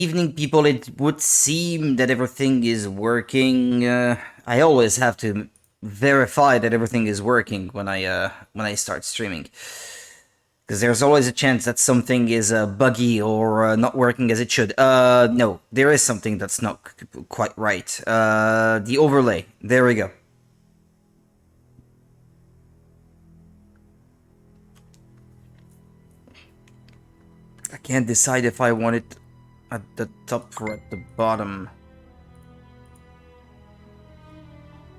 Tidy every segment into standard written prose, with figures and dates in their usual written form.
Evening, people. It would seem that everything is working. I always have to verify that everything is working when I start streaming, because there's always a chance that something is buggy or not working as it should. No, there is something that's not quite right. The overlay. There we go. I can't decide if I want it at the top or at the bottom.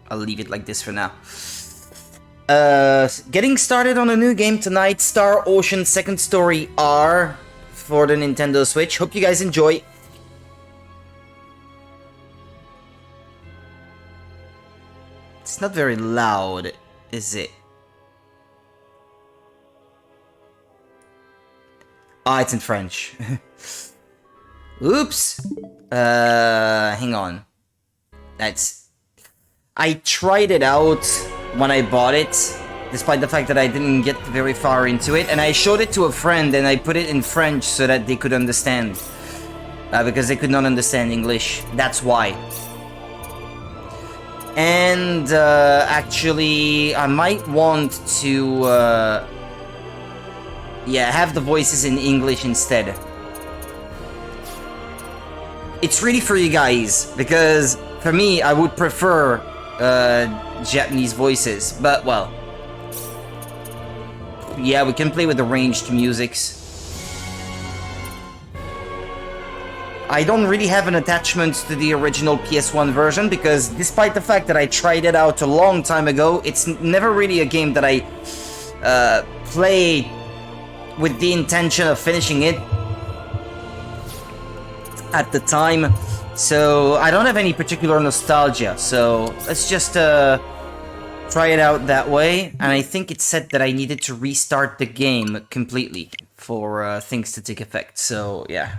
I'll leave it like this for now. Getting started on a new game tonight, Star Ocean Second Story R for the Nintendo Switch. Hope you guys enjoy. It's not very loud, is it? Ah, it's in French. Oops. Hang on. I tried it out when I bought it, despite the fact that I didn't get very far into it, and I showed it to a friend and I put it in French so that they could understand. Because they could not understand English. That's why. And actually, I might want to have the voices in English instead. It's really for you guys, because for me, I would prefer Japanese voices, but well. Yeah, we can play with the ranged musics. I don't really have an attachment to the original PS1 version, because despite the fact that I tried it out a long time ago, it's never really a game that I play with the intention of finishing it at the time, so I don't have any particular nostalgia, so let's just try it out that way. And I think it said that I needed to restart the game completely for things to take effect, so yeah,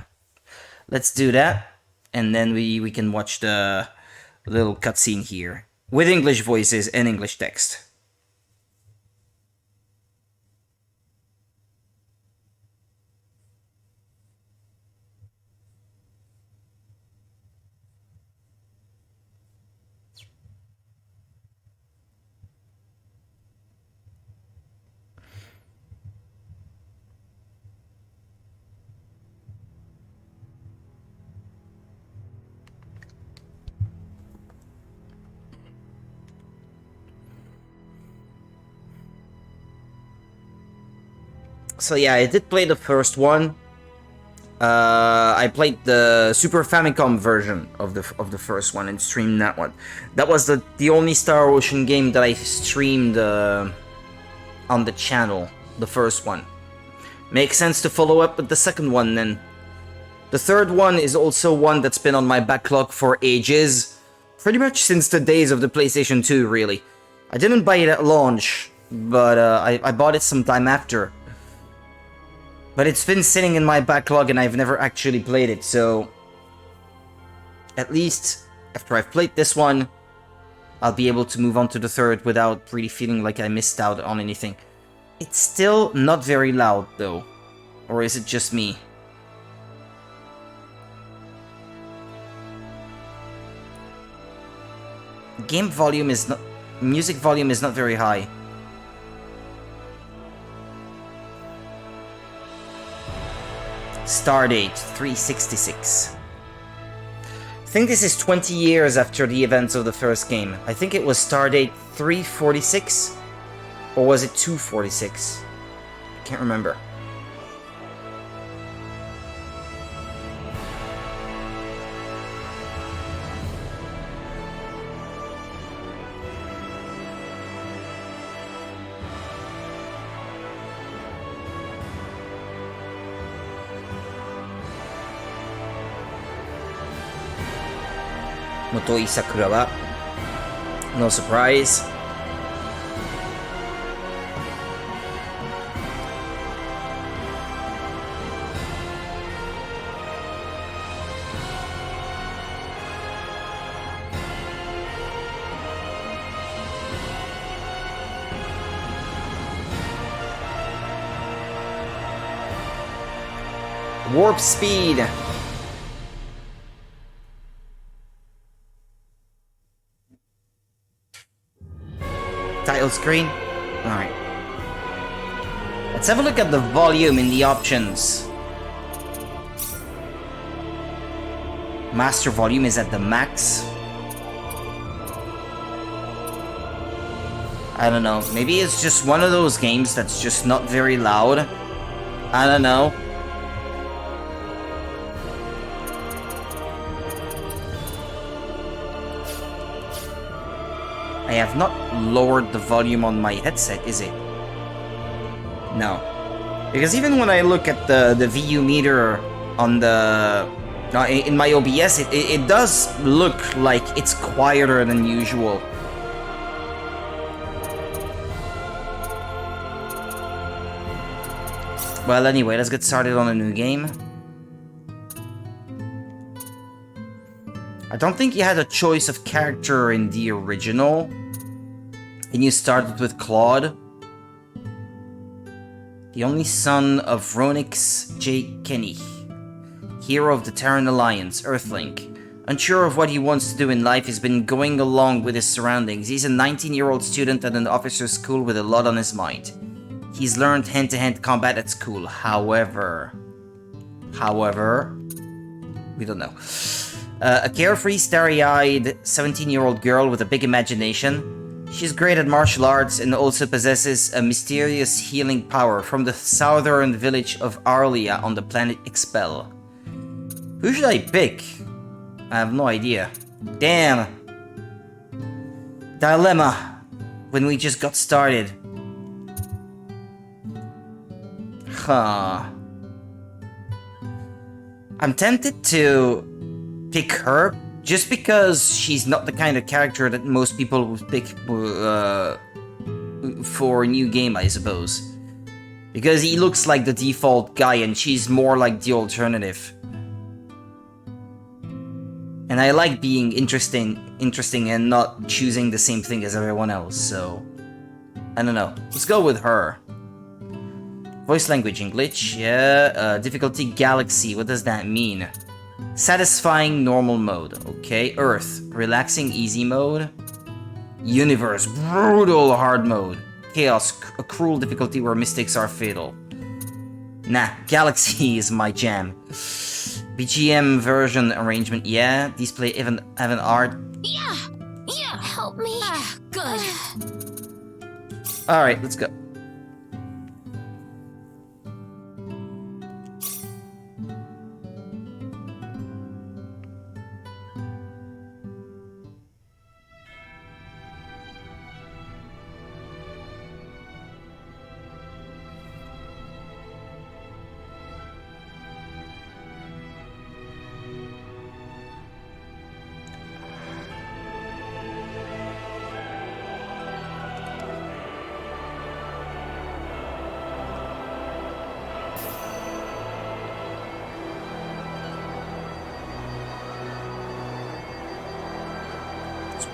let's do that, and then we can watch the little cutscene here with English voices and English text. So yeah, I did play the first one. I played the Super Famicom version of the first one and streamed that one. That was the only Star Ocean game that I streamed on the channel, the first one. Makes sense to follow up with the second one then. The third one is also one that's been on my backlog for ages. Pretty much since the days of the PlayStation 2, really. I didn't buy it at launch, but I bought it sometime after. But it's been sitting in my backlog and I've never actually played it, so at least after I've played this one, I'll be able to move on to the third without really feeling like I missed out on anything. It's still not very loud though, or is it just me? Game volume is not... music volume is not very high. Stardate 366. I think this is 20 years after the events of the first game. I think it was Stardate 346, or was it 246? I can't remember. Motoi Sakura, no surprise. Warp speed. Title screen? Alright. Let's have a look at the volume in the options. Master volume is at the max. I don't know. Maybe it's just one of those games that's just not very loud. I don't know. I have not lowered the volume on my headset, is it? No. Because even when I look at the VU meter on the... in my OBS, it does look like it's quieter than usual. Well, anyway, let's get started on a new game. I don't think you had a choice of character in the original. And you started with Claude, the only son of Ronix J. Kenny, hero of the Terran Alliance, Earthlink. Unsure of what he wants to do in life, he's been going along with his surroundings. He's a 19-year-old student at an officer's school with a lot on his mind. He's learned hand-to-hand combat at school, however, we don't know. A carefree, starry-eyed 17-year-old girl with a big imagination. She's great at martial arts and also possesses a mysterious healing power from the southern village of Arlia on the planet Expel. Who should I pick? I have no idea. Damn. Dilemma. When we just got started. Huh. I'm tempted to pick her just because she's not the kind of character that most people would pick for a new game, I suppose. Because he looks like the default guy and she's more like the alternative. And I like being interesting and not choosing the same thing as everyone else, so... I don't know. Let's go with her. Voice language English, yeah. Difficulty Galaxy, what does that mean? Satisfying normal mode, okay. Earth, relaxing easy mode. Universe, brutal hard mode. Chaos, a cruel difficulty where mistakes are fatal. Nah, Galaxy is my jam. BGM version arrangement, yeah. Display even art. Yeah, help me. Good. Alright, let's go.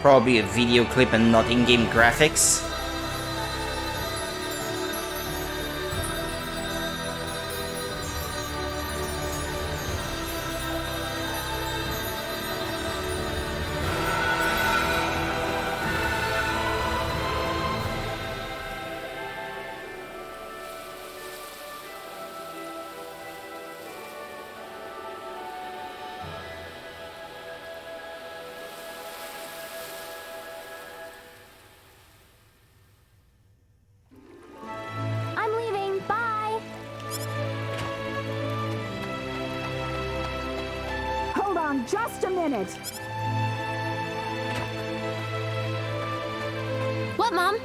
Probably a video clip and not in-game graphics. Just a minute. What, Mom?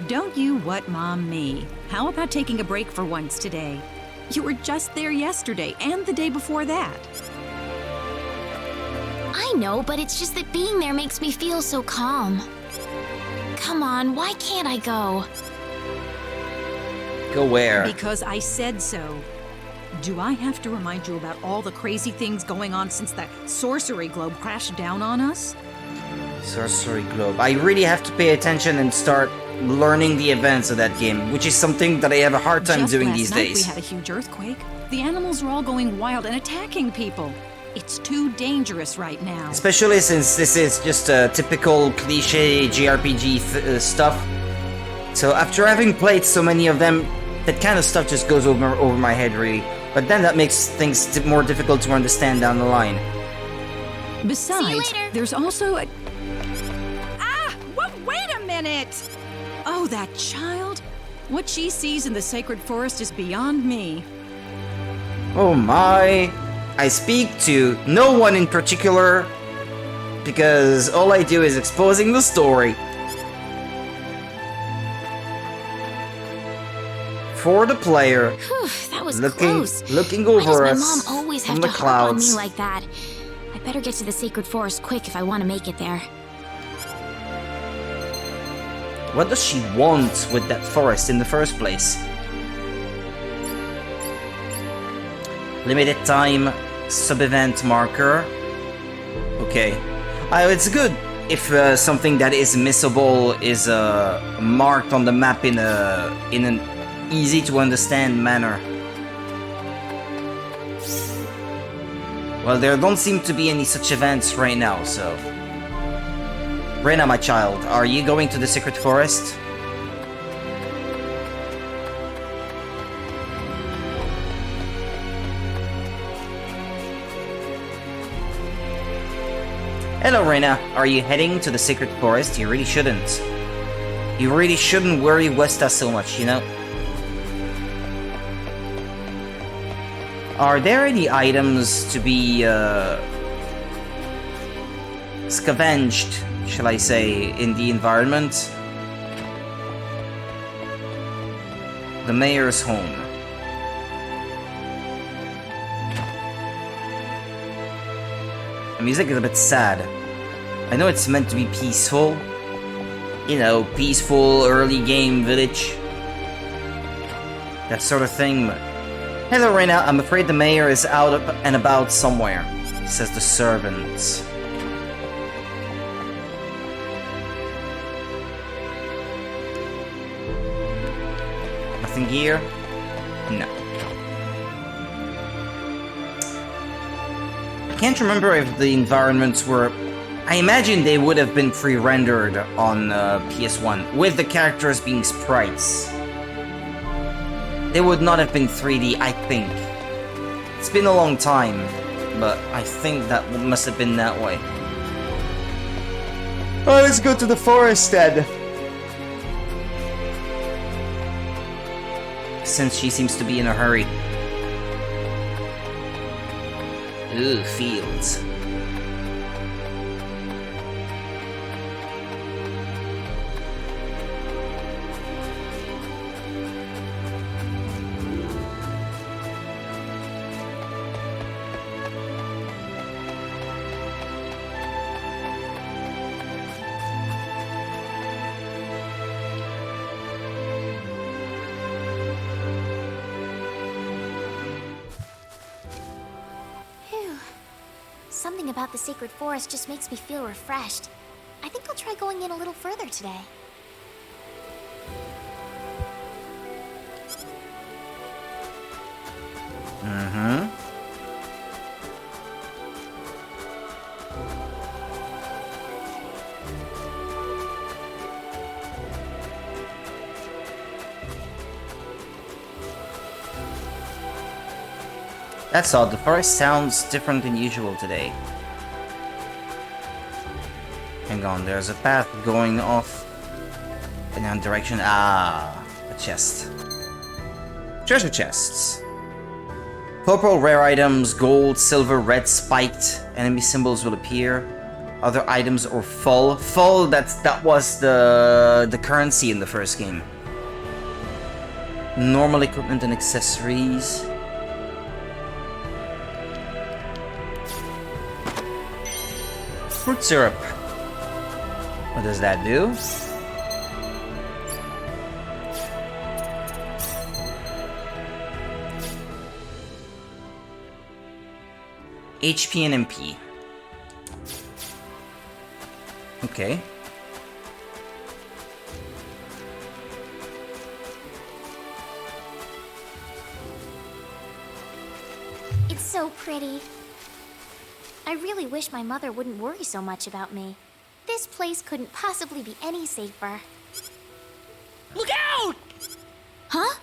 Don't you what Mom me. How about taking a break for once today? You were just there yesterday and the day before that. I know, but it's just that being there makes me feel so calm. Come on, why can't I go? Go where? Because I said so. Do I have to remind you about all the crazy things going on since that sorcery globe crashed down on us? Sorcery globe. I really have to pay attention and start learning the events of that game, which is something that I have a hard time doing these days. We had a huge earthquake. The animals were all going wild and attacking people. It's too dangerous right now. Especially since this is just a typical cliche JRPG stuff. So after having played so many of them, that kind of stuff just goes over my head, really. But then that makes things more difficult to understand down the line. Besides, there's also a... Ah! Wait a minute! Oh, that child? What she sees in the sacred forest is beyond me. Oh my... I speak to no one in particular, because all I do is exposing the story. For the player, Whew, that was close. looking Why over does us my mom always from have the to harp on me clouds. like that? I better get to the sacred forest quick if I want to make it there. What does she want with that forest in the first place? Limited time, sub-event marker. Okay. It's good if something that is missable is marked on the map in an easy to understand manner. Well, there don't seem to be any such events right now, so... Rena, my child, are you going to the secret forest? Hello, Rena. Are you heading to the secret forest? You really shouldn't. You really shouldn't worry Westa so much, you know? Are there any items to be, scavenged, shall I say, in the environment? The mayor's home. The music is a bit sad. I know it's meant to be peaceful. You know, peaceful, early game village. That sort of thing, but... Hello, Rena. I'm afraid the mayor is out and about somewhere, says the servant. Nothing here? No. I can't remember if the environments were... I imagine they would have been pre-rendered on PS1, with the characters being sprites. They would not have been 3D, I think. It's been a long time, but I think that must have been that way. Oh, let's go to the forest then. Since she seems to be in a hurry. Ooh, fields. Something about the sacred forest just makes me feel refreshed. I think I'll try going in a little further today. Mm-hmm. That's odd, the forest sounds different than usual today. Hang on, there's a path going off in that direction. Ah, a chest. Treasure chests. Purple rare items, gold, silver, red spiked. Enemy symbols will appear. Other items or full. Full, that was the currency in the first game. Normal equipment and accessories. Fruit syrup. What does that do? HP and MP. Okay. It's so pretty. I really wish my mother wouldn't worry so much about me. This place couldn't possibly be any safer. Look out! Huh?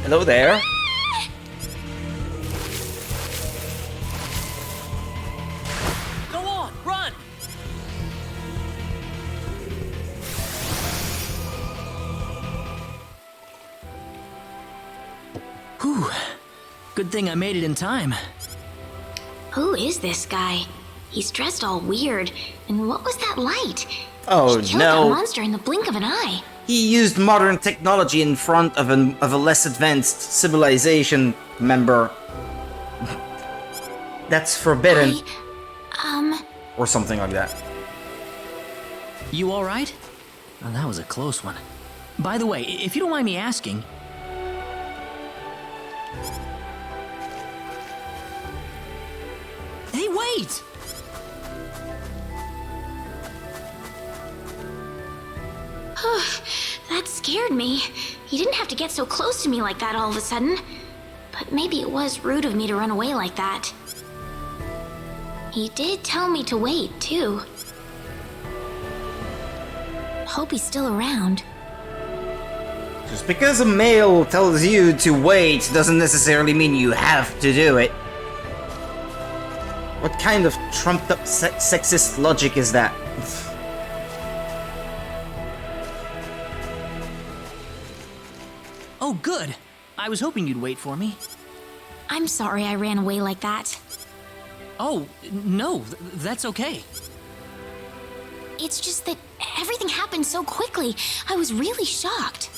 Hello there. Go on, run! Whew. Good thing I made it in time. Who is this guy? He's dressed all weird. And what was that light? Oh He killed no. that monster in the blink of an eye. He used modern technology in front of a less advanced civilization member. That's forbidden. Or something like that. You alright? Oh, that was a close one. By the way, if you don't mind me asking... Hey, wait! That scared me. He didn't have to get so close to me like that all of a sudden. But maybe it was rude of me to run away like that. He did tell me to wait, too. Hope he's still around. Just because a male tells you to wait doesn't necessarily mean you have to do it. What kind of trumped up sexist logic is that? Oh, good. I was hoping you'd wait for me. I'm sorry I ran away like that. Oh, no, that's okay. It's just that everything happened so quickly. I was really shocked.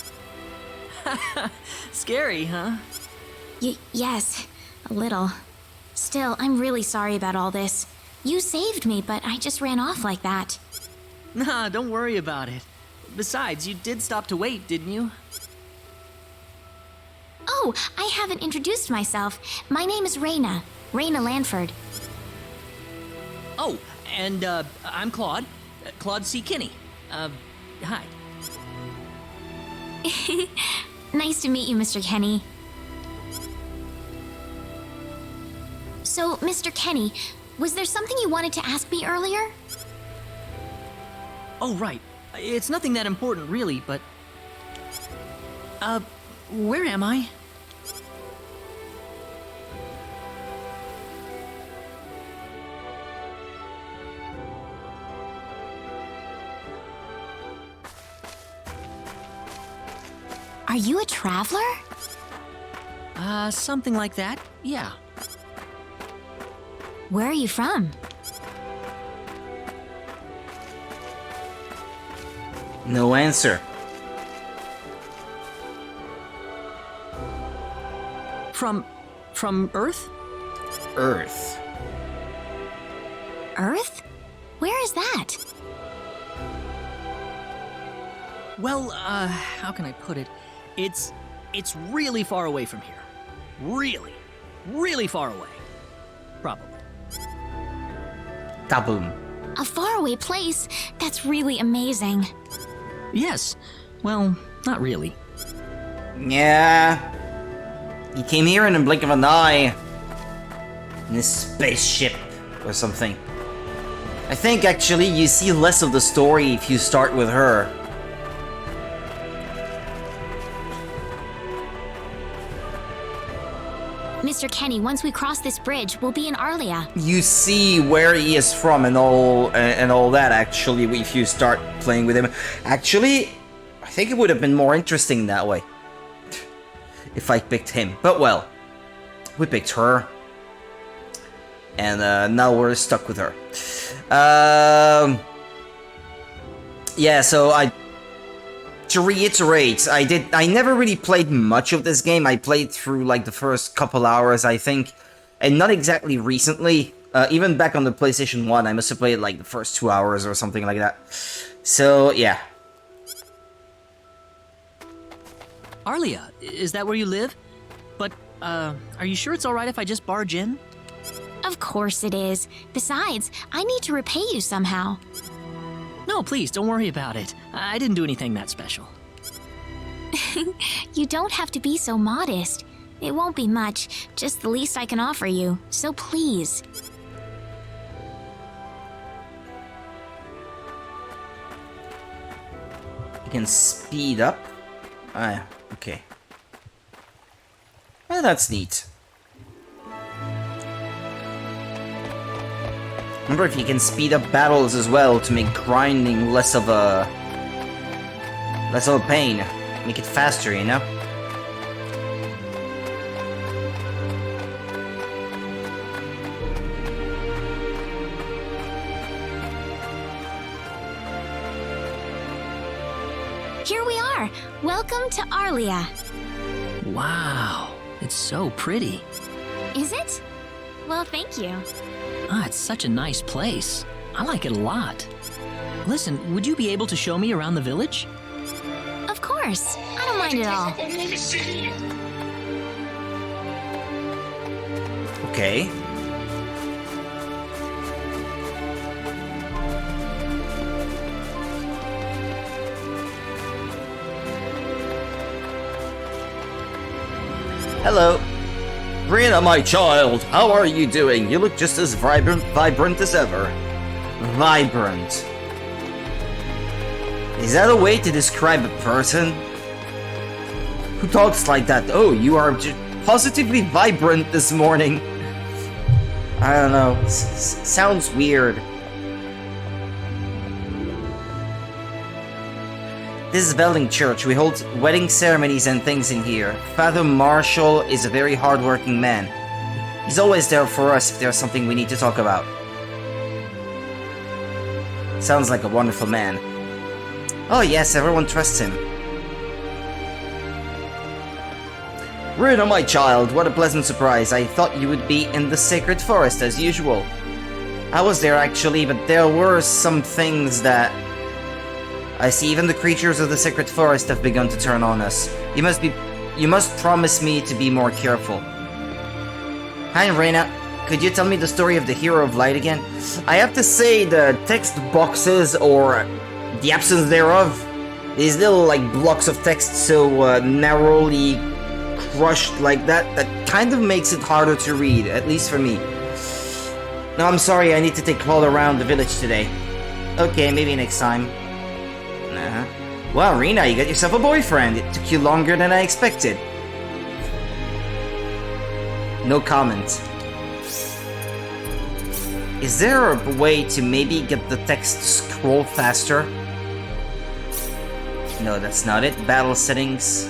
Scary, huh? Yes, a little. Still, I'm really sorry about all this. You saved me, but I just ran off like that. Nah, don't worry about it. Besides, you did stop to wait, didn't you? Oh, I haven't introduced myself. My name is Raina. Raina Lanford. Oh, and, I'm Claude. Claude C. Kinney. Hi. Nice to meet you, Mr. Kenny. So, Mr. Kenny, was there something you wanted to ask me earlier? Oh, right. It's nothing that important, really, but... where am I? Are you a traveler? Something like that, yeah. Where are you from? No answer. From Earth? Earth. Earth? Where is that? Well, how can I put it? It's really far away from here. Really, really far away. Probably. Taboom. A faraway place? That's really amazing. Yes. Well, not really. Yeah. He came here in a blink of an eye. In a spaceship or something. I think actually you see less of the story if you start with her. Mr. Kenny, once we cross this bridge, we'll be in Arlia. You see where he is from and all that actually if you start playing with him. Actually, I think it would have been more interesting that way. If I picked him. But well, we picked her. And now we're stuck with her. Yeah, so to reiterate, I never really played much of this game. I played through like the first couple hours, I think, and not exactly recently. Even back on the PlayStation 1, I must have played like the first 2 hours or something like that. So, yeah. Arlia, is that where you live? But, are you sure it's alright if I just barge in? Of course it is. Besides, I need to repay you somehow. No, please, don't worry about it. I didn't do anything that special. You don't have to be so modest. It won't be much, just the least I can offer you, so please. You can speed up. Ah, okay. Well, that's neat. Remember, if you can speed up battles as well to make grinding less of a pain, make it faster, you know? Here we are. Welcome to Arlia. Wow, it's so pretty. Is it? Well, thank you. Ah, it's such a nice place. I like it a lot. Listen, would you be able to show me around the village? Of course. I don't mind at all. Okay. Hello. Rina, my child, how are you doing? You look just as vibrant as ever. Vibrant. Is that a way to describe a person? Who talks like that? Oh, you are positively vibrant this morning. I don't know. Sounds weird. This is Velding Church. We hold wedding ceremonies and things in here. Father Marshall is a very hard-working man. He's always there for us if there's something we need to talk about. Sounds like a wonderful man. Oh yes, everyone trusts him. Runa, my child, what a pleasant surprise. I thought you would be in the Sacred Forest as usual. I was there actually, but there were some things that... I see even the creatures of the Sacred Forest have begun to turn on us. You must promise me to be more careful. Hi, Reina. Could you tell me the story of the Hero of Light again? I have to say the text boxes, or the absence thereof, these little like blocks of text so narrowly crushed like that kind of makes it harder to read, at least for me. No, I'm sorry, I need to take Claude around the village today. Okay, maybe next time. Well, Rina, you got yourself a boyfriend. It took you longer than I expected. No comment. Is there a way to maybe get the text to scroll faster? No, that's not it. Battle settings.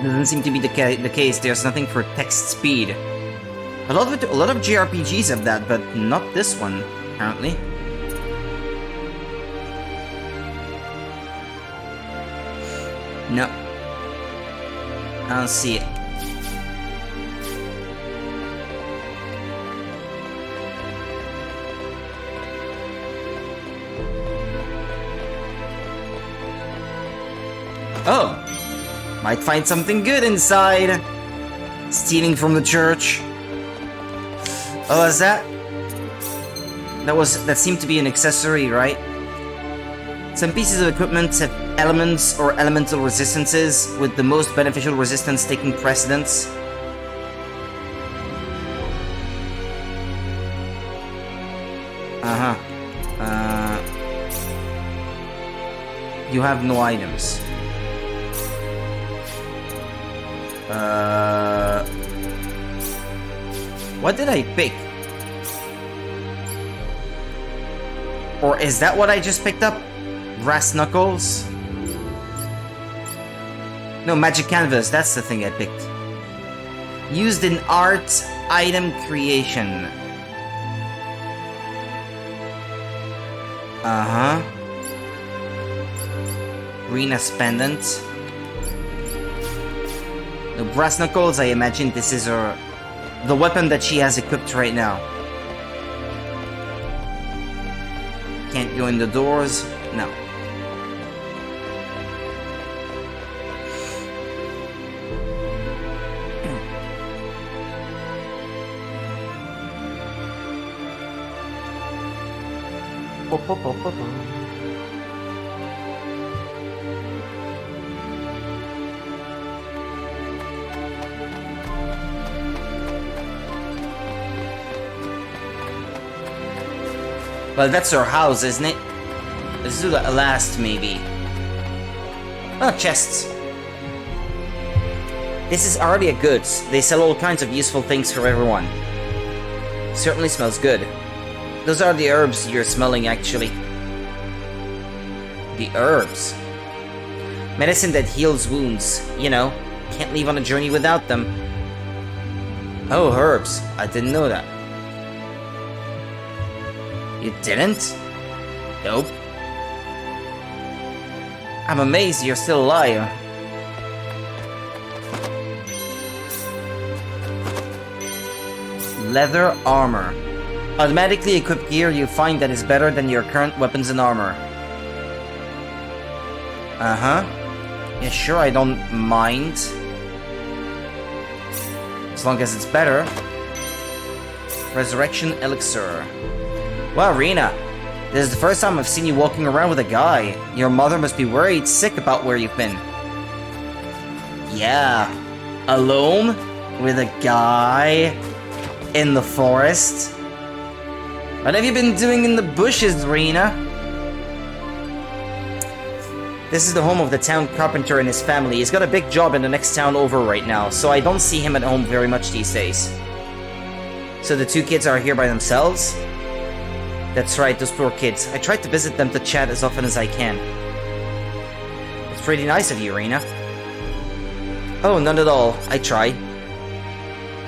Doesn't seem to be the case. There's nothing for text speed. A lot of JRPGs have that, but not this one, apparently. No. I don't see it. Oh! Might find something good inside. Stealing from the church. Oh, is that? That seemed to be an accessory, right? Some pieces of equipment have elements or elemental resistances, with the most beneficial resistance taking precedence. You have no items. What did I pick? Or is that what I just picked up? Brass knuckles? No, magic canvas, that's the thing I picked. Used in art item creation. Rina's pendant. The brass knuckles, I imagine this is the weapon that she has equipped right now. Can't go in the doors. No. Well, that's our house, isn't it? Let's do the last, maybe. Oh, chests. This is Arlia Goods. They sell all kinds of useful things for everyone. Certainly smells good. Those are the herbs you're smelling, actually. The herbs. Medicine that heals wounds. You know, can't leave on a journey without them. Oh, herbs. I didn't know that. You didn't? Nope. I'm amazed you're still alive. Leather armor. Automatically equipped gear you find that is better than your current weapons and armor. Uh-huh. Yeah, sure, I don't mind. As long as it's better. Resurrection elixir. Wow, Rena. This is the first time I've seen you walking around with a guy. Your mother must be worried sick about where you've been. Yeah. Alone? With a guy? In the forest? What have you been doing in the bushes, Rena? This is the home of the town carpenter and his family. He's got a big job in the next town over right now, so I don't see him at home very much these days. So the two kids are here by themselves? That's right, those poor kids. I try to visit them to chat as often as I can. It's pretty nice of you, Rena. Oh, none at all. I try.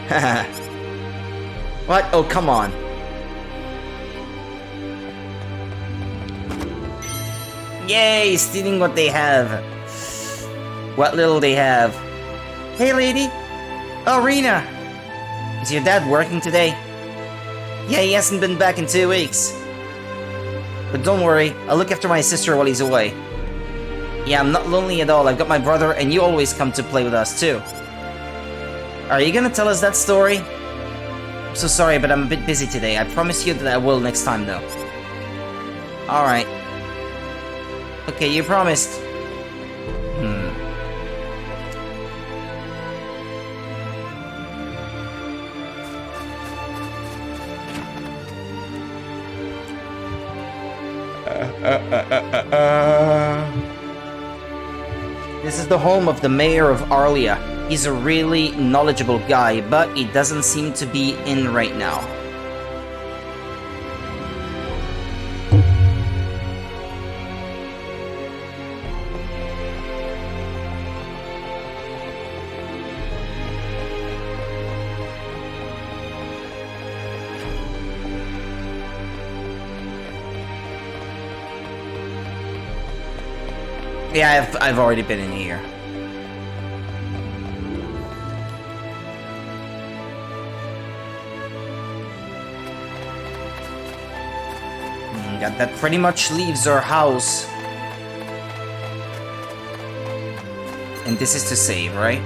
Haha. What? Oh, come on. Yay, stealing what they have. What little they have. Hey, lady. Oh, Rena. Is your dad working today? Yeah, he hasn't been back in 2 weeks. But don't worry, I'll look after my sister while he's away. Yeah, I'm not lonely at all. I've got my brother, and you always come to play with us, too. Are you gonna tell us that story? I'm so sorry, but I'm a bit busy today. I promise you that I will next time, though. Alright. Okay, you promised. This is the home of the mayor of Arlia. He's a really knowledgeable guy, but he doesn't seem to be in right now. Yeah, I've already been in here. That pretty much leaves our house. And this is to save, right?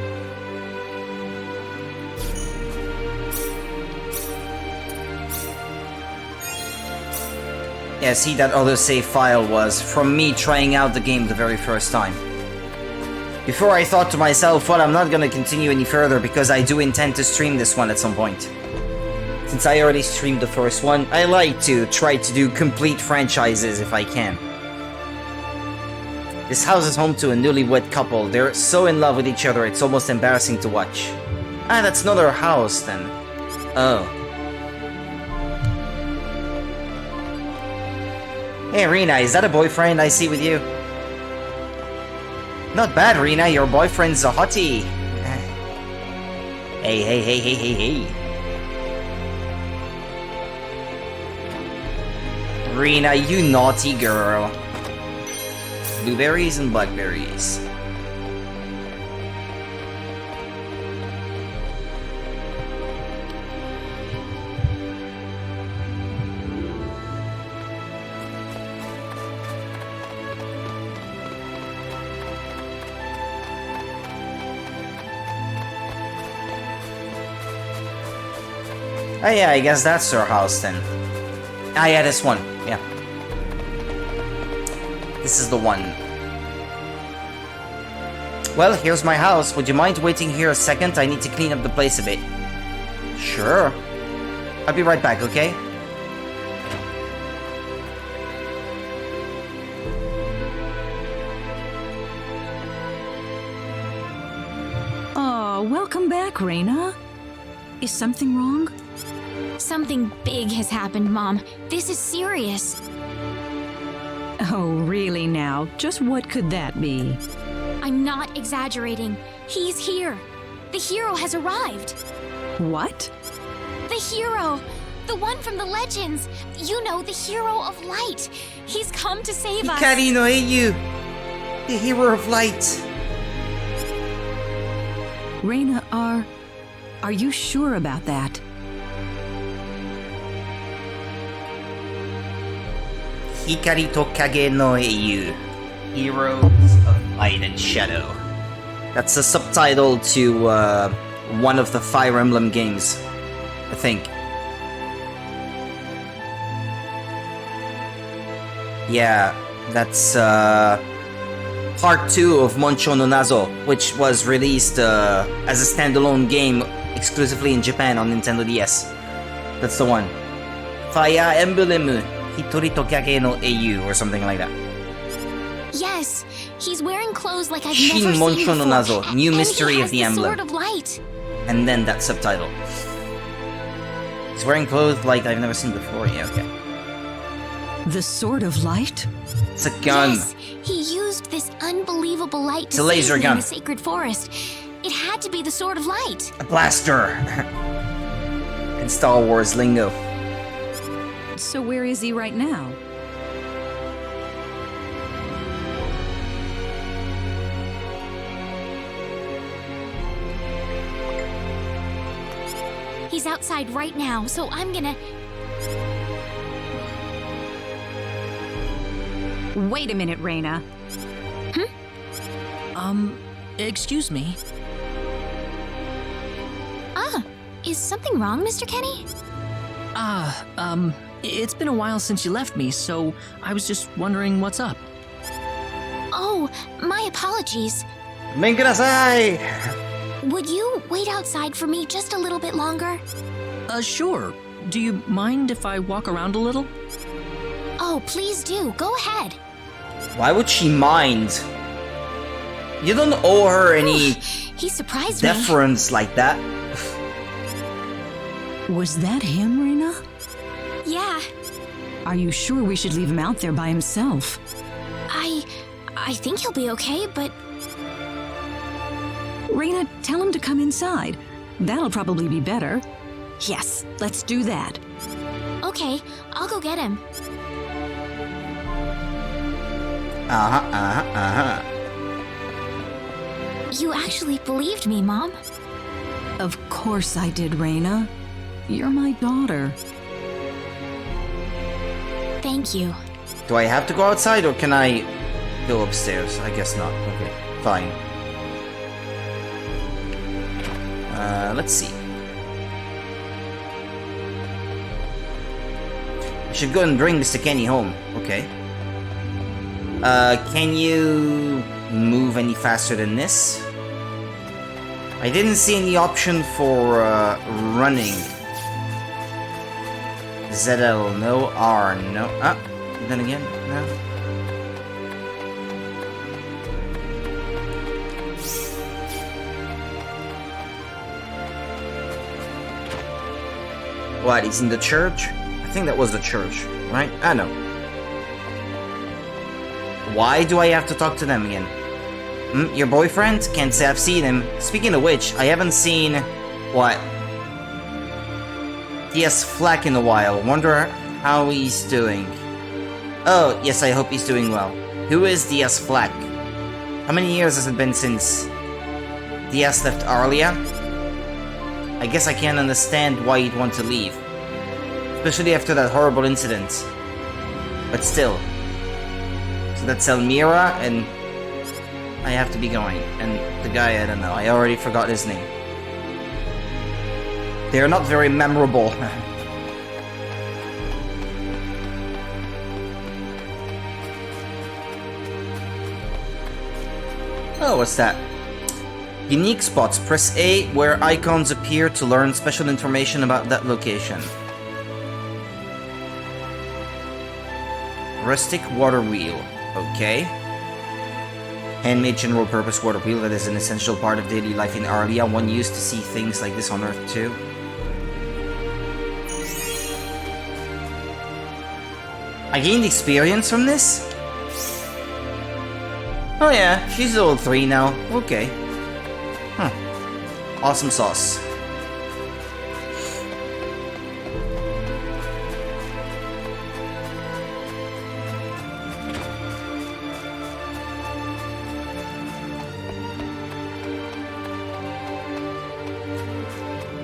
Yeah, see, that other save file was from me trying out the game the very first time. Before I thought to myself, well, I'm not gonna continue any further because I do intend to stream this one at some point. Since I already streamed the first one, I like to try to do complete franchises if I can. This house is home to a newlywed couple. They're so in love with each other, it's almost embarrassing to watch. Ah, that's not our house then. Oh. Hey, Rena, is that a boyfriend I see with you? Not bad, Rena, your boyfriend's a hottie. Hey, hey, hey, hey, hey, hey. Rena, you naughty girl. Blueberries and blackberries. Oh yeah, I guess that's our house then. Ah yeah, this one, yeah. This is the one. Well, here's my house. Would you mind waiting here a second? I need to clean up the place a bit. Sure. I'll be right back, okay? Oh, welcome back, Reina. Is something wrong? Something big has happened, Mom. This is serious. Oh, really now? Just what could that be? I'm not exaggerating. He's here. The hero has arrived. What? The hero! The one from the legends! You know, the hero of light! He's come to save us! Hikari no Eiyu! The hero of light! Reina, are you sure about that? Hikari to Kage no Eiyu. Heroes of Light and Shadow. That's a subtitle to one of the Fire Emblem games, I think. Yeah, that's part 2 of Moncho no Nazo, which was released as a standalone game exclusively in Japan on Nintendo DS. That's the one. Fire Emblem Hitori to Kage no Eiyu or something like that. Yes, he's wearing clothes like I've Shin never seen Moncho no before. Nazo, New And Mystery he of has the Emblem. Sword of Light. And then that subtitle. He's wearing clothes like I've never seen before. Yeah, okay. The Sword of Light? It's a gun. Yes, he used this unbelievable light It's to a laser save me gun. in the sacred forest. It had to be the Sword of Light. A blaster. In Star Wars lingo. So where is he right now? He's outside right now, so I'm gonna... Wait a minute, Reina. Excuse me. Is something wrong, Mr. Kenny? It's been a while since you left me, so I was just wondering what's up. Oh, my apologies. Men kudasai! Would you wait outside for me just a little bit longer? Sure. Do you mind if I walk around a little? Oh, please do. Go ahead. Why would she mind? You don't owe her any He surprised me. deference like that. Was that him, Reina? Yeah, Are you sure we should leave him out there by himself? I think he'll be okay, but Reina, tell him to come inside. That'll probably be better. Yes, let's do that. okay, I'll go get him. You actually believed me, Mom? Of course I did, Reina. You're my daughter. Thank you. Do I have to go outside or can I go upstairs? I guess not. Okay, fine. Let's see. I should go and bring Mr. Kenny home. Okay. Can you move any faster than this? I didn't see any option for running. ZL, no. R, no. Then again, no. What, he's in the church? I think that was the church, right? I know. Why do I have to talk to them again? Your boyfriend? Can't say I've seen him. Speaking of which, I haven't seen... what? DS Flack in a while. Wonder how he's doing. Oh, yes, I hope he's doing well. Who is DS Flack? How many years has it been since DS left Arlia? I guess I can't understand why he'd want to leave. Especially after that horrible incident. But still. So that's Elmira, and I have to be going. And the guy, I don't know, I already forgot his name. They're not very memorable. Oh, what's that? Unique spots. Press A where icons appear to learn special information about that location. Rustic water wheel. Okay. Handmade general purpose water wheel that is an essential part of daily life in Arlia. One used to see things like this on Earth too. I gained experience from this? Oh yeah, she's level 3 now. Okay. Huh. Awesome sauce.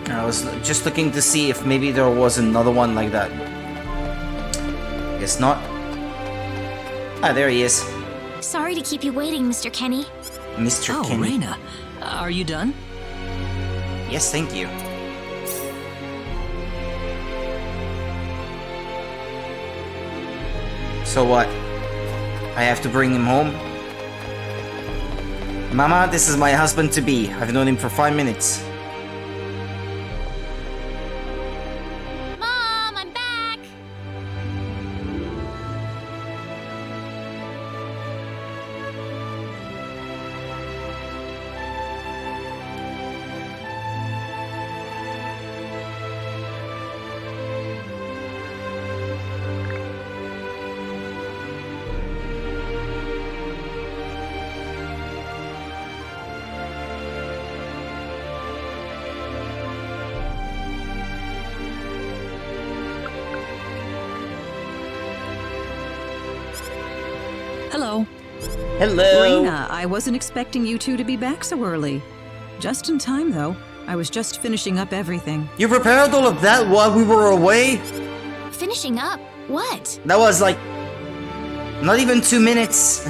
I was just looking to see if maybe there was another one like that. Guess not. Ah, there he is. Sorry to keep you waiting, Mr. Kenny. Mr. Kenny. Oh, Reina, are you done? Yes, thank you. So what? I have to bring him home? Mama, this is my husband-to-be. I've known him for 5 minutes. Mom, I'm back! Hello. Hello! Reina, I wasn't expecting you two to be back so early. Just in time, though. I was just finishing up everything. You prepared all of that while we were away? Finishing up? What? That was like... not even 2 minutes.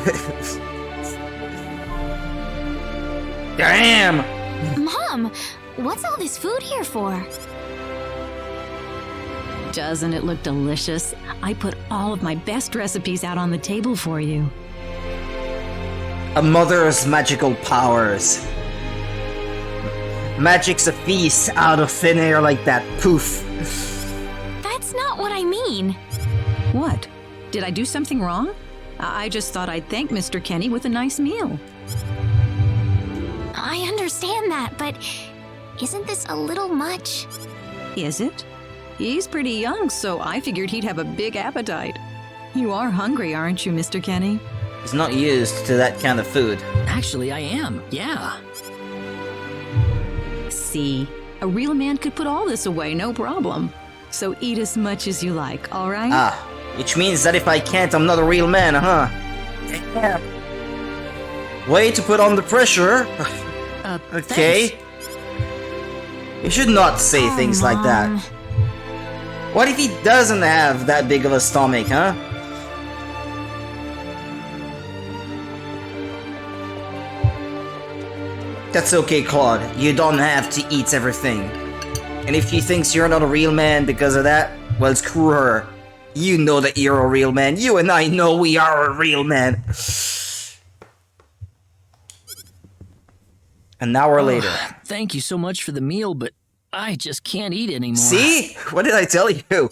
Damn! Mom, what's all this food here for? Doesn't it look delicious? I put all of my best recipes out on the table for you. A mother's magical powers. Magic's a feast out of thin air like that. Poof. That's not what I mean. What? Did I do something wrong? I just thought I'd thank Mr. Kenny with a nice meal. I understand that, but isn't this a little much? Is it? He's pretty young, so I figured he'd have a big appetite. You are hungry, aren't you, Mr. Kenny? He's not used to that kind of food. Actually, I am. Yeah. See, a real man could put all this away, no problem. So eat as much as you like, all right? Ah, which means that if I can't, I'm not a real man, huh? Yeah. Way to put on the pressure. Okay. Thanks. You should not say things like that. Mom. What if he doesn't have that big of a stomach, huh? That's okay, Claude. You don't have to eat everything. And if she thinks you're not a real man because of that, well, screw her. You know that you're a real man. You and I know we are a real man. An hour later. Thank you so much for the meal, but I just can't eat anymore. See? What did I tell you?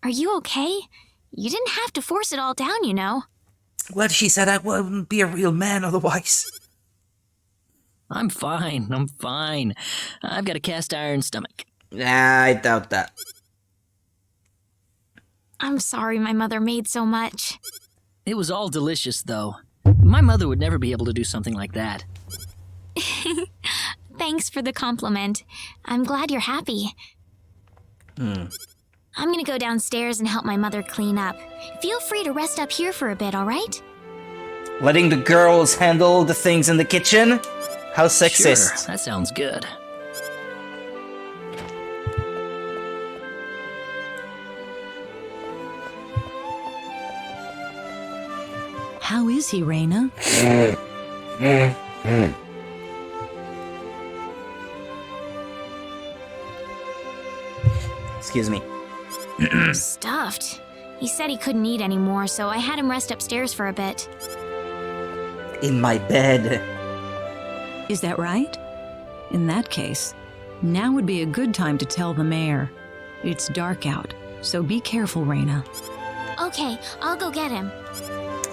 Are you okay? You didn't have to force it all down, you know. Well, she said I wouldn't be a real man otherwise. I'm fine. I'm fine. I've got a cast iron stomach. Nah, I doubt that. I'm sorry my mother made so much. It was all delicious, though. My mother would never be able to do something like that. Thanks for the compliment. I'm glad you're happy. I'm gonna go downstairs and help my mother clean up. Feel free to rest up here for a bit, alright? Letting the girls handle the things in the kitchen? How sexist. Sure, that sounds good. How is he, Reina? Excuse me. Stuffed. He said he couldn't eat anymore, so I had him rest upstairs for a bit. In my bed. Is that right? In that case, now would be a good time to tell the mayor. It's dark out, so be careful, Reina. Okay, I'll go get him.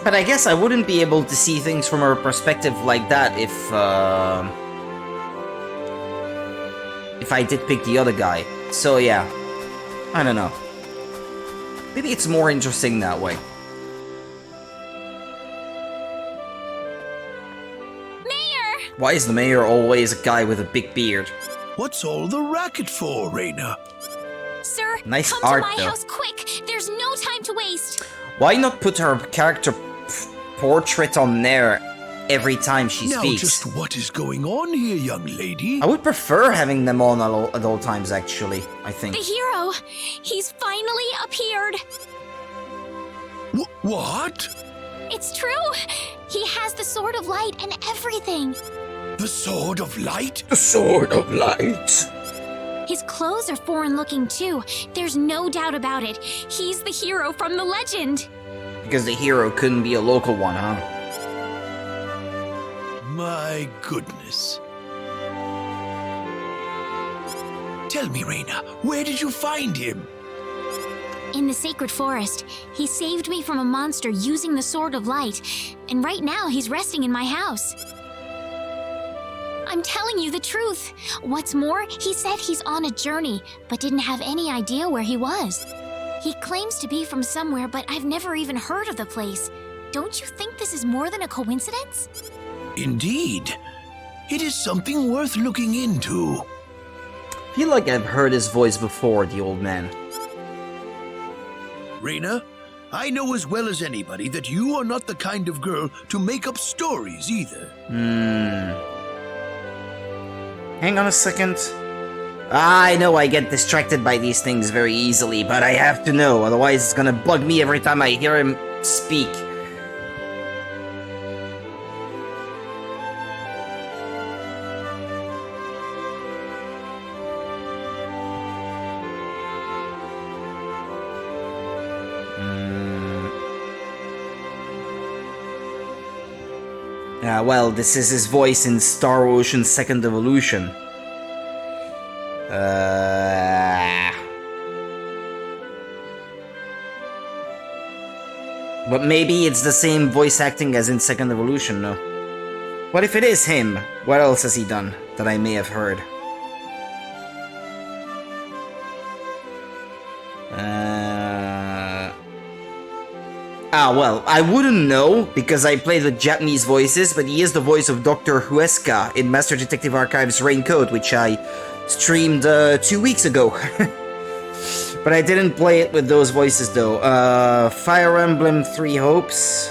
But I guess I wouldn't be able to see things from her perspective like that if I did pick the other guy. So yeah, I don't know. Maybe it's more interesting that way. Mayor! Why is the mayor always a guy with a big beard? What's all the racket for, Reina? Sir, Nice come art, to my though. house quick! There's no time to waste! Why not put her character portrait on there every time she Now, speaks? just what is going on here, young lady? I would prefer having them on at all times, actually, I think. The hero! He's finally appeared! What? It's true! He has the Sword of Light and everything! The Sword of Light? The Sword of Light! His clothes are foreign looking too. There's no doubt about it. He's the hero from the legend! Because the hero couldn't be a local one, huh? My goodness. Tell me, Reina, where did you find him? In the Sacred Forest. He saved me from a monster using the Sword of Light, and right now he's resting in my house. I'm telling you the truth. What's more, he said he's on a journey, but didn't have any idea where he was. He claims to be from somewhere, but I've never even heard of the place. Don't you think this is more than a coincidence? Indeed. It is something worth looking into. I feel like I've heard his voice before, the old man. Reina, I know as well as anybody that you are not the kind of girl to make up stories either. Hang on a second. I know I get distracted by these things very easily, but I have to know, otherwise it's gonna bug me every time I hear him speak. Well, this is his voice in Star Ocean Second Evolution. But maybe it's the same voice acting as in Second Evolution, no? What if it is him? What else has he done that I may have heard? Well, I wouldn't know, because I play the Japanese voices, but he is the voice of Dr. Huesca in Master Detective Archives Raincoat, which I streamed 2 weeks ago. But I didn't play it with those voices, though. Fire Emblem Three Hopes.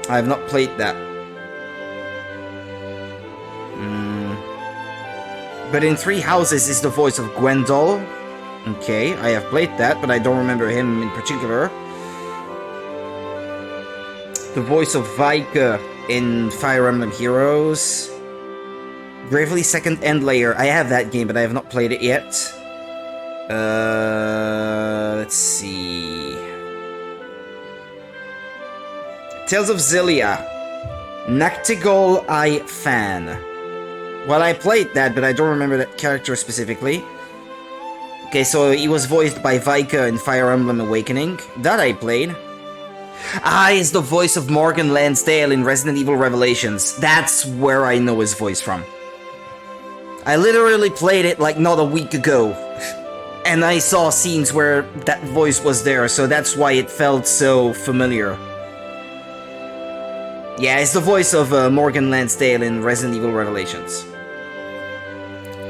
I have not played that. But in Three Houses is the voice of Gwendol. Okay, I have played that, but I don't remember him in particular. The voice of Vaika in Fire Emblem Heroes. Gravely Second End Layer. I have that game, but I have not played it yet. Let's see. Tales of Xillia. Nachtigall Eye Fan. Well, I played that, but I don't remember that character specifically. Okay, so he was voiced by Vaika in Fire Emblem Awakening. That I played. He's the voice of Morgan Lansdale in Resident Evil Revelations. That's where I know his voice from. I literally played it like not a week ago. And I saw scenes where that voice was there, so that's why it felt so familiar. Yeah, it's the voice of Morgan Lansdale in Resident Evil Revelations.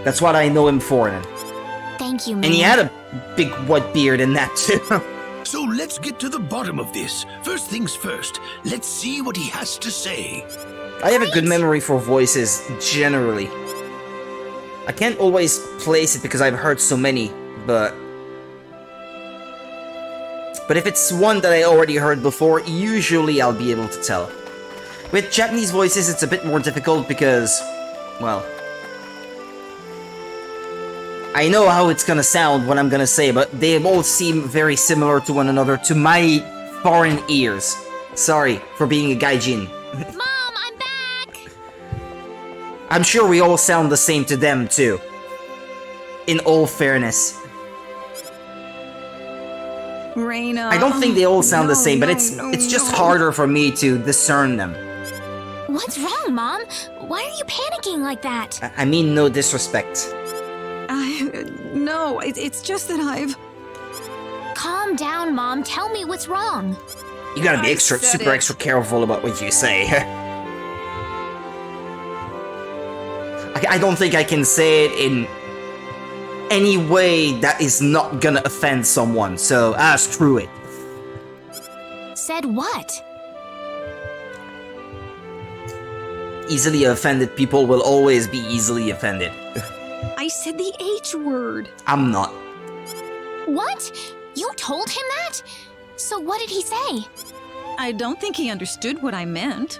That's what I know him for then. Thank you, man. And he had a big white beard in that too. So let's get to the bottom of this. First things first, let's see what he has to say. I have a good memory for voices, generally. I can't always place it because I've heard so many, but if it's one that I already heard before, usually I'll be able to tell. With Japanese voices, it's a bit more difficult because, well, I know how it's gonna sound, what I'm gonna say, but they all seem very similar to one another to my foreign ears. Sorry for being a gaijin. Mom, I'm back! I'm sure we all sound the same to them too. In all fairness. Reina. I don't think they all sound the same, but it's just harder for me to discern them. What's wrong, Mom? Why are you panicking like that? I mean no disrespect. No, it's just that I've... Calm down, Mom. Tell me what's wrong. You gotta be I said super it. extra careful about what you say. I don't think I can say it in any way that is not gonna offend someone, so screw it. Said what? Easily offended people will always be easily offended. I said the H word. I'm not. What? You told him that? So what did he say? I don't think he understood what I meant.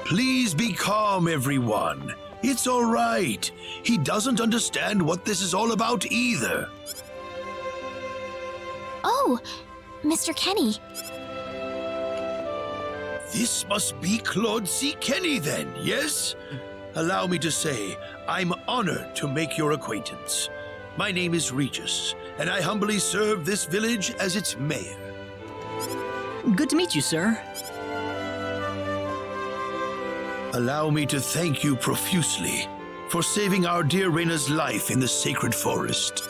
Please be calm, everyone. It's all right. He doesn't understand what this is all about either. Oh, Mr. Kenny. This must be Claude C. Kenny then, yes? Allow me to say, I'm honored to make your acquaintance. My name is Regis, and I humbly serve this village as its mayor. Good to meet you, sir. Allow me to thank you profusely for saving our dear Reina's life in the sacred forest.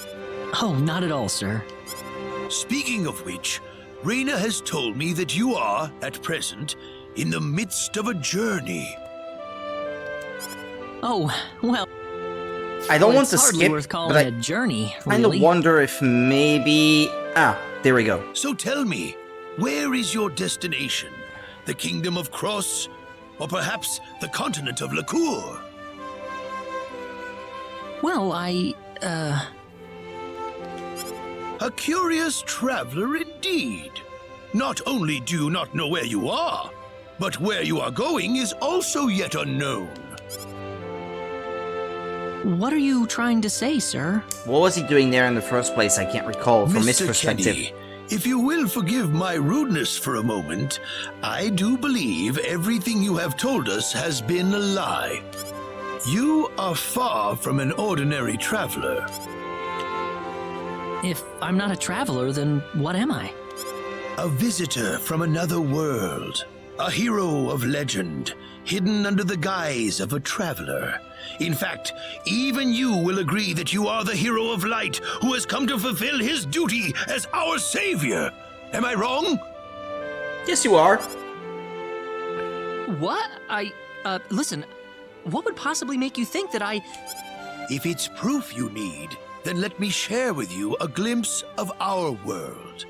Oh, not at all, sir. Speaking of which, Reina has told me that you are, at present, in the midst of a journey. Oh, well... I don't want it's to hardly skip, worth calling but a journey, I kind of really. wonder if maybe... there we go. So tell me, where is your destination? The Kingdom of Cross? Or perhaps the continent of Lacour? Well, A curious traveler indeed. Not only do you not know where you are, but where you are going is also yet unknown. What are you trying to say, sir? What was he doing there in the first place? I can't recall from his Mr. perspective. Kenny, if you will forgive my rudeness for a moment, I do believe everything you have told us has been a lie. You are far from an ordinary traveler. If I'm not a traveler, then what am I? A visitor from another world. A hero of legend, hidden under the guise of a traveler. In fact, even you will agree that you are the hero of light who has come to fulfill his duty as our savior. Am I wrong? Yes, you are. What? Listen, what would possibly make you think that I... If it's proof you need, then let me share with you a glimpse of our world.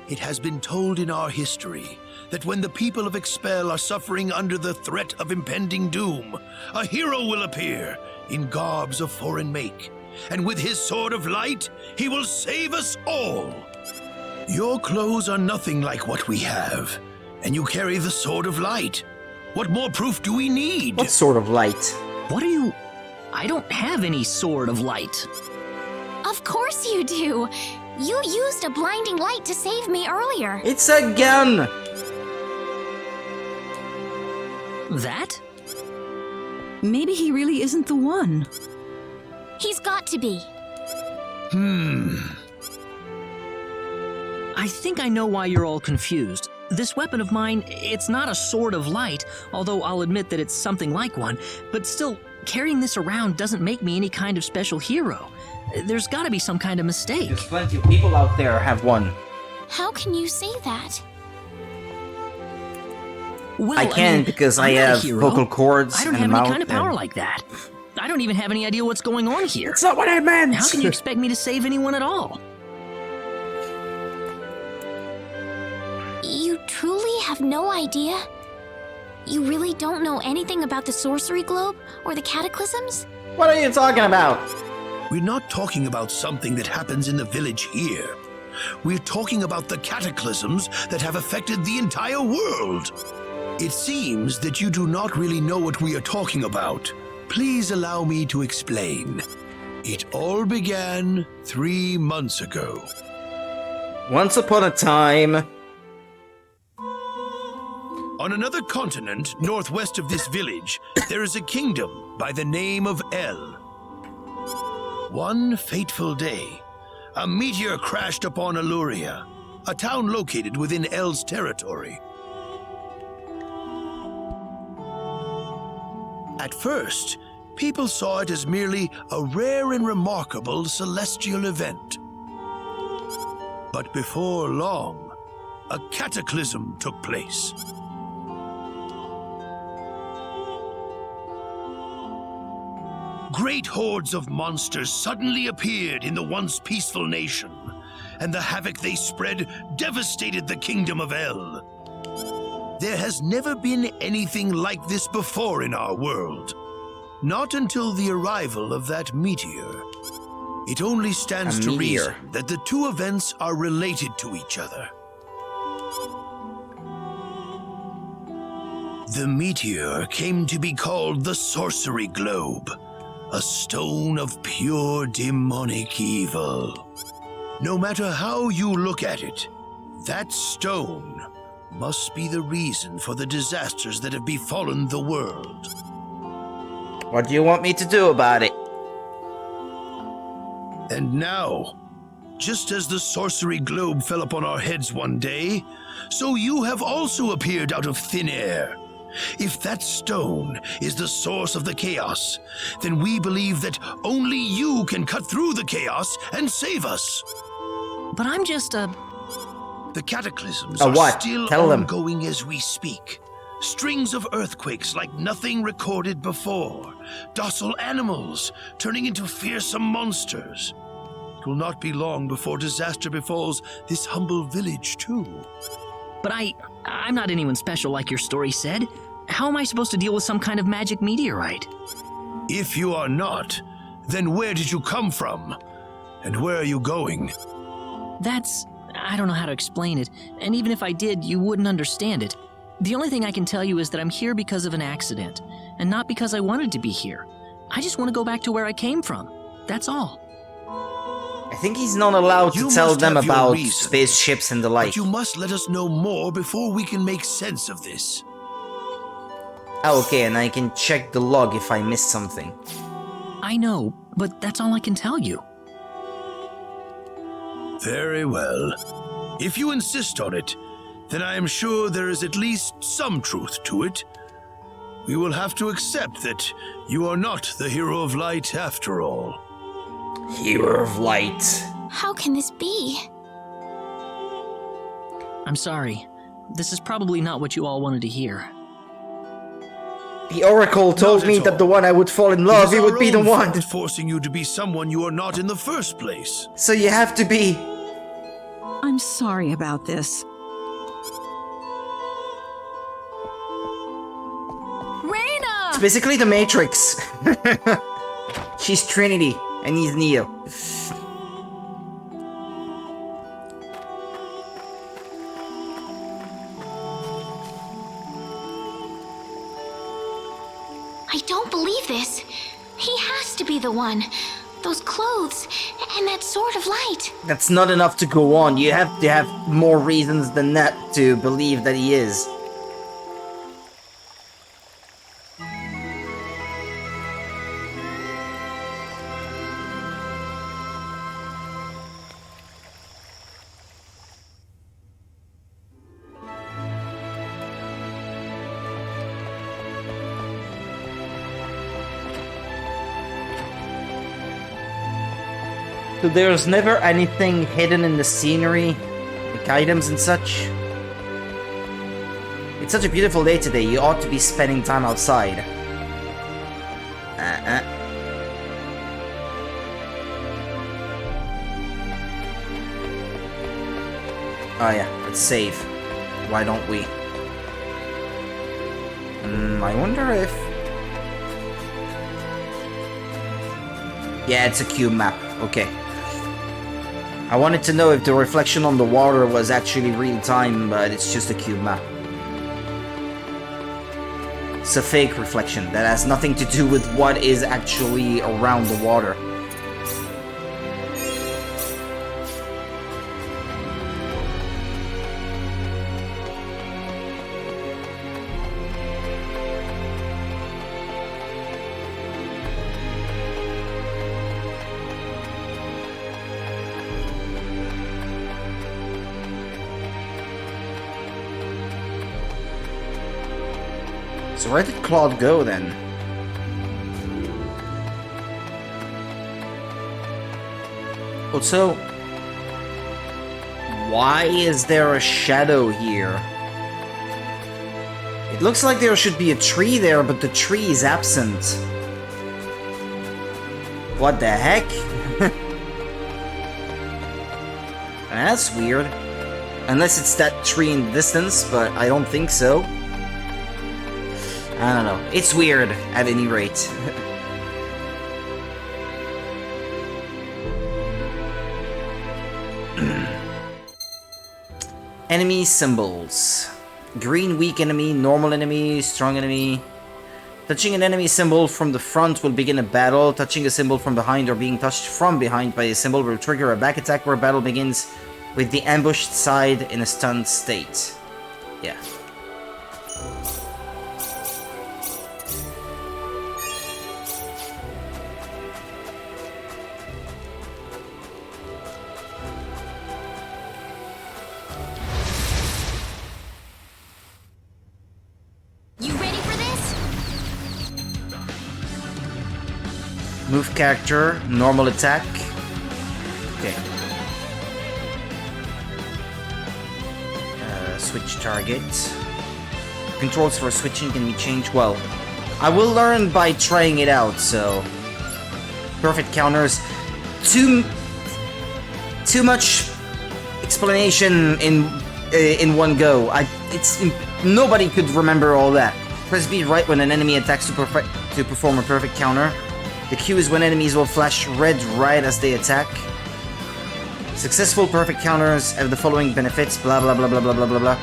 It has been told in our history that when the people of Expel are suffering under the threat of impending doom, a hero will appear in garbs of foreign make, and with his sword of light, he will save us all. Your clothes are nothing like what we have, and you carry the sword of light. What more proof do we need? What sort of light? What are you... I don't have any sword of light. Of course you do. You used a blinding light to save me earlier. It's a gun! That? Maybe he really isn't the one. He's got to be. I think I know why you're all confused. This weapon of mine, it's not a sword of light, although I'll admit that it's something like one, but still, carrying this around doesn't make me any kind of special hero. There's gotta be some kind of mistake. There's plenty of people out there have one. How can you say that? Well, I can because I I'm not a have hero. vocal cords I don't and have a any mouth kind of power and- like that. I don't even have any idea what's going on here. That's not what I meant! How can you expect me to save anyone at all? You truly have no idea? You really don't know anything about the sorcery globe or the cataclysms? What are you talking about? We're not talking about something that happens in the village here. We're talking about the cataclysms that have affected the entire world. It seems that you do not really know what we are talking about. Please allow me to explain. It all began 3 months ago. Once upon a time... On another continent, northwest of this village, there is a kingdom by the name of El. One fateful day, a meteor crashed upon Aluria, a town located within El's territory. At first, people saw it as merely a rare and remarkable celestial event. But before long, a cataclysm took place. Great hordes of monsters suddenly appeared in the once peaceful nation, and the havoc they spread devastated the kingdom of El. There has never been anything like this before in our world. Not until the arrival of that meteor. It only stands to reason that the two events are related to each other. The meteor came to be called the Sorcery Globe, a stone of pure demonic evil. No matter how you look at it, that stone must be the reason for the disasters that have befallen the world. What do you want me to do about it? And now, just as the sorcery globe fell upon our heads one day, so you have also appeared out of thin air. If that stone is the source of the chaos, then we believe that only you can cut through the chaos and save us. But I'm just a... The cataclysms A are what? still Tell them. ongoing as we speak. Strings of earthquakes like nothing recorded before. Docile animals turning into fearsome monsters. It will not be long before disaster befalls this humble village, too. But I'm not anyone special like your story said. How am I supposed to deal with some kind of magic meteorite? If you are not, then where did you come from? And where are you going? I don't know how to explain it, and even if I did, you wouldn't understand it. The only thing I can tell you is that I'm here because of an accident, and not because I wanted to be here. I just want to go back to where I came from. That's all. I think he's not allowed to You tell must them have your about reasons, spaceships and the like. But you must let us know more before we can make sense of this. Oh, okay, and I can check the log if I missed something. I know, but that's all I can tell you. Very well. If you insist on it, then I am sure there is at least some truth to it. We will have to accept that you are not the hero of light after all. Hero of light. How can this be? I'm sorry. This is probably not what you all wanted to hear. The Oracle told Not me at that the all. one I would fall in love, It he is would our be the own one. fault forcing you to be someone you are not in the first place. So you have to be. I'm sorry about this. It's basically the Matrix. She's Trinity, and he's Neo. I don't believe this. He has to be the one. Those clothes, and that sword of light. That's not enough to go on. You have to have more reasons than that to believe that he is. So there's never anything hidden in the scenery, like items and such. It's such a beautiful day today, you ought to be spending time outside. Oh yeah, let's save. Why don't we? I wonder if... Yeah, it's a cube map, okay. I wanted to know if the reflection on the water was actually real time, but it's just a cube map. It's a fake reflection that has nothing to do with what is actually around the water. So where did Claude go then? Also, why is there a shadow here? It looks like there should be a tree there, but the tree is absent. What the heck? That's weird. Unless it's that tree in the distance, but I don't think so. I don't know. It's weird, at any rate. Enemy symbols. Green, weak enemy, normal enemy, strong enemy. Touching an enemy symbol from the front will begin a battle. Touching a symbol from behind or being touched from behind by a symbol will trigger a back attack where battle begins with the ambushed side in a stunned state. Yeah. You ready for this? Move character, normal attack. Okay. Switch target. Controls for switching can be changed. Well, I will learn by trying it out, so... Perfect counters. Too much explanation in one go. Nobody could remember all that. Press B right when an enemy attacks to perform a perfect counter. The Q is when enemies will flash red right as they attack. Successful perfect counters have the following benefits, blah blah blah blah blah blah blah blah.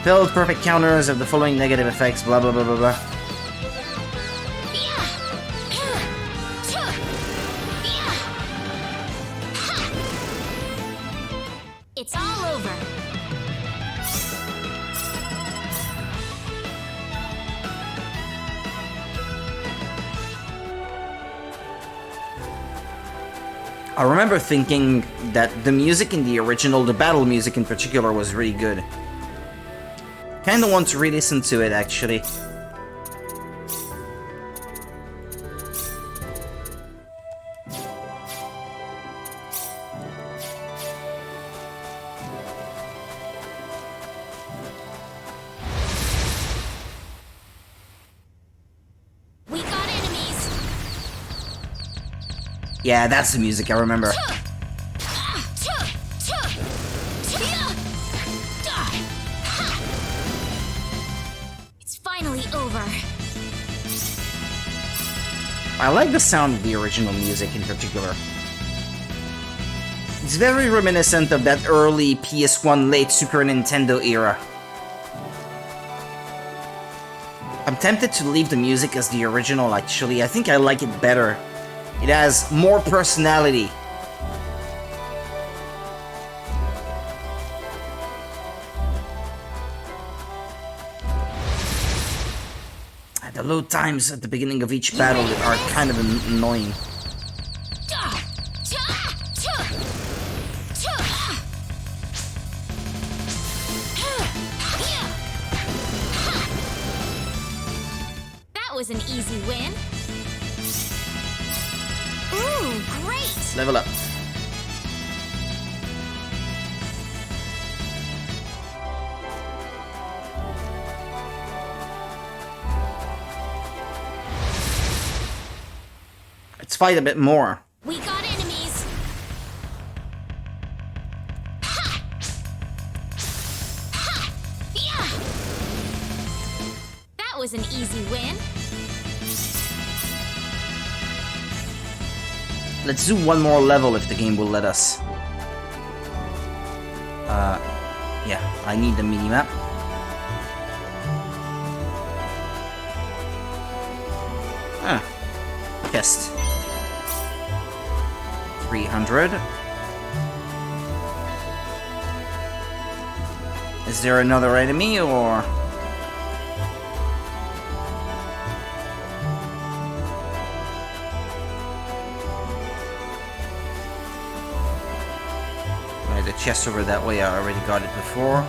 Failed perfect counters have the following negative effects, blah blah blah blah blah. It's all over. I remember thinking that the music in the original, the battle music in particular, was really good. Kinda want to re-listen to it, actually. We got enemies. Yeah, that's the music, I remember. It's finally over. I like the sound of the original music in particular. It's very reminiscent of that early PS1, late Super Nintendo era. I'm tempted to leave the music as the original, actually. I think I like it better. It has more personality. The load times at the beginning of each battle are kind of annoying. That was an easy win. Ooh, great! Level up. Let's fight a bit more. We got enemies. Ha! Ha! Yeah! That was an easy win. Let's do one more level if the game will let us. Yeah, I need the minimap. Test. 300. Is there another enemy, or...? The chest over that way, I already got it before.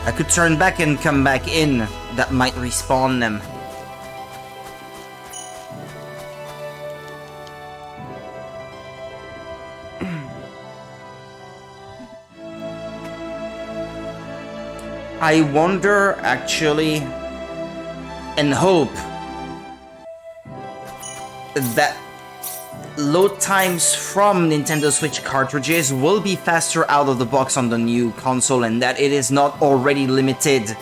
I could turn back and come back in that might respawn them. I wonder, actually, and hope that load times from Nintendo Switch cartridges will be faster out of the box on the new console, and that it is not already limited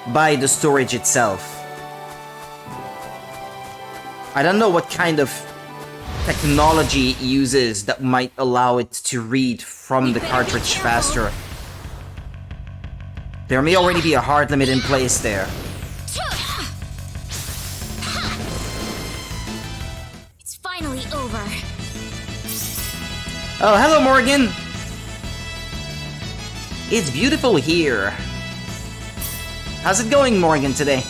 by the storage itself. I don't know what kind of technology it uses that might allow it to read from the cartridge faster. There may already be a hard limit in place there. It's finally over. Oh, hello, Morgan! It's beautiful here. How's it going, Morgan, today?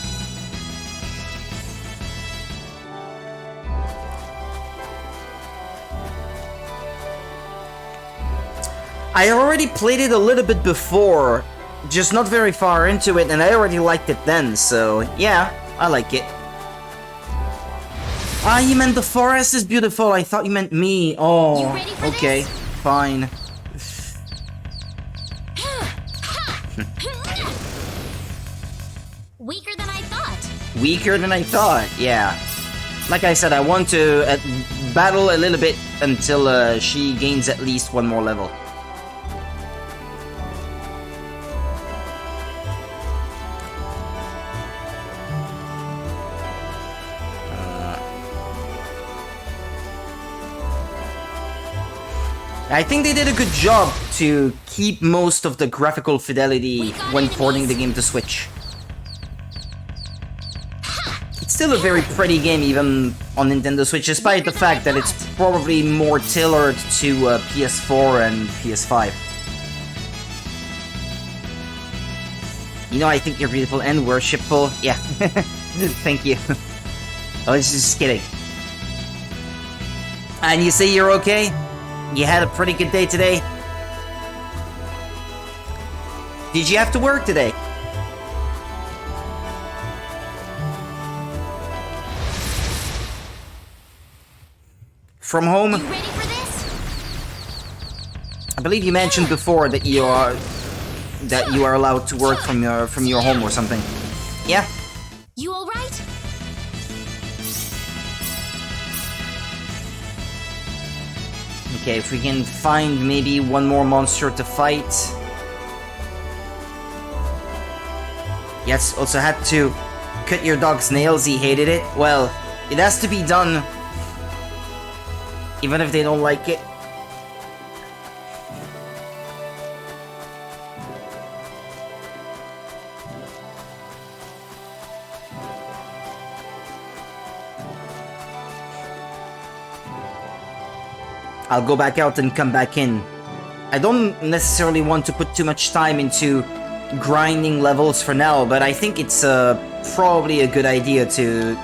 I already played it a little bit before, just not very far into it, and I already liked it then, so yeah, I like it. Ah, you meant the forest is beautiful. I thought you meant me. Oh, okay, fine. Weaker than I thought. Weaker than I thought, yeah. Like I said, I want to battle a little bit until she gains at least one more level. I think they did a good job to keep most of the graphical fidelity when porting the game to Switch. It's still a very pretty game even on Nintendo Switch, despite the fact that it's probably more tailored to PS4 and PS5. You know, I think you're beautiful and worshipful. Yeah, thank you. I was just kidding. And you say you're okay? You had a pretty good day today? Did you have to work today? From home? You ready for this? I believe you mentioned before that you are allowed to work from your home or something. Yeah. You all right? Okay, if we can find maybe one more monster to fight. Yes, also had to cut your dog's nails, he hated it. Well, it has to be done. Even if they don't like it. I'll go back out and come back in. I don't necessarily want to put too much time into grinding levels for now, but I think it's probably a good idea to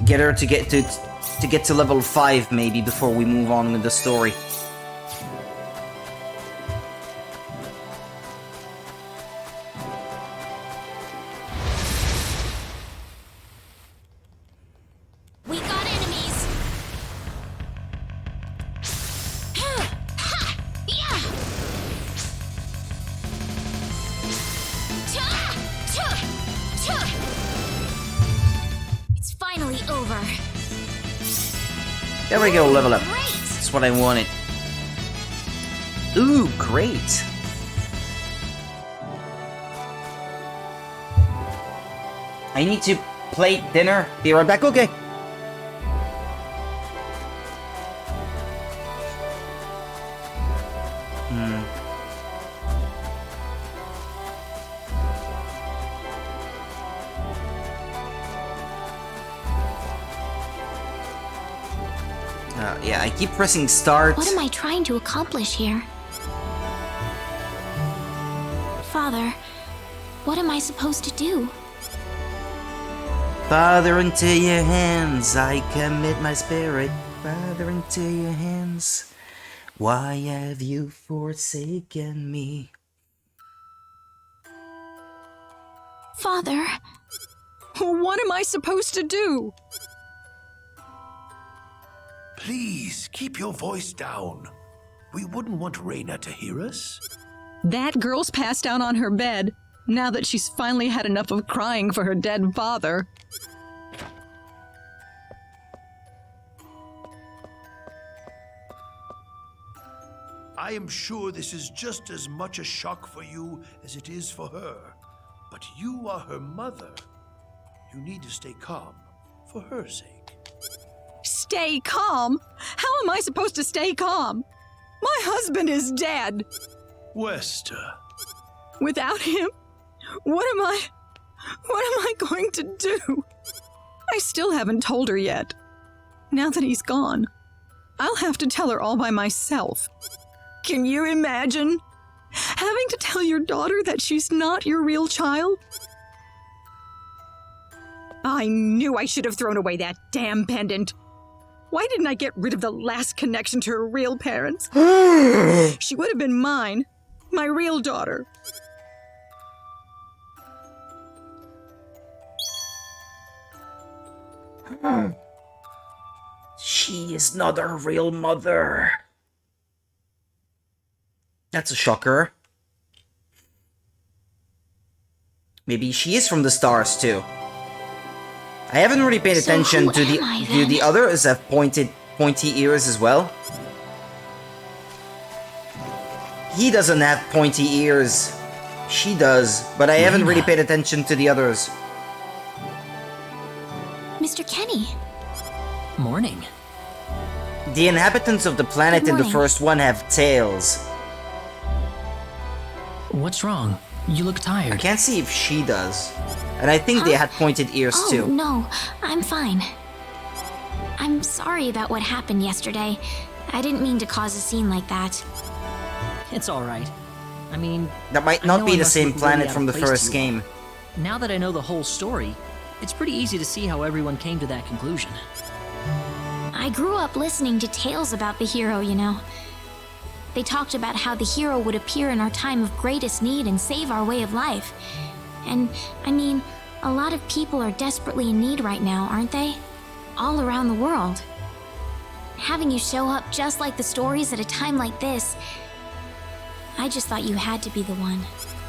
get her to get to level 5 maybe before we move on with the story. We got enemies. It's finally over. There we go, level up. Great. That's what I wanted. Ooh, great. I need to plate dinner. Be right back, okay. Yeah, I keep pressing start. What am I trying to accomplish here? Father, what am I supposed to do? Father, into your hands I commit my spirit. Father, into your hands. Why have you forsaken me? Father. What am I supposed to do? Please, keep your voice down. We wouldn't want Reina to hear us. That girl's passed out on her bed, now that she's finally had enough of crying for her dead father. I am sure this is just as much a shock for you as it is for her. But you are her mother. You need to stay calm for her sake. Stay calm? How am I supposed to stay calm? My husband is dead. Wester. Without him, what am I going to do? I still haven't told her yet. Now that he's gone, I'll have to tell her all by myself. Can you imagine having to tell your daughter that she's not your real child? I knew I should have thrown away that damn pendant. Why didn't I get rid of the last connection to her real parents? She would have been mine, my real daughter. She is not our real mother. That's a shocker. Maybe she is from the stars too. I haven't really paid attention to the others have pointy ears as well. He doesn't have pointy ears. She does, but I haven't really paid attention to the others. Mr. Kenny. Morning. The inhabitants of the planet in the first one have tails. What's wrong? You look tired. I can't see if she does. And I think they had pointed ears too. Oh, no. I'm fine. I'm sorry about what happened yesterday. I didn't mean to cause a scene like that. It's alright. I mean... That might not be the same planet from the first game. Now that I know the whole story, it's pretty easy to see how everyone came to that conclusion. I grew up listening to tales about the hero, you know. They talked about how the hero would appear in our time of greatest need and save our way of life. And, I mean, a lot of people are desperately in need right now, aren't they? All around the world. Having you show up just like the stories at a time like this, I just thought you had to be the one.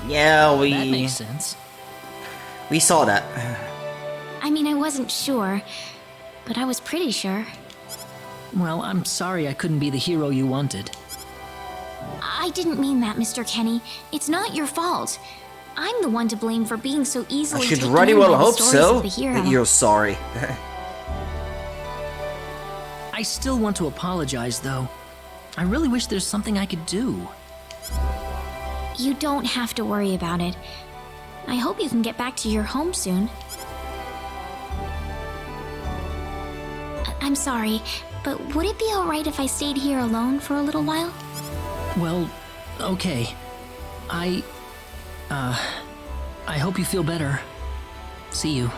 Yeah, That makes sense. We saw that. I mean, I wasn't sure, but I was pretty sure. Well, I'm sorry I couldn't be the hero you wanted. I didn't mean that, Mr. Kenny. It's not your fault. I'm the one to blame for being so easily I should taken really in by well the hope stories so. of the hero. That you're sorry. I still want to apologize, though. I really wish there's something I could do. You don't have to worry about it. I hope you can get back to your home soon. I'm sorry, but would it be alright if I stayed here alone for a little while? Well, okay. I hope you feel better. See you.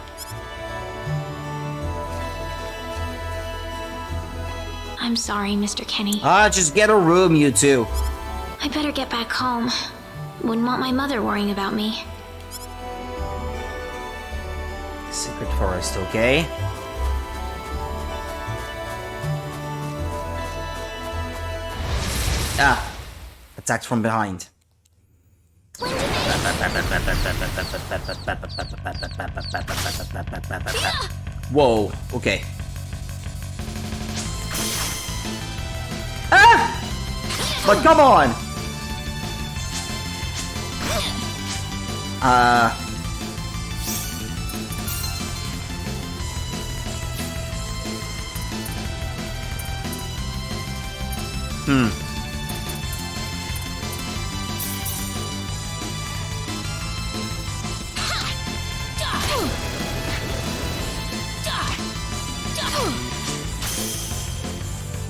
I'm sorry, Mr. Kenny. Just get a room, you two. I better get back home. Wouldn't want my mother worrying about me. Secret forest, okay? Ah, attacked from behind. Whoa, okay. Ah! But come on!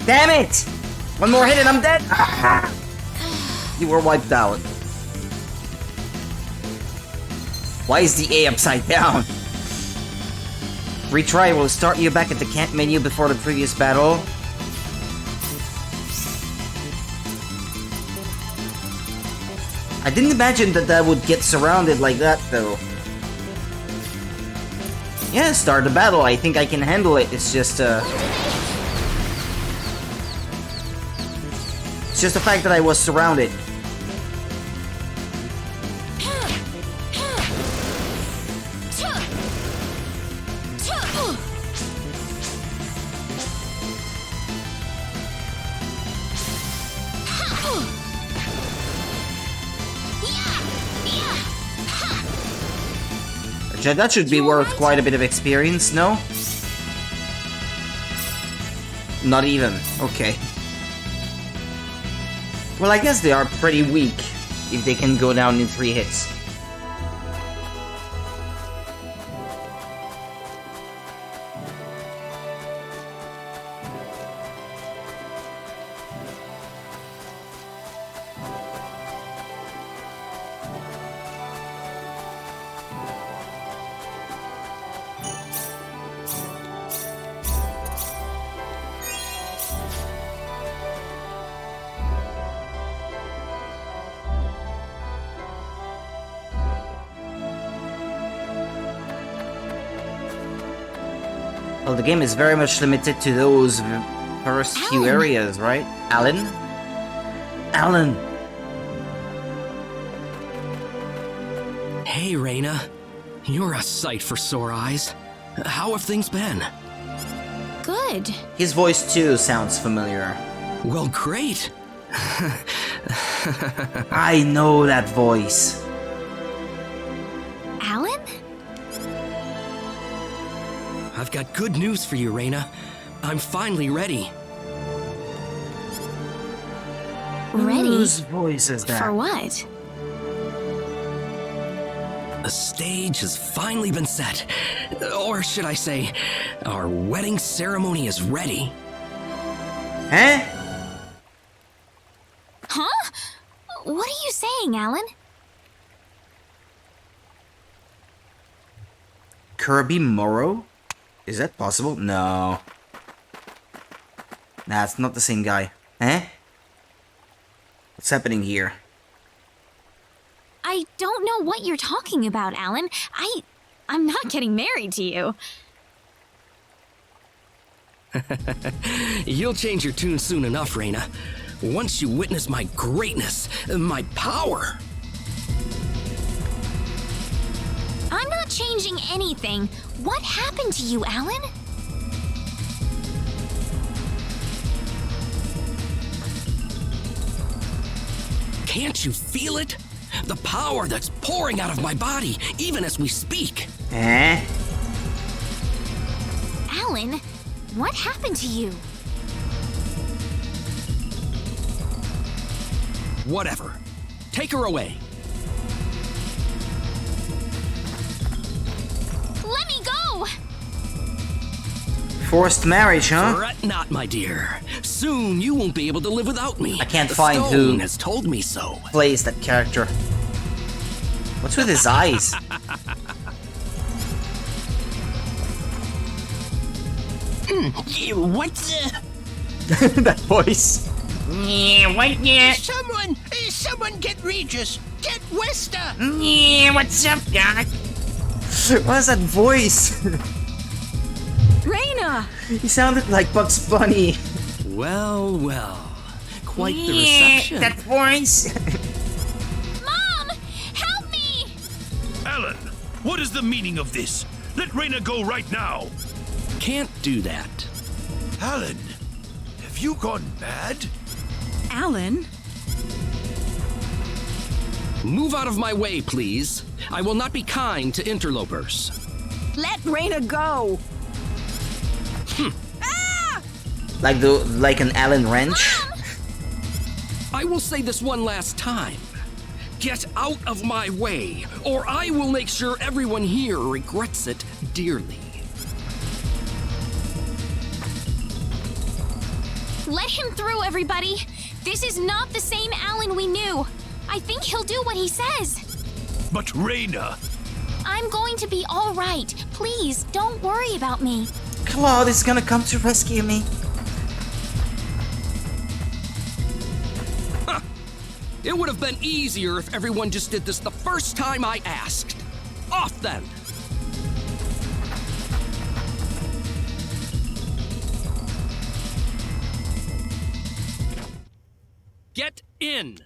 Damn it! One more hit and I'm dead! You were wiped out. Why is the A upside down? Retry will start you back at the camp menu before the previous battle. I didn't imagine that would get surrounded like that though. Yeah, start the battle. I think I can handle it. It's just the fact that I was surrounded. That should be worth quite a bit of experience, no? Not even. Okay. Well, I guess they are pretty weak if they can go down in 3 hits. Well, the game is very much limited to those first few areas, right? Alan? Alan! Hey, Reina. You're a sight for sore eyes. How have things been? Good. His voice too sounds familiar. Well, great. I know that voice. Alan? I've got good news for you, Reina. I'm finally ready. Ready? Whose voice is that? For what? The stage has finally been set. Or should I say, our wedding ceremony is ready. Huh? Huh? What are you saying, Alan? Kirby Morrow? Is that possible? No. Nah, it's not the same guy. Eh? What's happening here? I don't know what you're talking about, Alan. I'm not getting married to you. You'll change your tune soon enough, Reina. Once you witness my greatness, my power. I'm not changing anything. What happened to you, Alan? Can't you feel it? The power that's pouring out of my body, even as we speak. Eh? Alan, what happened to you? Whatever. Take her away. Let me go! Forced marriage, huh? Fret not, my dear. Soon you won't be able to live without me. I can't The find stone who has told me so. plays that character. What's with his eyes? What's That voice. Yeah, what? Yeah. Someone get Regis! Get Wester! Yeah, what's up, Doc? What is that voice? Reina! He sounded like Bugs Bunny. Well, well. Quite the Yeah, reception. that voice. Mom! Help me! Alan, what is the meaning of this? Let Reina go right now! Can't do that. Alan, have you gone mad? Alan? Move out of my way, please. I will not be kind to interlopers. Let Reina go! Like an Allen wrench. I will say this one last time. Get out of my way, or I will make sure everyone here regrets it dearly. Let him through, everybody! This is not the same Alan we knew. I think he'll do what he says. But Reina! I'm going to be all right. Please, don't worry about me. Claude is gonna come to rescue me. It would have been easier if everyone just did this the first time I asked. Off then! Get in!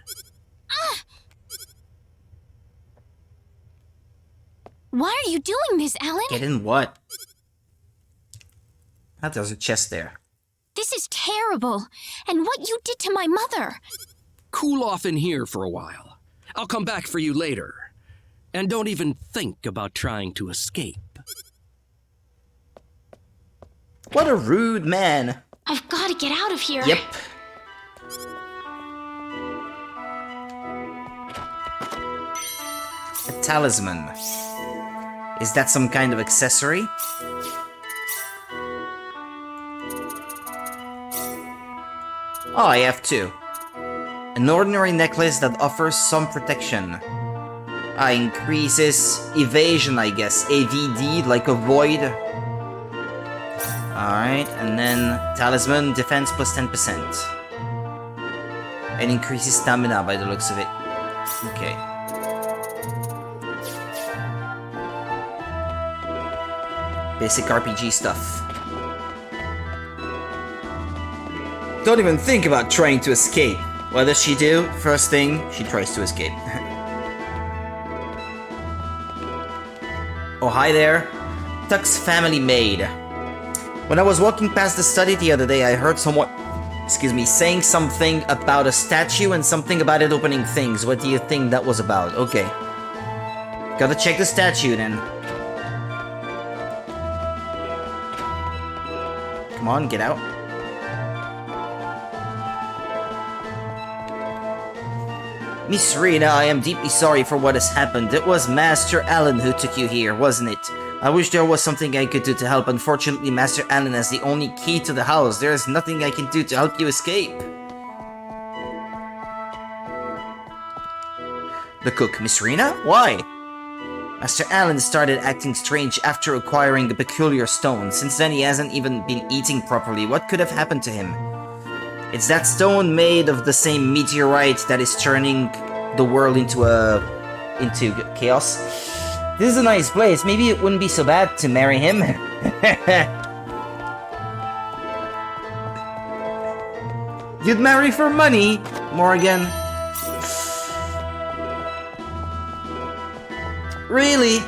Why are you doing this, Alan? Get in what? Ah, there's a chest there. This is terrible. And what you did to my mother. Cool off in here for a while. I'll come back for you later. And don't even think about trying to escape. What a rude man. I've got to get out of here. Yep. A talisman. Is that some kind of accessory? Oh, I have two. An ordinary necklace that offers some protection. Increases evasion, I guess. AVD, like avoid. Alright, and then talisman, defense plus 10%. And increases stamina by the looks of it. Okay. Basic RPG stuff. Don't even think about trying to escape. What does she do? First thing, she tries to escape. Oh, hi there. Tuck's family maid. When I was walking past the study the other day, I heard someone, saying something about a statue and something about it opening things. What do you think that was about? Okay. Gotta check the statue then. Come on, get out. Miss Rena, I am deeply sorry for what has happened. It was Master Alan who took you here, wasn't it? I wish there was something I could do to help. Unfortunately, Master Alan has the only key to the house. There is nothing I can do to help you escape. The cook, Miss Rena? Why? Master Alan started acting strange after acquiring a peculiar stone. Since then, he hasn't even been eating properly. What could have happened to him? It's that stone made of the same meteorite that is turning the world into chaos. This is a nice place. Maybe it wouldn't be so bad to marry him. You'd marry for money, Morgan. Really?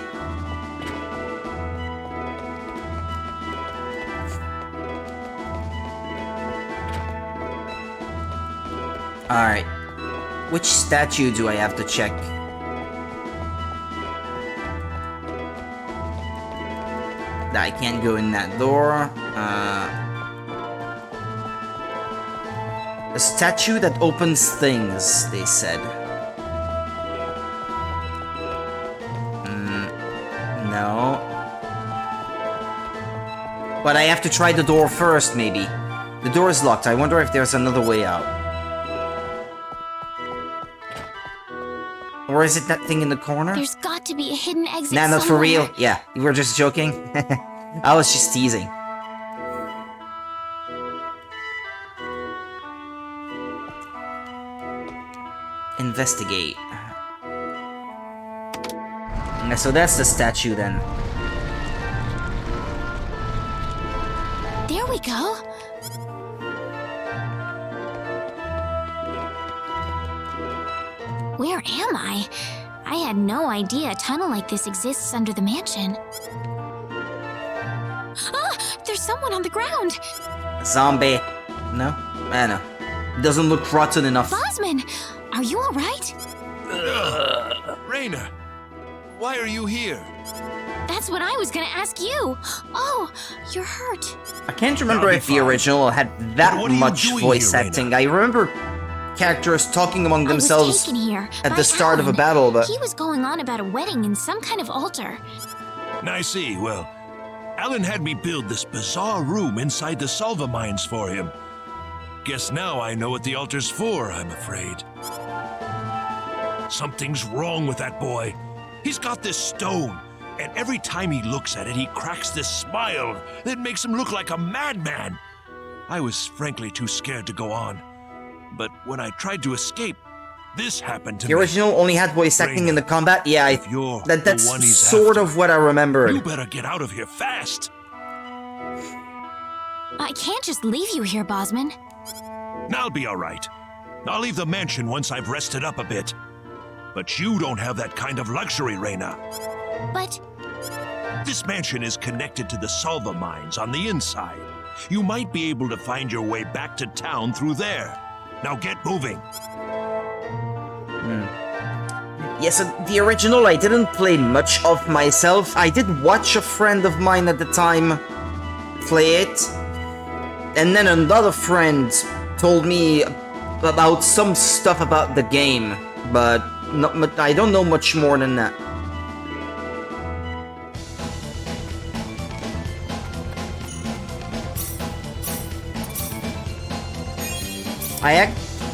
Alright. Which statue do I have to check? I can't go in that door. A statue that opens things, they said. No. But I have to try the door first, maybe. The door is locked. I wonder if there's another way out. Or is it that thing in the corner? There's got to be a hidden exit Nah, not for somewhere. real. Yeah, you were just joking. I was just teasing. Investigate. Yeah, so that's the statue then. There we go. Where am I? I had no idea a tunnel like this exists under the mansion. Ah! There's someone on the ground! Zombie. No? I know. Doesn't look rotten enough. Bosman! Are you alright? Raina, why are you here? That's what I was gonna ask you. Oh, you're hurt. I can't remember I'll be if the fine. original had that What are you much doing voice here, Raina? acting. I remember characters talking among I was themselves taken here at by the start of a Alan. battle, but He was going on about a wedding in some kind of altar. I see. Well, Alan had me build this bizarre room inside the Salva mines for him. Guess now I know what the altar's for, I'm afraid. Something's wrong with that boy. He's got this stone, and every time he looks at it, he cracks this smile that makes him look like a madman. I was frankly too scared to go on. But when I tried to escape, this happened to the me. original only had voice acting in the combat. Yeah, If you're that's the one he's sort after, of what I remembered. You better get out of here fast. I can't just leave you here, Bosman. I'll be all right. I'll leave the mansion once I've rested up a bit. But you don't have that kind of luxury, Reina. But This mansion is connected to the Salva mines on the inside. You might be able to find your way back to town through there. Now get moving. Yes, the original I didn't play much of myself. I did watch a friend of mine at the time play it. And then another friend told me about some stuff about the game. But I don't know much more than that.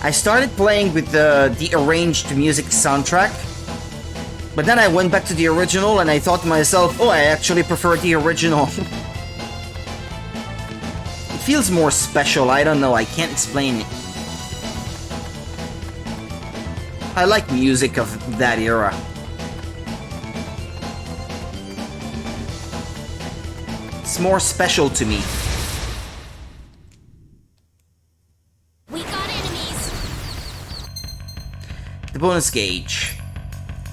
I started playing with the arranged music soundtrack, but then I went back to the original and I thought to myself, oh, I actually prefer the original. It feels more special, I don't know, I can't explain it. I like music of that era. It's more special to me. The bonus gauge.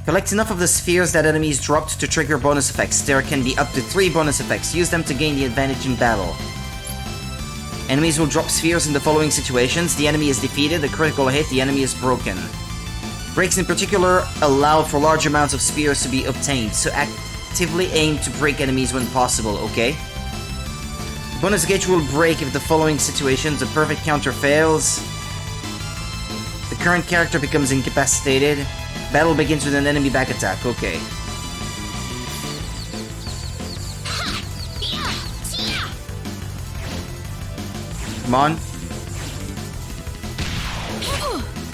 Collect enough of the spheres that enemies dropped to trigger bonus effects. There can be up to 3 bonus effects. Use them to gain the advantage in battle. Enemies will drop spheres in the following situations. The enemy is defeated, a critical hit, the enemy is broken. Breaks in particular allow for large amounts of spheres to be obtained, so actively aim to break enemies when possible, okay? The bonus gauge will break if the following situations: a perfect counter fails, the current character becomes incapacitated, battle begins with an enemy back attack, okay. Come on.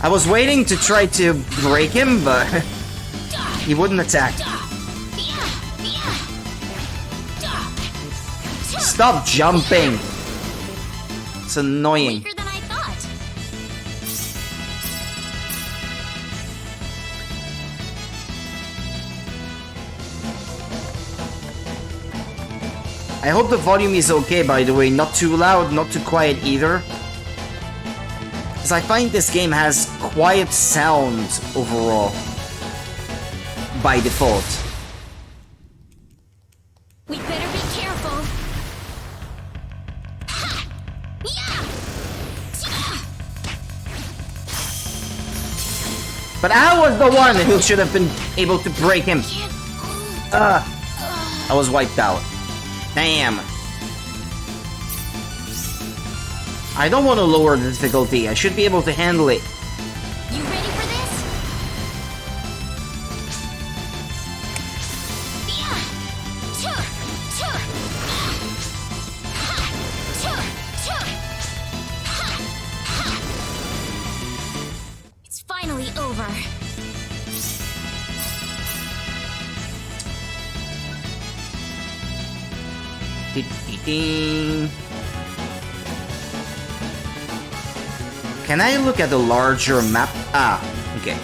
I was waiting to try to break him, but he wouldn't attack. Stop jumping! It's annoying. weaker than I thought. I hope the volume is okay, by the way. Not too loud, not too quiet either. Because I find this game has quiet sound overall. By default. We better be careful. But I was the one who should have been able to break him. I was wiped out. Damn. I don't want to lower the difficulty. I should be able to handle it. You ready for this? It's finally over. Can I look at the larger map? Ah, okay.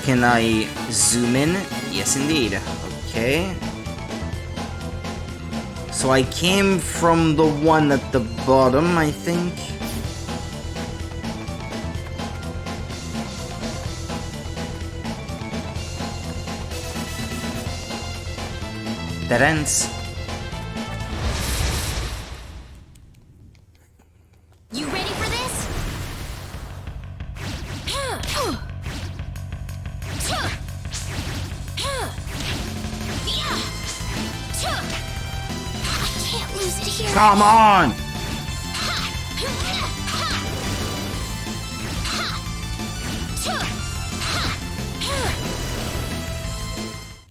Can I zoom in? Yes, indeed. Okay. So I came from the one at the bottom, I think. That ends. You ready for this? I can't lose it here. Come on!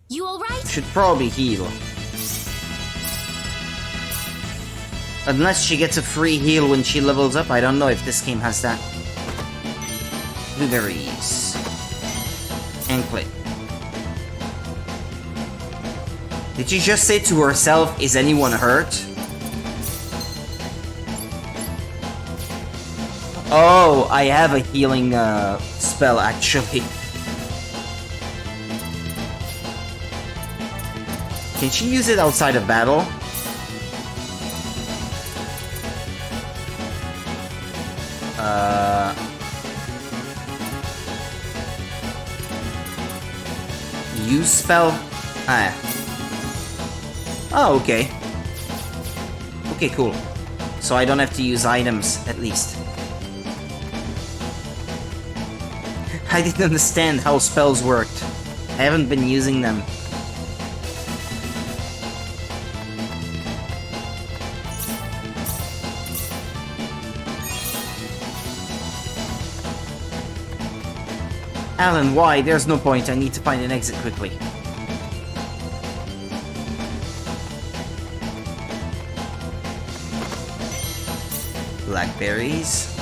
You alright? Should probably heal. Unless she gets a free heal when she levels up. I don't know if this game has that. Blueberries. Anklet. Did she just say to herself, is anyone hurt? Oh, I have a healing spell actually. Can she use it outside of battle? use spell? Ah. Oh, okay. Okay, cool. So I don't have to use items, at least. I didn't understand how spells worked. I haven't been using them. Alan, why? There's no point. I need to find an exit quickly. Blackberries.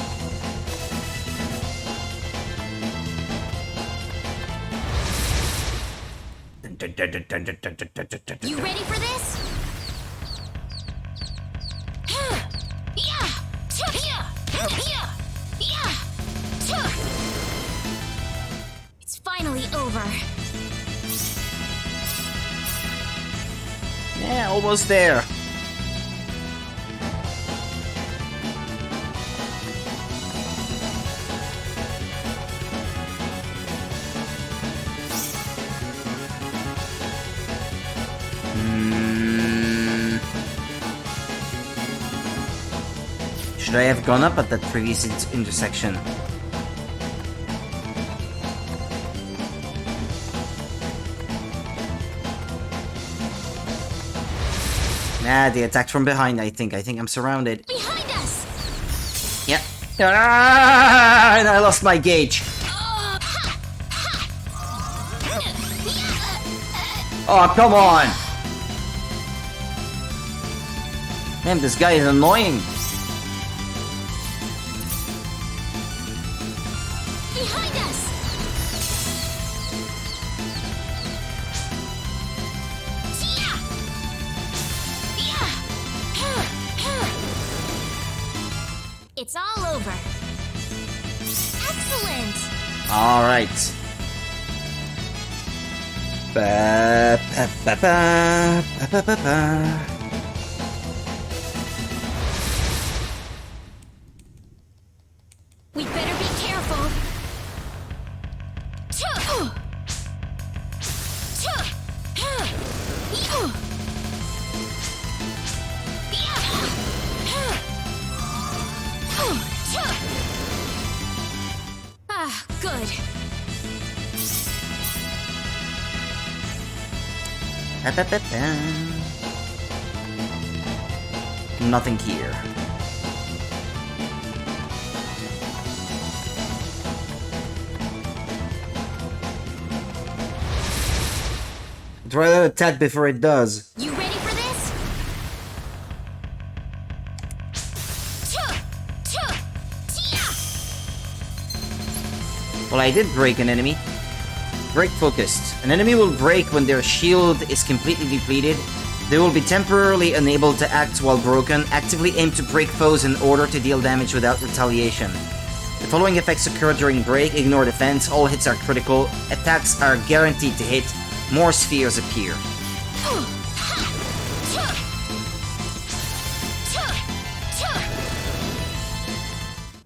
You ready for this? It's finally over. Yeah, almost there. Should I have gone up at that previous intersection? Nah, they attacked from behind, I think. I think I'm surrounded. Behind us! Yep. Ah, and I lost my gauge. Oh, come on! Man, this guy is annoying. Behind us! It's all over. Excellent! Alright. Ba, ba, ba, ba, ba, ba, ba, ba. We'd better be careful. Ah, good. Ba, ba, ba, ba. Nothing here. Try that attack before it does. You ready for this? Well, I did break an enemy. Break focused. An enemy will break when their shield is completely depleted. They will be temporarily unable to act while broken. Actively aim to break foes in order to deal damage without retaliation. The following effects occur during break. Ignore defense. All hits are critical. Attacks are guaranteed to hit. More spheres appear.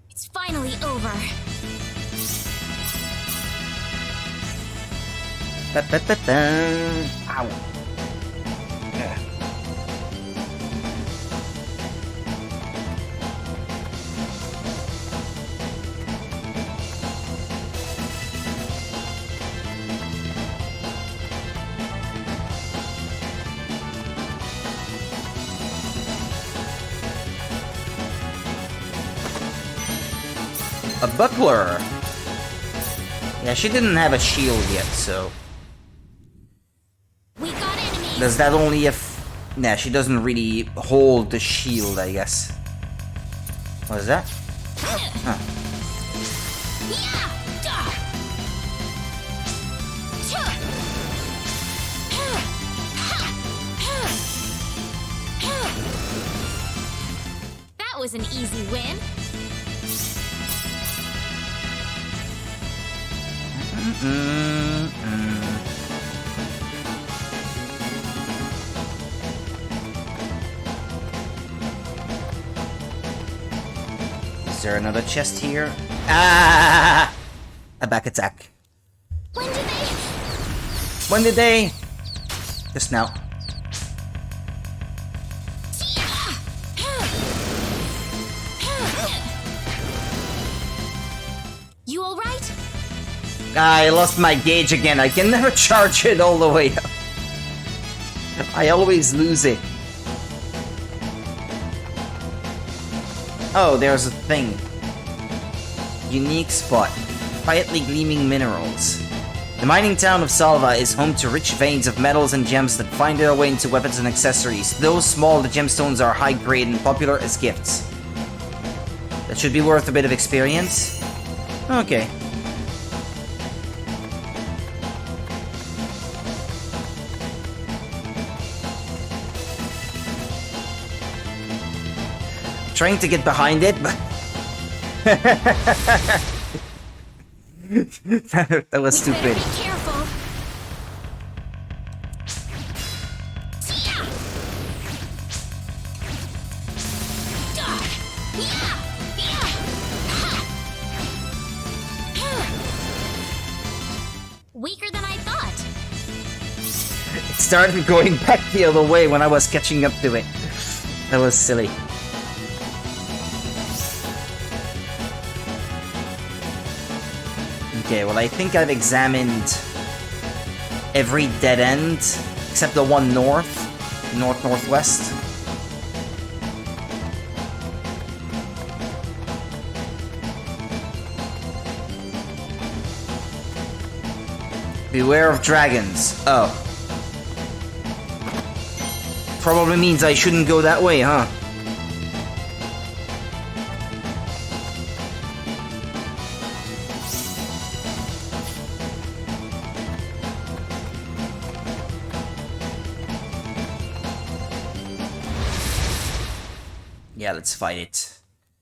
It's finally over. Ba, ba, ba, ba. Ow. A buckler. Yeah, she didn't have a shield yet, so. We got enemies. Does that only if... Nah, she doesn't really hold the shield, I guess. What is that? Huh. That was an easy win. Is there another chest here? Ah! A back attack. When do they... When did they? Just now. You alright? I lost my gauge again. I can never charge it all the way up. I always lose it. Oh, there's a thing. Unique spot. Quietly gleaming minerals. The mining town of Salva is home to rich veins of metals and gems that find their way into weapons and accessories. Though small, the gemstones are high grade and popular as gifts. That should be worth a bit of experience. Okay. Trying to get behind it, but that was stupid. Be careful. Weaker than I thought. It started going back the other way when I was catching up to it. That was silly. Okay, well I think I've examined every dead end except the one northwest. Beware of dragons. Oh. Probably means I shouldn't go that way, huh? Yeah, let's fight it.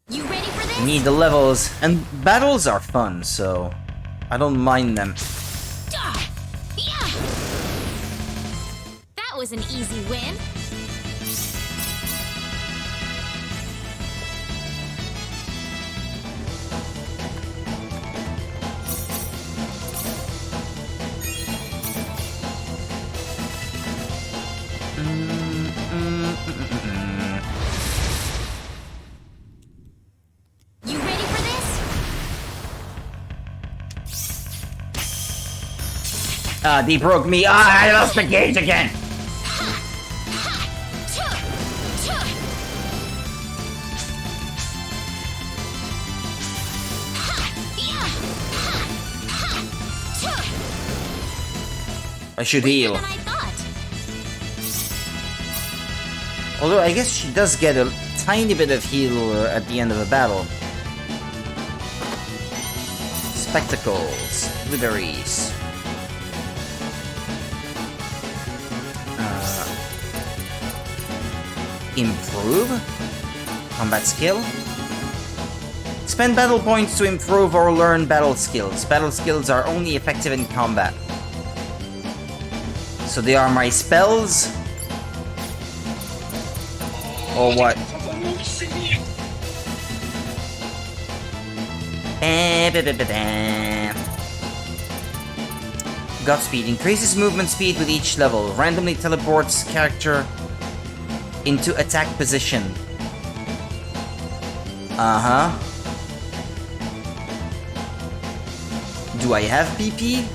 You ready for this? We need the levels, and battles are fun, so I don't mind them. That was an easy win. You ready for this? They broke me. I lost the gauge again. I should heal. Than I thought. Although I guess she does get a tiny bit of heal at the end of a battle. Spectacles, blueberries. Improve? Combat skill? Spend battle points to improve or learn battle skills. Battle skills are only effective in combat. So they are my spells? Or what? Godspeed increases movement speed with each level. Randomly teleports character into attack position. Uh-huh. Do I have PP?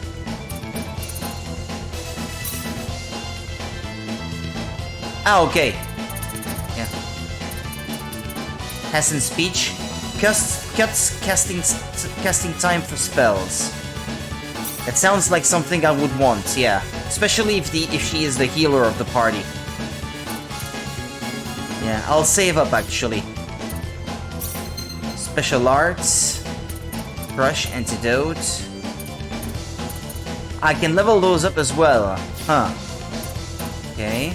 Ah, okay. Yeah. Hasn't speech. Cuts casting time for spells. It sounds like something I would want, yeah. Especially if she is the healer of the party. Yeah, I'll save up actually. Special arts. Crush, antidote. I can level those up as well. Huh. Okay.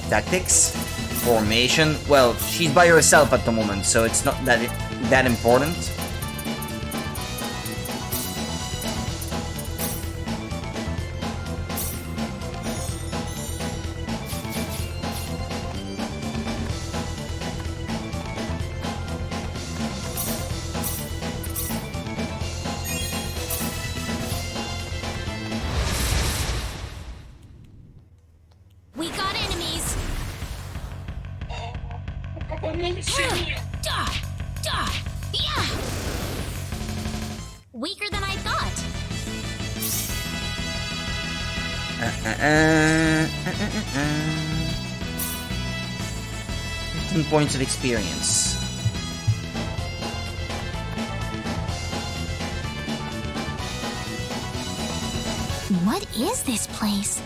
Tactics. Formation. Well, she's by herself at the moment, so it's not that important. Weaker than I thought. 15 points of experience. What is this place?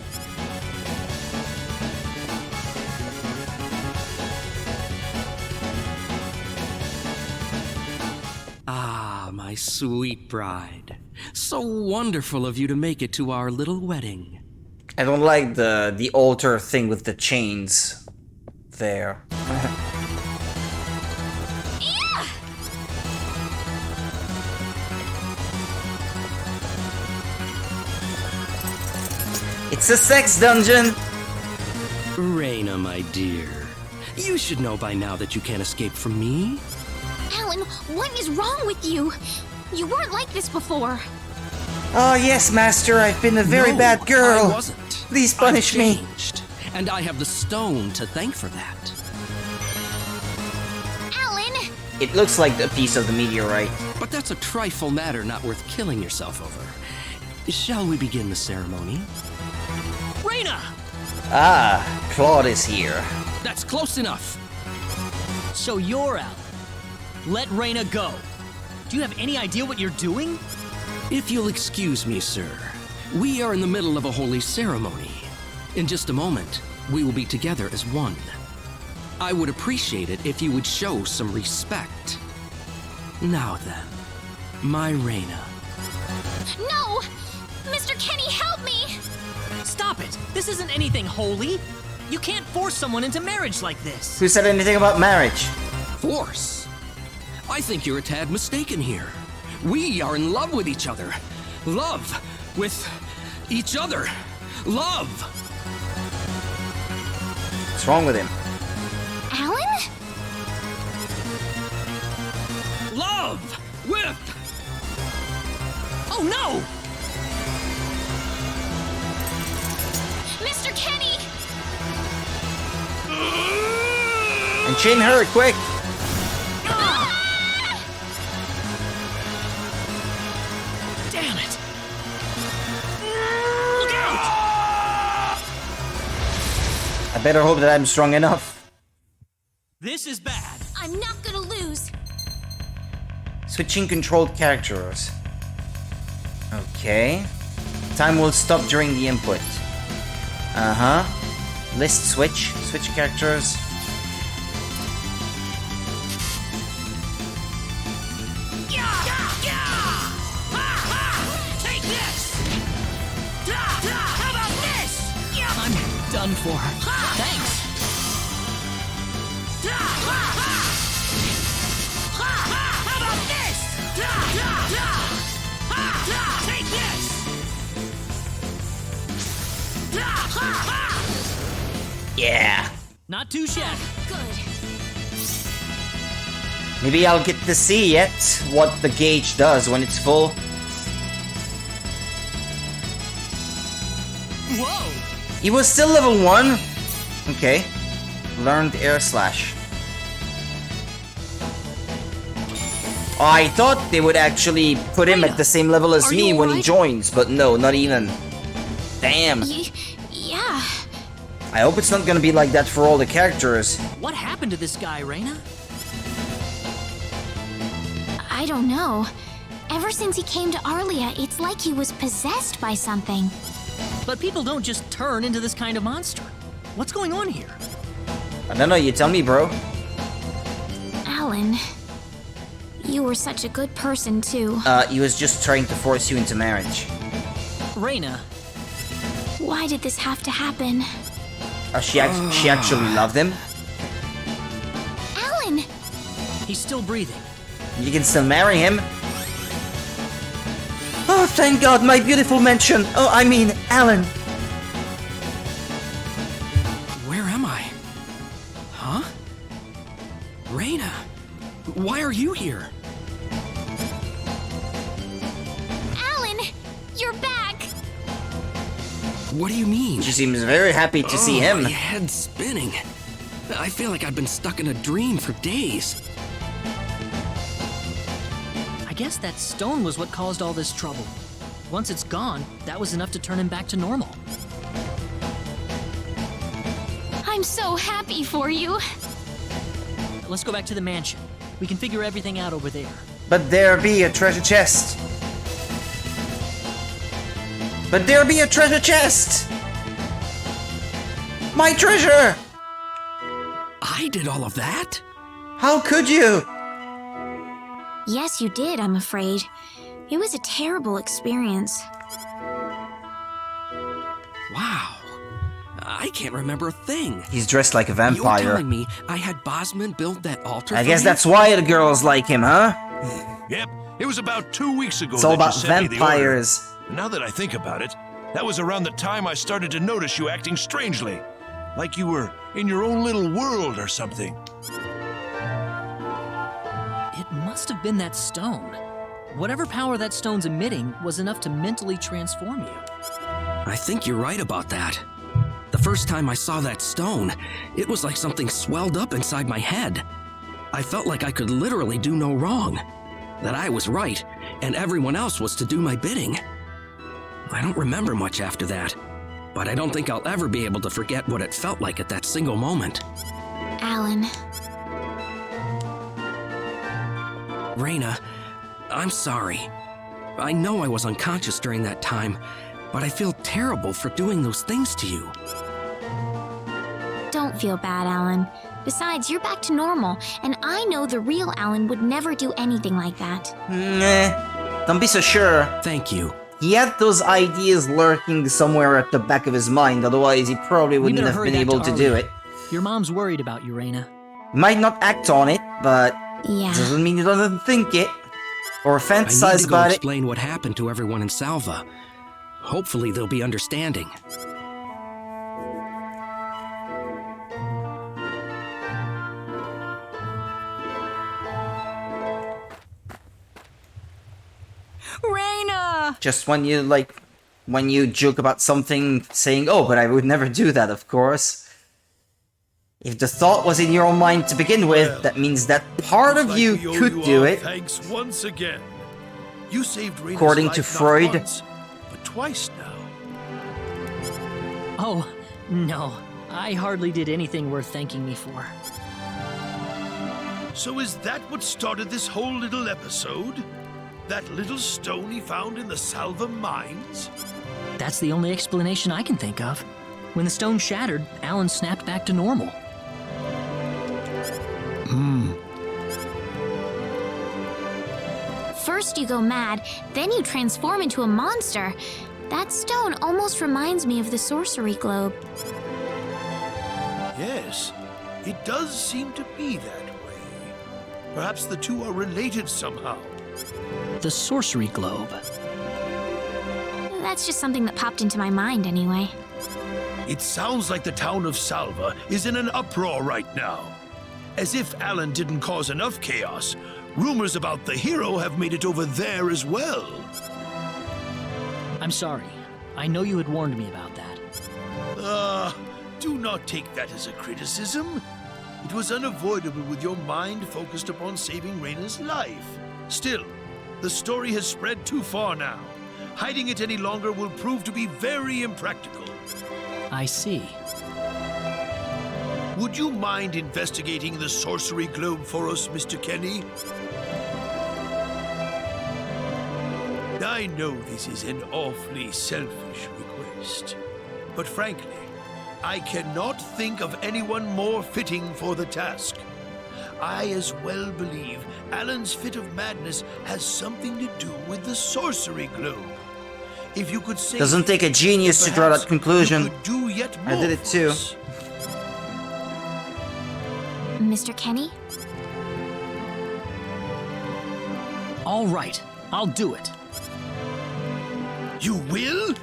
Ah, my sweet bride. So wonderful of you to make it to our little wedding. I don't like the altar thing with the chains there. It's a sex dungeon! Reina, my dear. You should know by now that you can't escape from me. Alan, what is wrong with you? You weren't like this before. Oh yes, master, I've been a very No, bad girl. I wasn't. Please punish I've me. changed, and I have the stone to thank for that. Alan! It looks like a piece of the meteorite. But that's a trifle matter not worth killing yourself over. Shall we begin the ceremony? Reina! Ah, Claude is here. That's close enough. So you're out. Let Reina go. Do you have any idea what you're doing? If you'll excuse me, sir, we are in the middle of a holy ceremony. In just a moment, we will be together as one. I would appreciate it if you would show some respect. Now then, my Reina. No! Mr. Kenny, help me! Stop it! This isn't anything holy! You can't force someone into marriage like this! Who said anything about marriage? Force? I think you're a tad mistaken here. We are in love with each other. Love with each other. Love! What's wrong with him? Alan? Love with... Oh no! Mr. Kenny! And chain her, quick! Damn it! I better hope that I'm strong enough. This is bad. I'm not gonna lose. Switching controlled characters. Okay. Time will stop during the input. Uh-huh. List switch. Switch characters. Take this! How about this? I'm done for. Thanks. How about this? Take this! Yeah. Not too shabby. Good. Maybe I'll get to see yet what the gauge does when it's full. Whoa! He was still level 1. Okay. Learned air slash. I thought they would actually put him at the same level as Are me you when he alright? joins, but no, not even. Damn. Yeah. I hope it's not gonna be like that for all the characters. What happened to this guy, Reina? I don't know. Ever since he came to Arlia, it's like he was possessed by something. But people don't just turn into this kind of monster. What's going on here? I don't know, you tell me, bro. Alan, you were such a good person, too. He was just trying to force you into marriage. Reina, Why did this have to happen? She actually loved him? Alan! he's still breathing. You can still marry him. Oh, thank God, my beautiful mansion. Oh, I mean, Alan. Where am I? Huh? Reina, why are you here? Alan! You're back! What do you mean? She seems very happy to see My him. head's spinning. I feel like I've been stuck in a dream for days. I guess that stone was what caused all this trouble. Once it's gone, that was enough to turn him back to normal. I'm so happy for you. Let's go back to the mansion. We can figure everything out over there. But there be a treasure chest. But there be a treasure chest! My treasure! I did all of that? How could you? Yes, you did, I'm afraid. It was a terrible experience. Wow. I can't remember a thing. He's dressed like a You're vampire. telling me I had Bosman build that altar I for guess me? that's why the girls like him, huh? Yep, it was about 2 weeks ago It's all that you about sent me the order. vampires. Now that I think about it, that was around the time I started to notice you acting strangely. Like you were in your own little world or something. It must have been that stone. Whatever power that stone's emitting was enough to mentally transform you. I think you're right about that. The first time I saw that stone, it was like something swelled up inside my head. I felt like I could literally do no wrong. That I was right, and everyone else was to do my bidding. I don't remember much after that, but I don't think I'll ever be able to forget what it felt like at that single moment. Alan, Raina, I'm sorry. I know I was unconscious during that time, but I feel terrible for doing those things to you. don't feel bad, Alan. Besides, you're back to normal, and I know the real Alan would never do anything like that. Nah, don't be so sure. Thank you. He had those ideas lurking somewhere at the back of his mind, otherwise he probably We wouldn't better have hurry been back able to do Arlia. it. Your mom's worried about you, Raina. He might not act on it, but Yeah. doesn't mean he doesn't think it. Or I need fantasize to go about it. explain what happened to everyone in Salva. Hopefully they'll be understanding. Raina! Just when you joke about something, saying, "Oh, but I would never do that," of course. If the thought was in your own mind to begin with, that means that part of you could do it. Thanks once again. You saved Raina's According to life not Freud. once, but twice now. Oh, no. I hardly did anything worth thanking me for. So is that what started this whole little episode? That little stone he found in the Salva mines? That's the only explanation I can think of. When the stone shattered, Alan snapped back to normal. First you go mad, then you transform into a monster. That stone almost reminds me of the sorcery globe. Yes, it does seem to be that way. Perhaps the two are related somehow. The sorcery globe. That's just something that popped into my mind anyway. It sounds like the town of Salva is in an uproar right now. As if Alan didn't cause enough chaos, rumors about the hero have made it over there as well. I'm sorry. I know you had warned me about that. Do not take that as a criticism. It was unavoidable with your mind focused upon saving Raina's life. Still, the story has spread too far now. Hiding it any longer will prove to be very impractical. I see. Would you mind investigating the sorcery globe for us, Mr. Kenny? I know this is an awfully selfish request, but frankly, I cannot think of anyone more fitting for the task. I as well believe Alan's fit of madness has something to do with the sorcery globe. If you could say Doesn't take a genius to draw that conclusion. You could do yet I more did it for too. us. Mr. Kenny? All right. I'll do it. You will?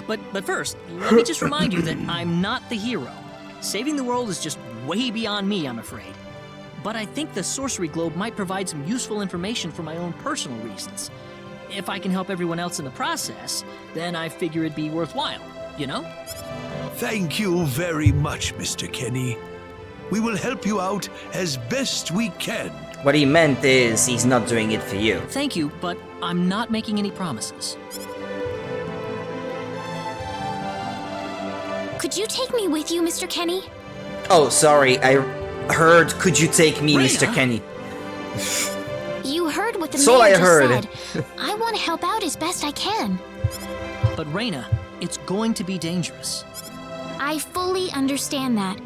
But first, let me just remind you that I'm not the hero. Saving the world is just way beyond me, I'm afraid. But I think the sorcery globe might provide some useful information for my own personal reasons. If I can help everyone else in the process, then I figure it'd be worthwhile, you know? Thank you very much, Mr. Kenny. We will help you out as best we can. What he meant is he's not doing it for you. Thank you, but I'm not making any promises. Could you take me with you, Mr. Kenny? Oh, sorry, I heard, could you take me, Mr. Rhea? Kenny? You heard what the So mayor I just heard. said. I want to help out as best I can. But Reina, it's going to be dangerous. I fully understand that,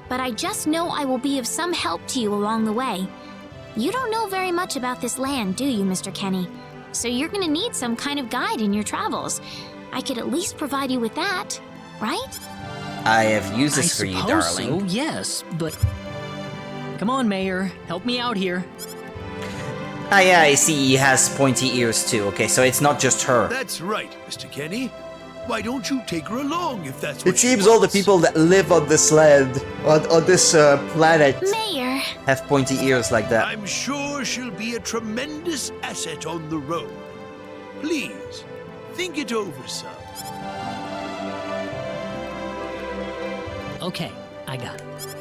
but I just know I will be of some help to you along the way. You don't know very much about this land, do you, Mr. Kenny? So you're gonna need some kind of guide in your travels. I could at least provide you with that, right? I have used I this for you, suppose darling. so, yes, but... Come on, Mayor. Help me out here. Ah, yeah, I see he has pointy ears too. Okay, so it's not just her. That's right, Mr. Kenny. Why don't you take her along if that's what It she seems all the wants? people that live on this land, on this planet, Mayor, have pointy ears like that. I'm sure she'll be a tremendous asset on the road. Please, think it over, son. Okay, I got it.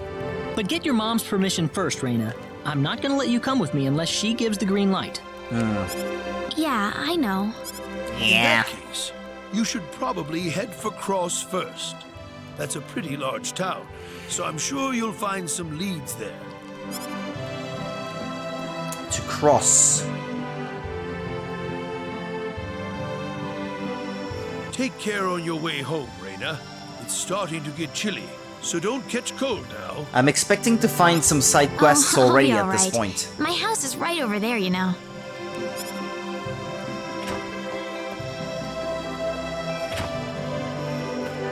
But get your mom's permission first, Reina. I'm not gonna let you come with me unless she gives the green light. yeah, I know. In that case, you should probably head for Cross first. That's a pretty large town, so I'm sure you'll find some leads there. To cross. Take care on your way home, Reyna. It's starting to get chilly, so don't catch cold now. I'm expecting to find some side quests I'll already be at all this right. point. My house is right over there, you know.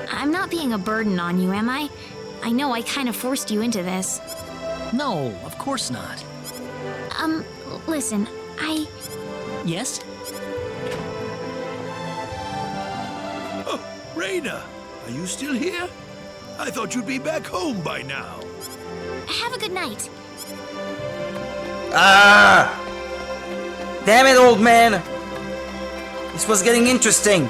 I'm not being a burden on you, am I? I know I kind of forced you into this. No, of course not. Listen, Yes? Oh, Reyna, are you still here? I thought you'd be back home by now. have a good night. Ah! Damn it, old man! This was getting interesting.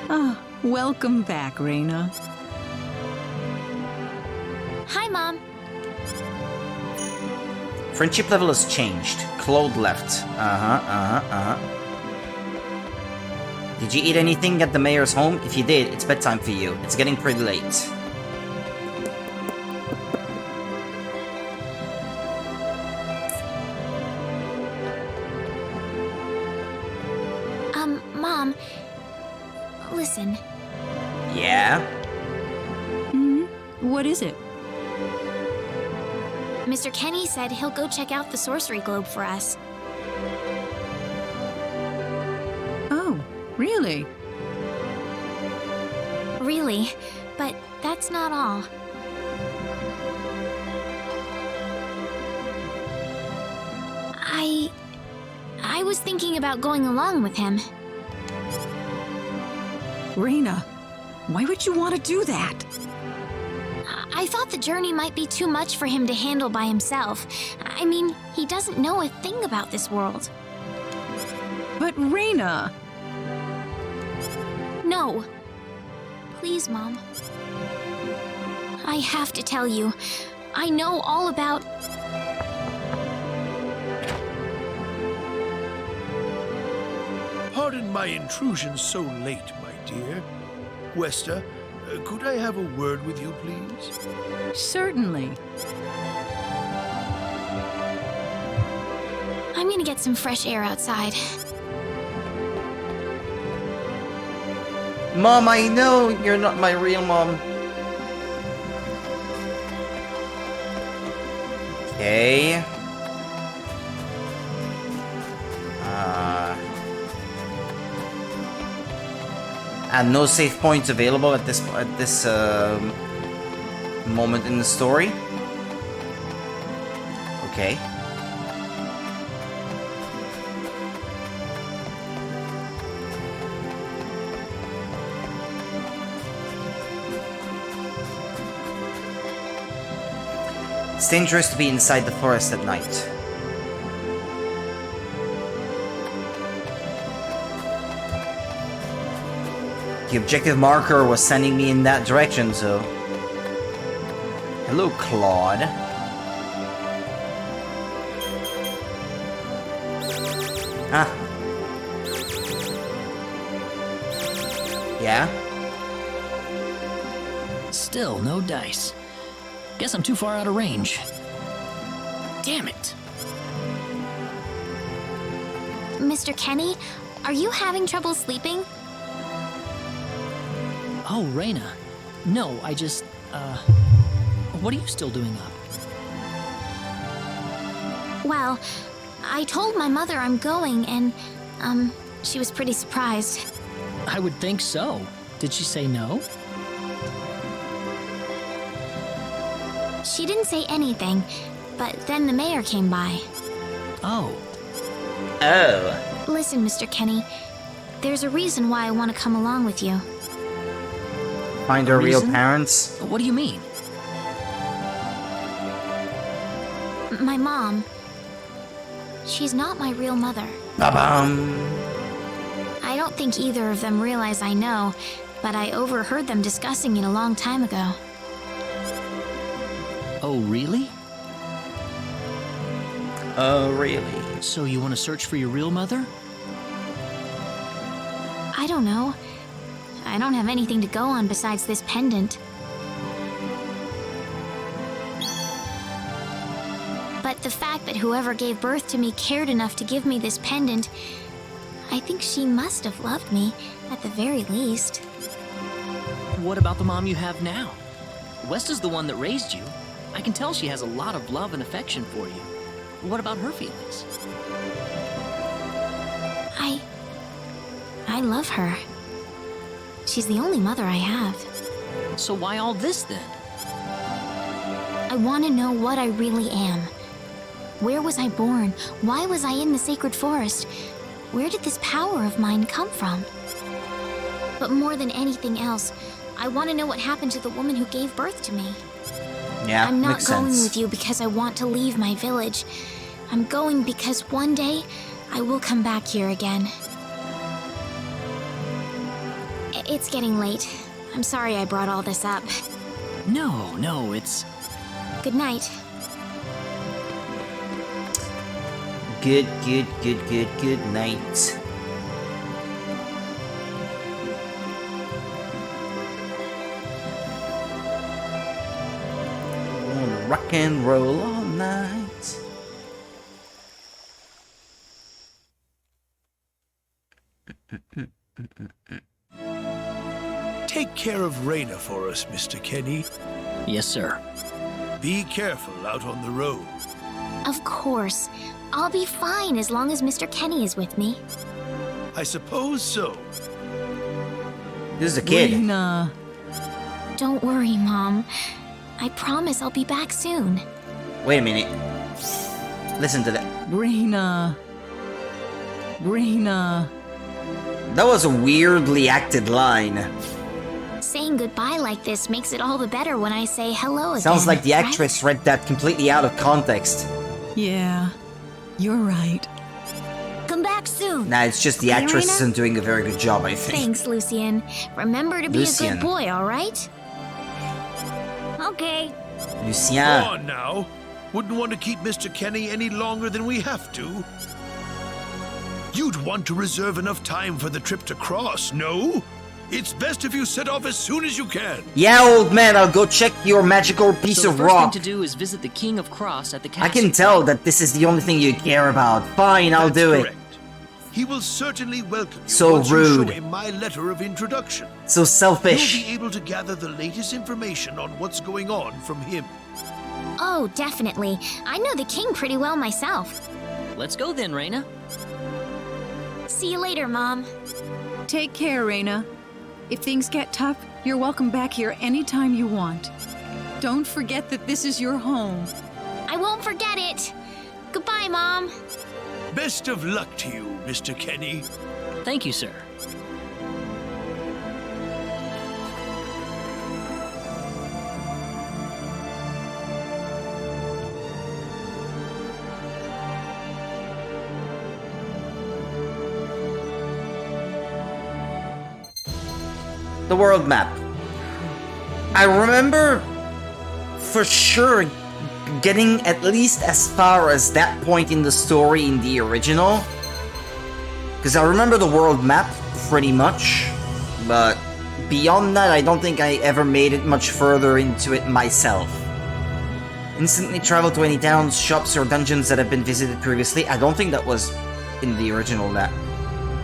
Ah, welcome back, Reina. Hi, Mom. Friendship level has changed. Claude left. Did you eat anything at the mayor's home? If you did, it's bedtime for you. It's getting pretty late. Mom. Listen. Yeah? What is it? Mr. Kenny said he'll go check out the sorcery globe for us. Oh, really? Really, but that's not all. I was thinking about going along with him. Reina, why would you want to do that? I thought the journey might be too much for him to handle by himself. I mean, he doesn't know a thing about this world. But Reina... No. Please, Mom. I have to tell you, I know all about... Pardon my intrusion so late, my dear. Westa, could I have a word with you, please? Certainly. I'm gonna get some fresh air outside. Mom, I know you're not my real mom. Okay. And no save points available at this moment in the story. Okay. It's dangerous to be inside the forest at night. The objective marker was sending me in that direction, so... Hello, Claude. Ah. Yeah? Still no dice. Guess I'm too far out of range. Damn it. Mr. Kenny, are you having trouble sleeping? Oh, Reina. No, I just, what are you still doing up? Well, I told my mother I'm going and, she was pretty surprised. I would think so. Did she say no? She didn't say anything, but then the mayor came by. Oh. Oh. Listen, Mr. Kenny, there's a reason why I want to come along with you. Find her real Reason? parents? What do you mean? My mom, she's not my real mother. Ba-bum. I don't think either of them realize I know, but I overheard them discussing it a long time ago. Oh, really? Oh, really? So you want to search for your real mother? I don't know. I don't have anything to go on besides this pendant. But the fact that whoever gave birth to me cared enough to give me this pendant, I think she must have loved me, at the very least. What about the mom you have now? West is the one that raised you. I can tell she has a lot of love and affection for you. What about her feelings? I love her. She's the only mother I have. So why all this then? I want to know what I really am. Where was I born? Why was I in the sacred forest? Where did this power of mine come from? But more than anything else, I want to know what happened to the woman who gave birth to me. Yeah, I'm not makes going sense. with you because I want to leave my village. I'm going because one day I will come back here again. It's getting late. I'm sorry I brought all this up. No, it's... Good night. Good night. Wanna rock and roll all night. Take care of Reina for us, Mr. Kenny. Yes, sir. Be careful out on the road. Of course. I'll be fine as long as Mr. Kenny is with me. I suppose so. This is a kid. Reina. Don't worry, Mom. I promise I'll be back soon. Wait a minute. Listen to that. Reina. Reina. That was a weirdly acted line. Saying goodbye like this makes it all the better when I say hello again. Sounds like the right? actress read that completely out of context. Yeah, you're right. Come back soon. Nah, it's just the Okay, actress Reina? isn't doing a very good job, I think. Thanks, Lucien. Remember to be a Lucien. good boy, all right? Okay. Go Lucien. on now. Wouldn't want to keep Mr. Kenny any longer than we have to. You'd want to reserve enough time for the trip to Cross, no? It's best if you set off as soon as you can. Yeah, old man, I'll go check your magical piece So of the first rock. thing to do is visit the King of Cross at the castle. I can tell that this is the only thing you care about. Fine, I'll That's do correct. He will certainly welcome you So once you rude. show him my letter of introduction. it. So You'll selfish. be able to gather the latest information on what's going on from him. Oh, definitely. I know the king pretty well myself. Let's go then, Reina. See you later, Mom. Take care, Reina. If things get tough, you're welcome back here anytime you want. Don't forget that this is your home. I won't forget it. Goodbye, Mom. Best of luck to you, Mr. Kenny. Thank you, sir. the world map. I remember for sure getting at least as far as that point in the story in the original. Because I remember the world map pretty much, but beyond that, I don't think I ever made it much further into it myself. Instantly travel to any towns, shops, or dungeons that have been visited previously. I don't think that was in the original map.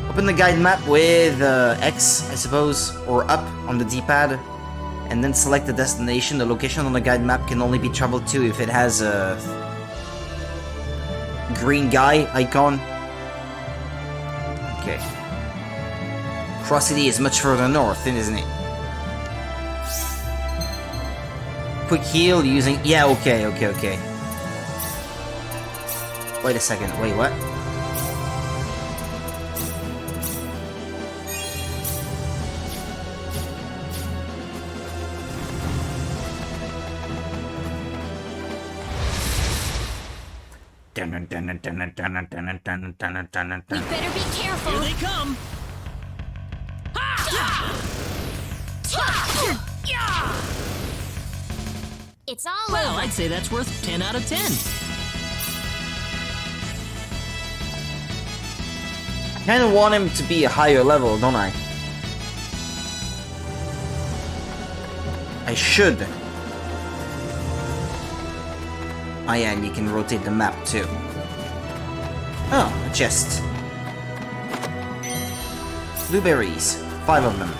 Open the guide map with X, I suppose, or up on the D-pad, and then select the destination. The location on the guide map can only be traveled to if it has a green guy icon. Okay. Cross City is much further north, isn't it? Quick heal using... Yeah, okay. Wait a second, wait, what? We better be careful. Here they come. It's all Well, over. I'd say that's worth 10 out of 10. I kinda want him to be a higher level, don't I? I should. Oh yeah, and you can rotate the map too. Oh, a chest. Blueberries. 5 of them.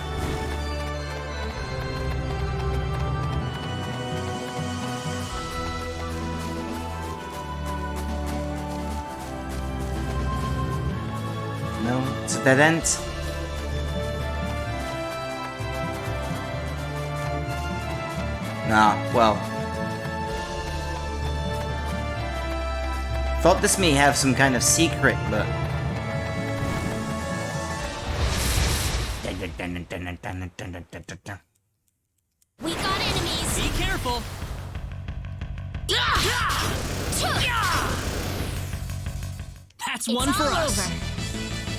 No, it's a dead end. Nah, well. Thought this may have some kind of secret, but... We got enemies. Be careful. That's It's one for all us. over.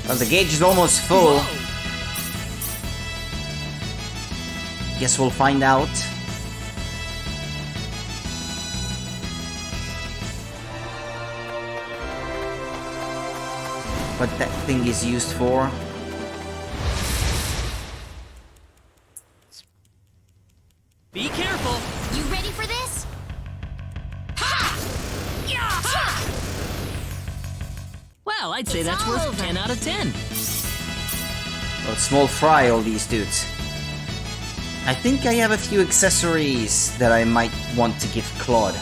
Well, the gauge is almost full. Guess we'll find out. What that thing is used for. Be careful. You ready for this? Well, I'd say It's that's all worth over. 10 out of 10. Well, small fry, all these dudes. I think I have a few accessories that I might want to give Claude.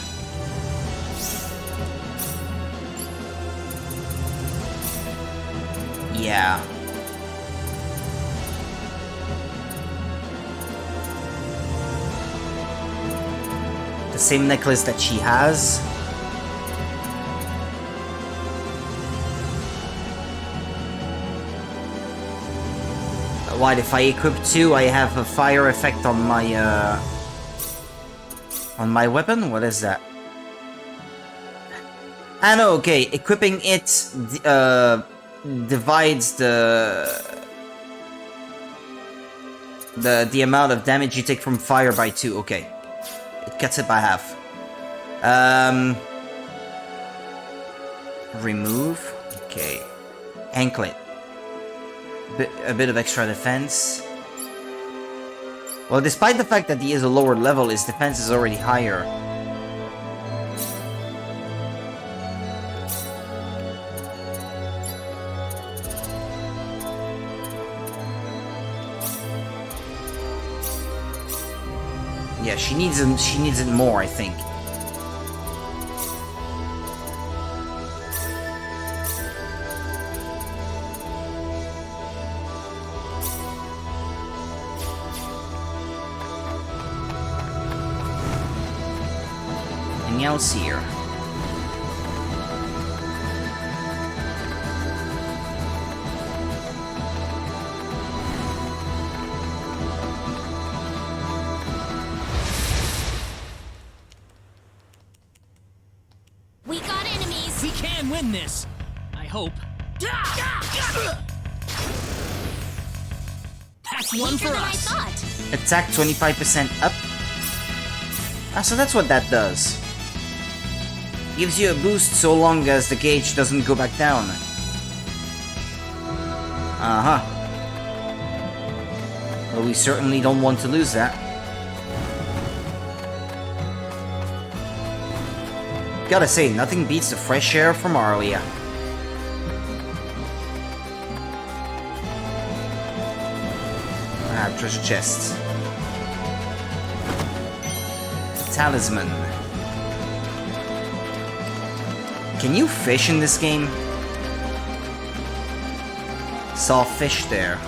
Yeah. The same necklace that she has. What if I equip 2, I have a fire effect on my weapon? What is that? Ah no, okay, equipping it divides the amount of damage you take from fire by 2, okay. It cuts it by half. Remove, okay. Anklet. A bit of extra defense. Well, despite the fact that he is a lower level, his defense is already higher. Yeah, she needs it more, I think. Anything else here? We got enemies. We can win this. I hope. That's That's one for us. Attack 25% up. Ah, so that's what that does. Gives you a boost so long as the gauge doesn't go back down. Uh-huh. Well, we certainly don't want to lose that. Gotta say, nothing beats the fresh air from Arlia. Ah, treasure chests. Talisman. Can you fish in this game? Saw fish there.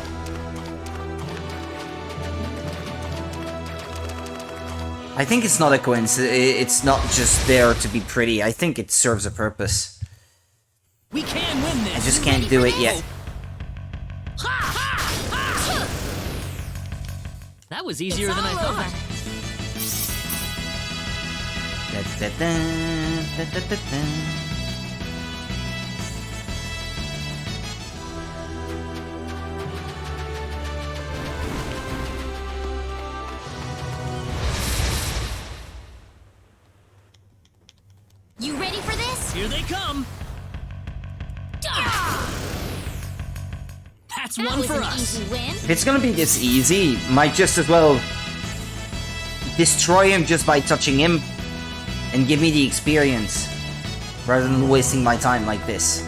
I think it's not a coincidence. It's not just there to be pretty. I think it serves a purpose. We can win this. I just can't do it yet. That was easier than I thought. You ready for this? Here they come. That's That one was for an us. easy win. If it's gonna be this easy, might just as well destroy him just by touching him and give me the experience rather than wasting my time like this.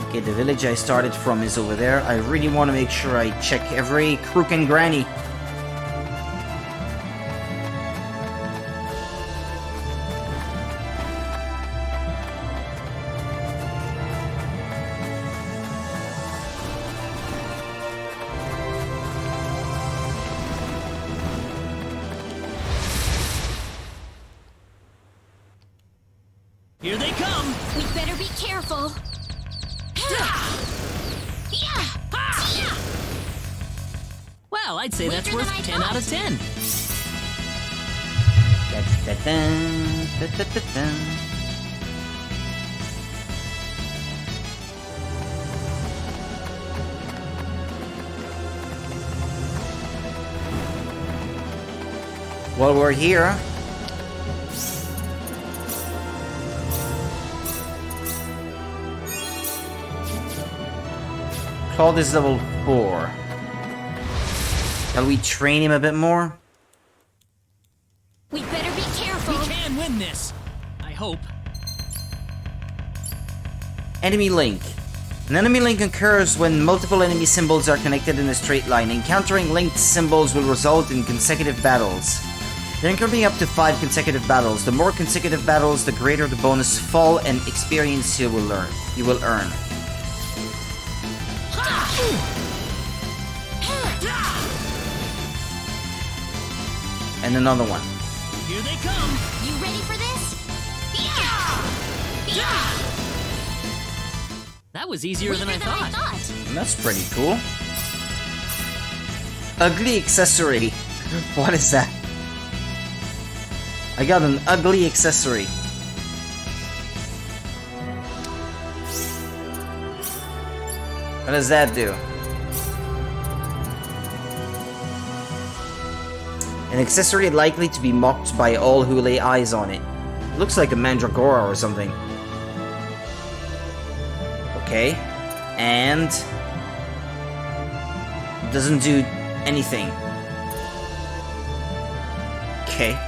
Okay, the village I started from is over there. I really want to make sure I check every crook and granny. Here they come. We better be careful. Well, I'd say that's worth 10 out of 10. While we're here, Claude is level 4. Shall we train him a bit more? We better be careful. We can win this. I hope. Enemy link. An enemy link occurs when multiple enemy symbols are connected in a straight line. Encountering linked symbols will result in consecutive battles. There can be up to 5 consecutive battles. The more consecutive battles, the greater the bonus fall and experience you will earn. And another one. Here they come. You ready for this? That was easier than I thought. That's pretty cool. Ugly accessory. What is that? I got an ugly accessory. What does that do? An accessory likely to be mocked by all who lay eyes on it. Looks like a mandragora or something. Okay. And doesn't do anything. Okay.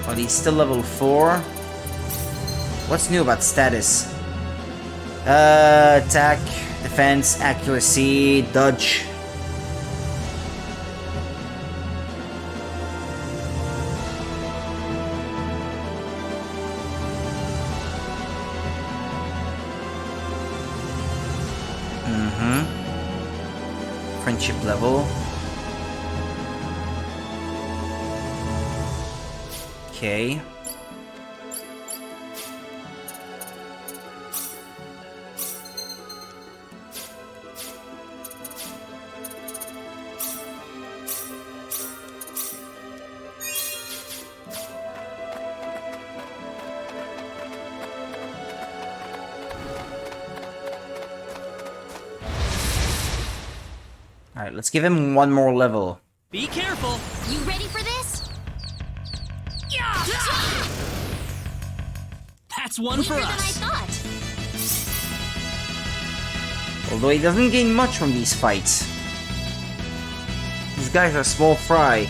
But he's still level 4. What's new about status? Attack, defense, accuracy, dodge. Friendship level. Okay. Alright, let's give him one more level. Be careful. You ready for this? That's one for Weaker than I us. thought. Although he doesn't gain much from these fights. These guys are small fry.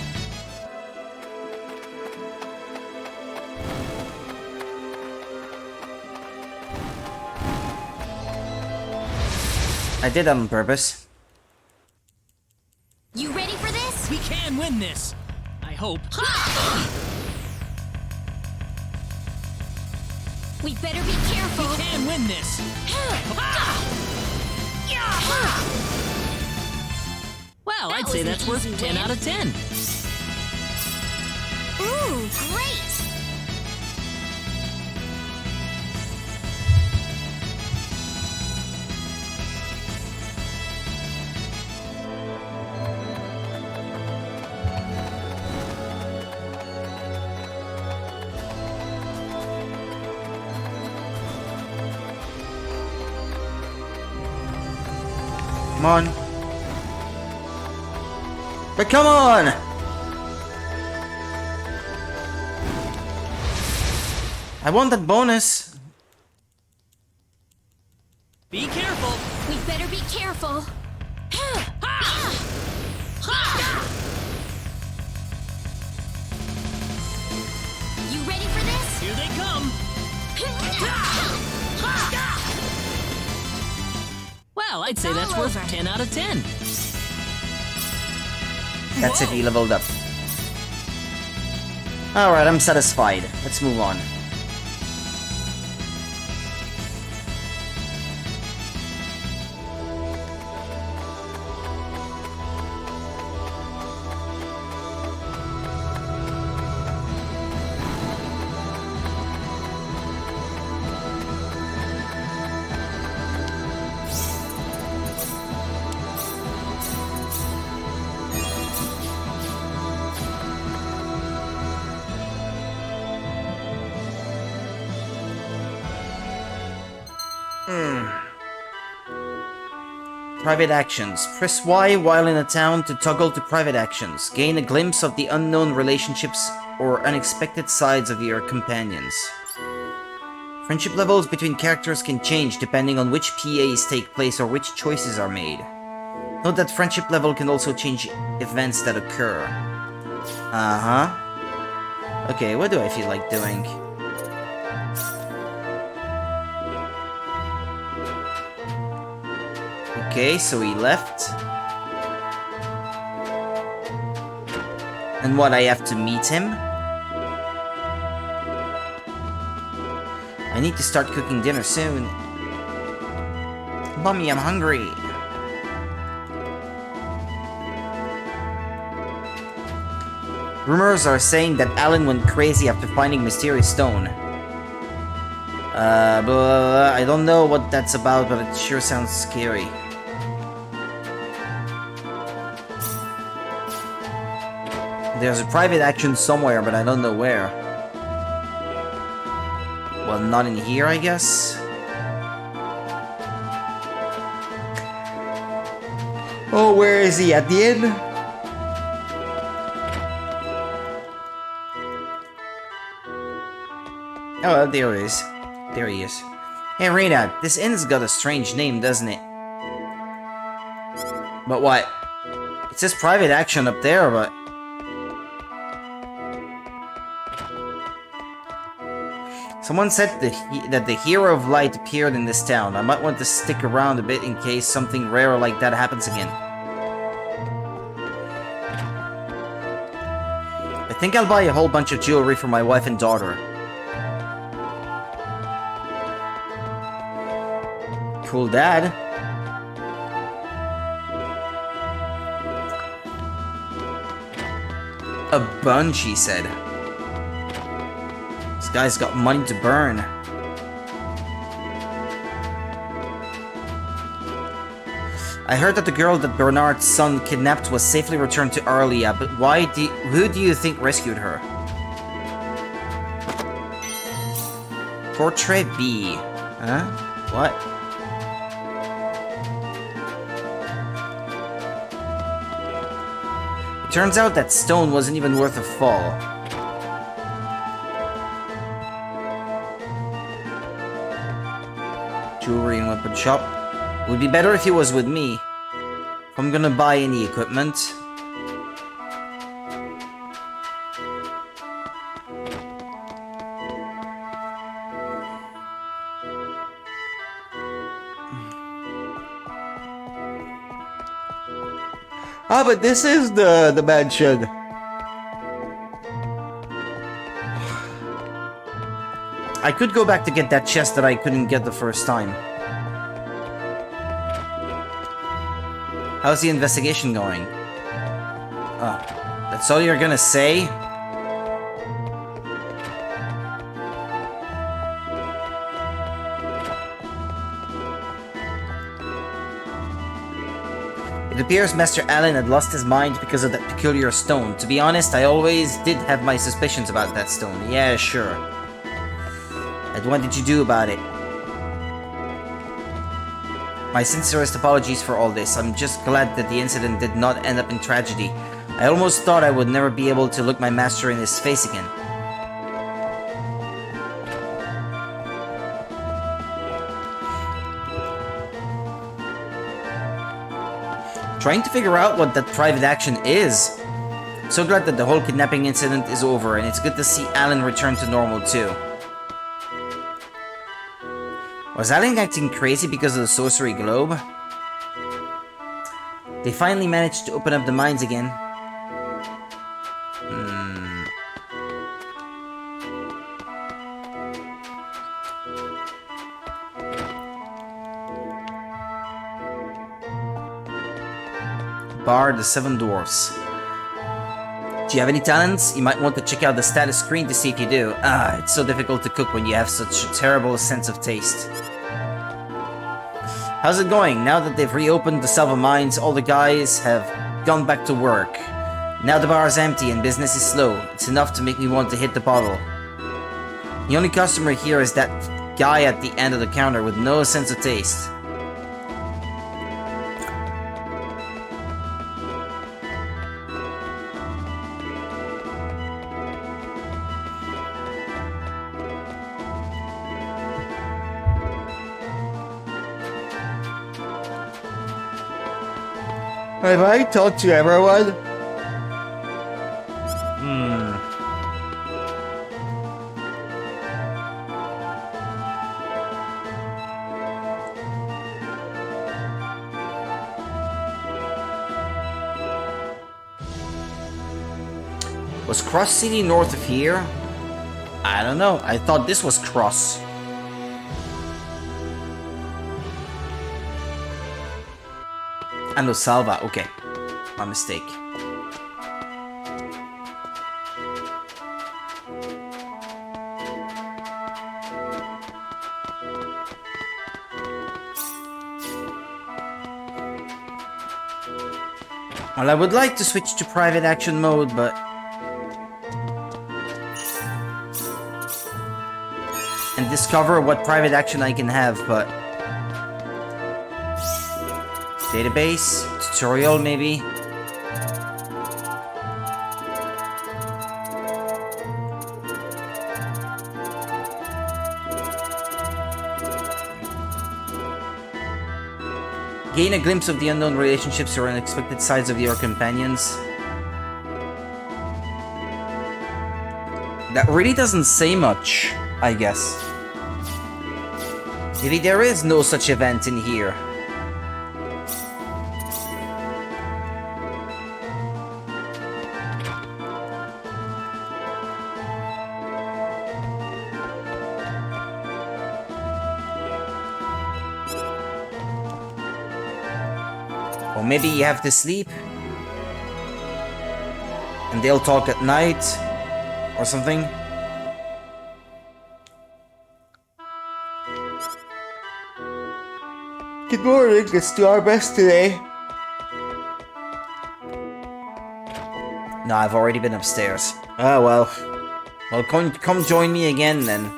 I did that on purpose. You ready for this? We can win this. I hope. We better be careful. We can win this. Well, I'd say was an that's worth easy 10 win. out of 10. Ooh, great! Come on. But come on! I want that bonus. Be careful. We better be careful. You ready for this? Here they come. Well, I'd say that's all worth over. 10 out of 10. That's it, he leveled up. Alright, I'm satisfied. Let's move on. Private actions. Press Y while in a town to toggle to private actions. Gain a glimpse of the unknown relationships or unexpected sides of your companions. Friendship levels between characters can change depending on which PAs take place or which choices are made. Note that friendship level can also change events that occur. Uh-huh. Okay, what do I feel like doing? Okay, so he left. And what, I have to meet him? I need to start cooking dinner soon. Mommy, I'm hungry. Rumors are saying that Alan went crazy after finding Mysterious Stone. I don't know what that's about, but it sure sounds scary. There's a private action somewhere, but I don't know where. Well, not in here, I guess. Oh, where is he? At the inn? Oh, there he is. There he is. Hey, Rena, this inn's got a strange name, doesn't it? But what? It says private action up there, but... Someone said that the Hero of Light appeared in this town. I might want to stick around a bit in case something rare like that happens again. I think I'll buy a whole bunch of jewelry for my wife and daughter. Cool, Dad. A bunch, he said. Guys got money to burn. I heard that the girl that Bernard's son kidnapped was safely returned to Arlia, but who do you think rescued her? Portrait B. Huh? What? It turns out that stone wasn't even worth a fall. Jewelry and weapon shop. Would be better if he was with me. If I'm gonna buy any equipment. Ah, but this is the mansion. I could go back to get that chest that I couldn't get the first time. How's the investigation going? Oh, that's all you're gonna say? It appears Master Allen had lost his mind because of that peculiar stone. To be honest, I always did have my suspicions about that stone. Yeah, sure. And what did you do about it? My sincerest apologies for all this. I'm just glad that the incident did not end up in tragedy. I almost thought I would never be able to look my master in his face again. Trying to figure out what that private action is. So glad that the whole kidnapping incident is over, and it's good to see Alan return to normal too. Was Alan acting crazy because of the sorcery globe? They finally managed to open up the mines again. Bar the Seven Dwarfs. Do you have any talents? You might want to check out the status screen to see if you do. Ah, it's so difficult to cook when you have such a terrible sense of taste. How's it going? Now that they've reopened the Salva mines, all the guys have gone back to work. Now the bar is empty and business is slow. It's enough to make me want to hit the bottle. The only customer here is that guy at the end of the counter with no sense of taste. Have I talked to everyone? Was Cross City north of here? I don't know. I thought this was Cross. And Salva, okay. My mistake. Well, I would like to switch to private action mode, but... and discover what private action I can have, but... database? Tutorial, maybe? Gain a glimpse of the unknown relationships or unexpected sides of your companions. That really doesn't say much, I guess. Maybe there is no such event in here. Or maybe you have to sleep and they'll talk at night or something. Good morning. Let's do our best today. No, I've already been upstairs. Oh, well. Well, come join me again, then.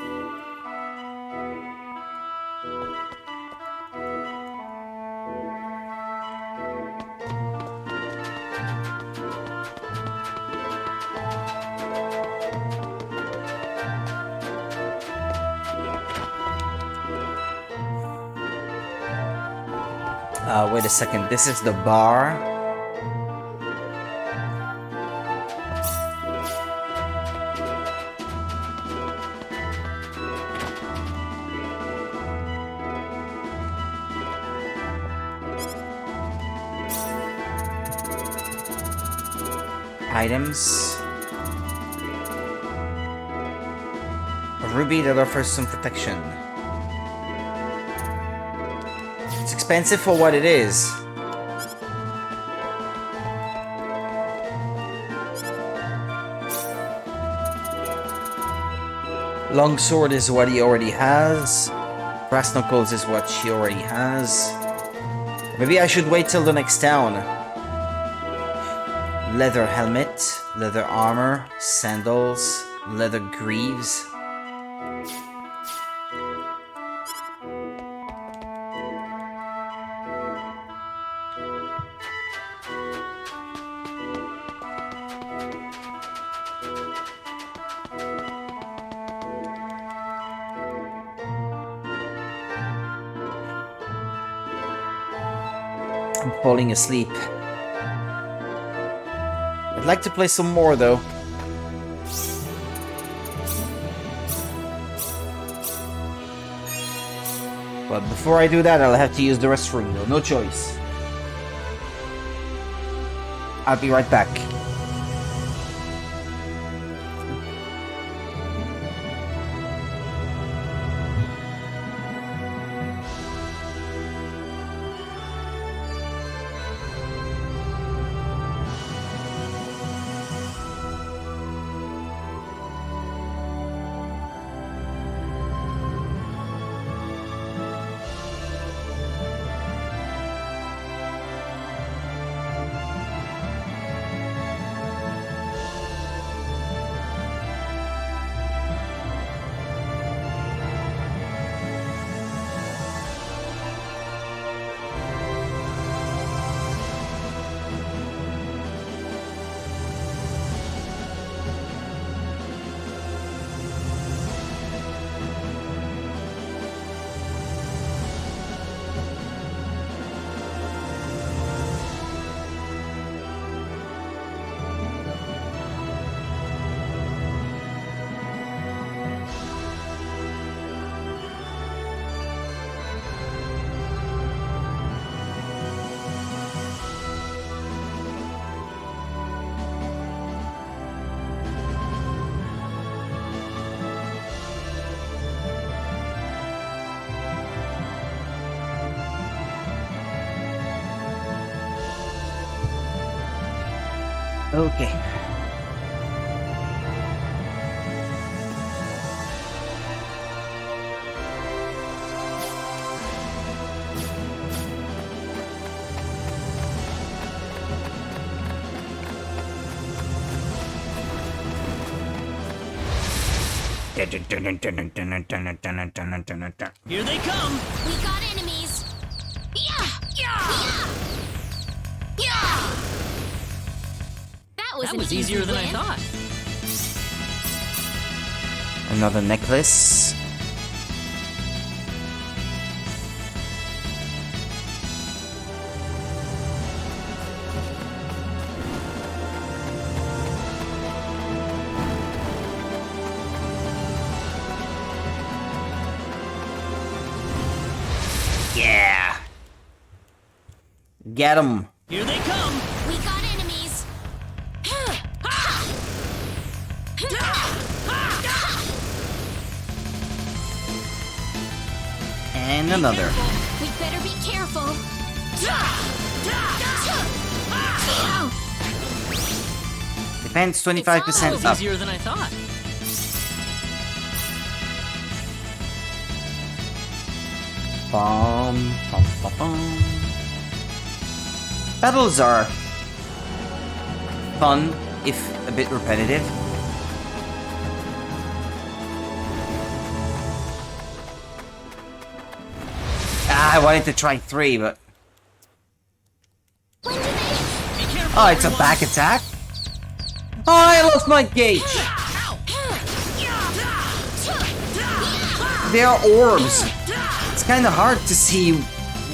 Wait a second. This is the bar. Items. A ruby that offers some protection. It's expensive for what it is. Longsword is what he already has. Brass knuckles is what she already has. Maybe I should wait till the next town. Leather helmet, leather armor, sandals, leather greaves. I'm falling asleep. I'd like to play some more though. But before I do that, I'll have to use the restroom though. No choice. I'll be right back. Okay. Here they come! We got enemies! Yeah! Yeah! Yeah! That was easier than I thought. Another necklace. Yeah. Get 'em. Here they come! We got enemies! And another. We better be careful. Defense 25% Was up. easier than I thought. Bum, bum, bum, bum. Battles are fun, if a bit repetitive. I wanted to try 3, but... Oh, it's a back attack? Oh, I lost my gauge! They are orbs. It's kinda hard to see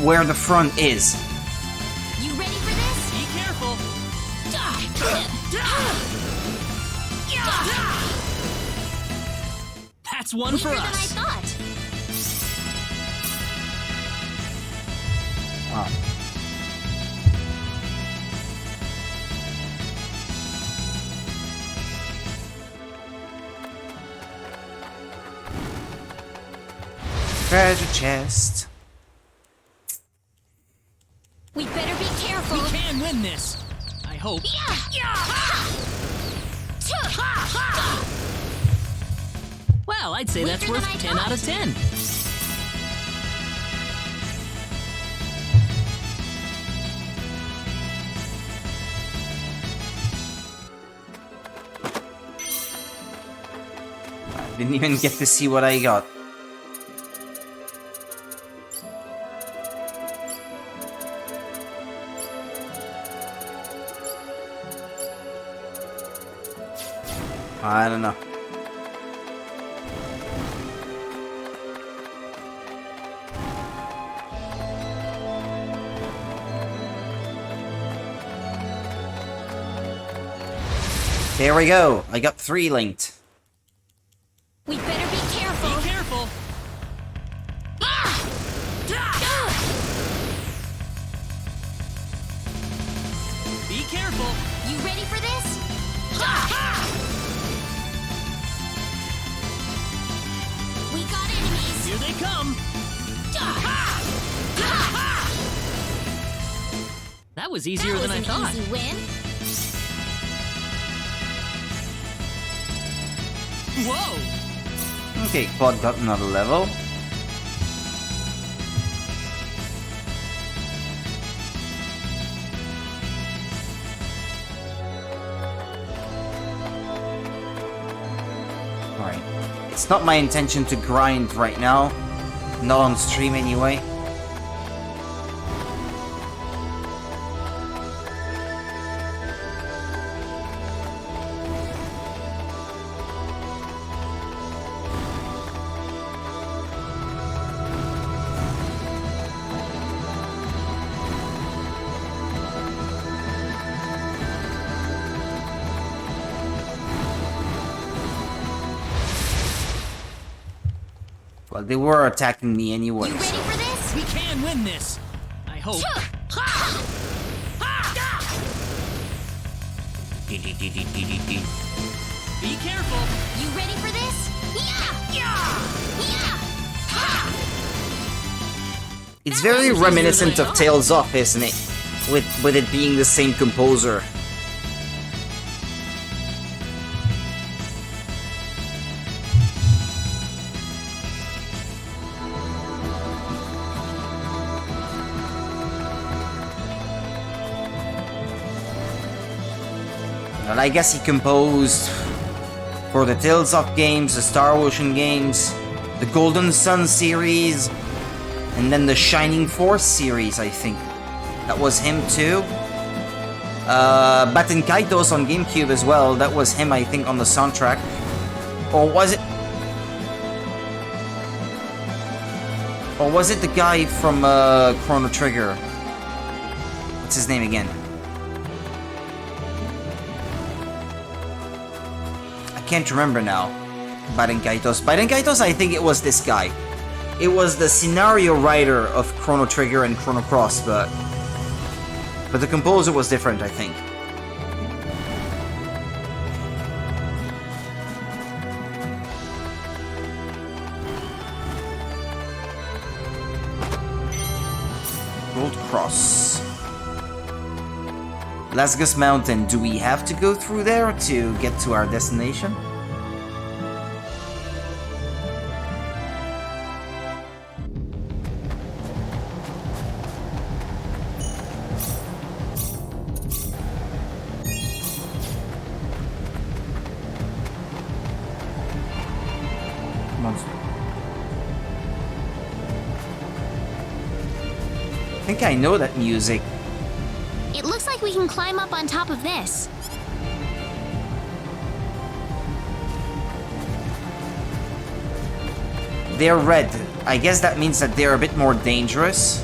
where the front is. You ready for this? Be careful. That's one for Weaker than I us. thought. Wow. Treasure chest. We better be careful. We can win this. I hope. Well, I'd say that's Weaker worth than I 10 out of thought. 10. Didn't even get to see what I got. I don't know. There we go. I got 3 linked. We better be careful. Be careful. Be careful. You ready for this? We got enemies. Here they come. That was easier That was than I an thought. easy win. Whoa! Okay, Quad got another level. Alright. It's not my intention to grind right now. Not on stream anyway. Well, they were attacking me anyway, You ready so... for this? We can win this. I hope. Be careful. You ready for this? It's very reminiscent of Tales of, isn't it? With it being the same composer. Well, I guess he composed for the Tales of games, the Star Ocean games, the Golden Sun series, and then the Shining Force series, I think. That was him too. Baten Kaitos on GameCube as well. That was him, I think, on the soundtrack. Or was it... Or was it the guy from Chrono Trigger? What's his name again? I can't remember now. Baten Kaitos. Baten Kaitos, I think it was this guy. It was the scenario writer of Chrono Trigger and Chrono Cross, but the composer was different, I think. Gold Cross. Lasgus Mountain. Do we have to go through there to get to our destination? I think I know that music. It looks like we can climb up on top of this. They're red. I guess that means that they're a bit more dangerous.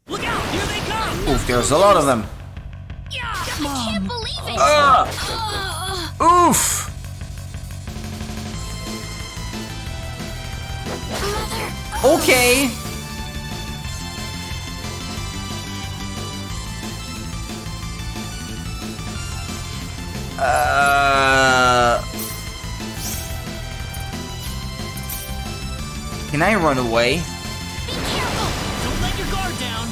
Look out! Here they come! Oof, there's a lot of them. I can't believe it! Oof! Okay. Can I run away? Be careful! Don't let your guard down!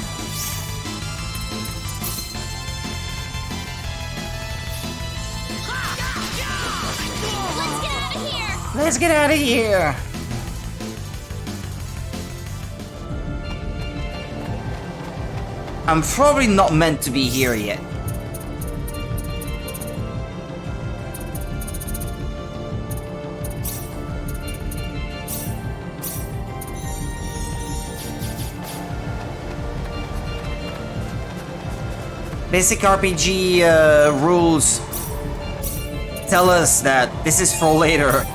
Let's get out of here! Let's get out of here. I'm probably not meant to be here yet. Basic RPG rules tell us that this is for later.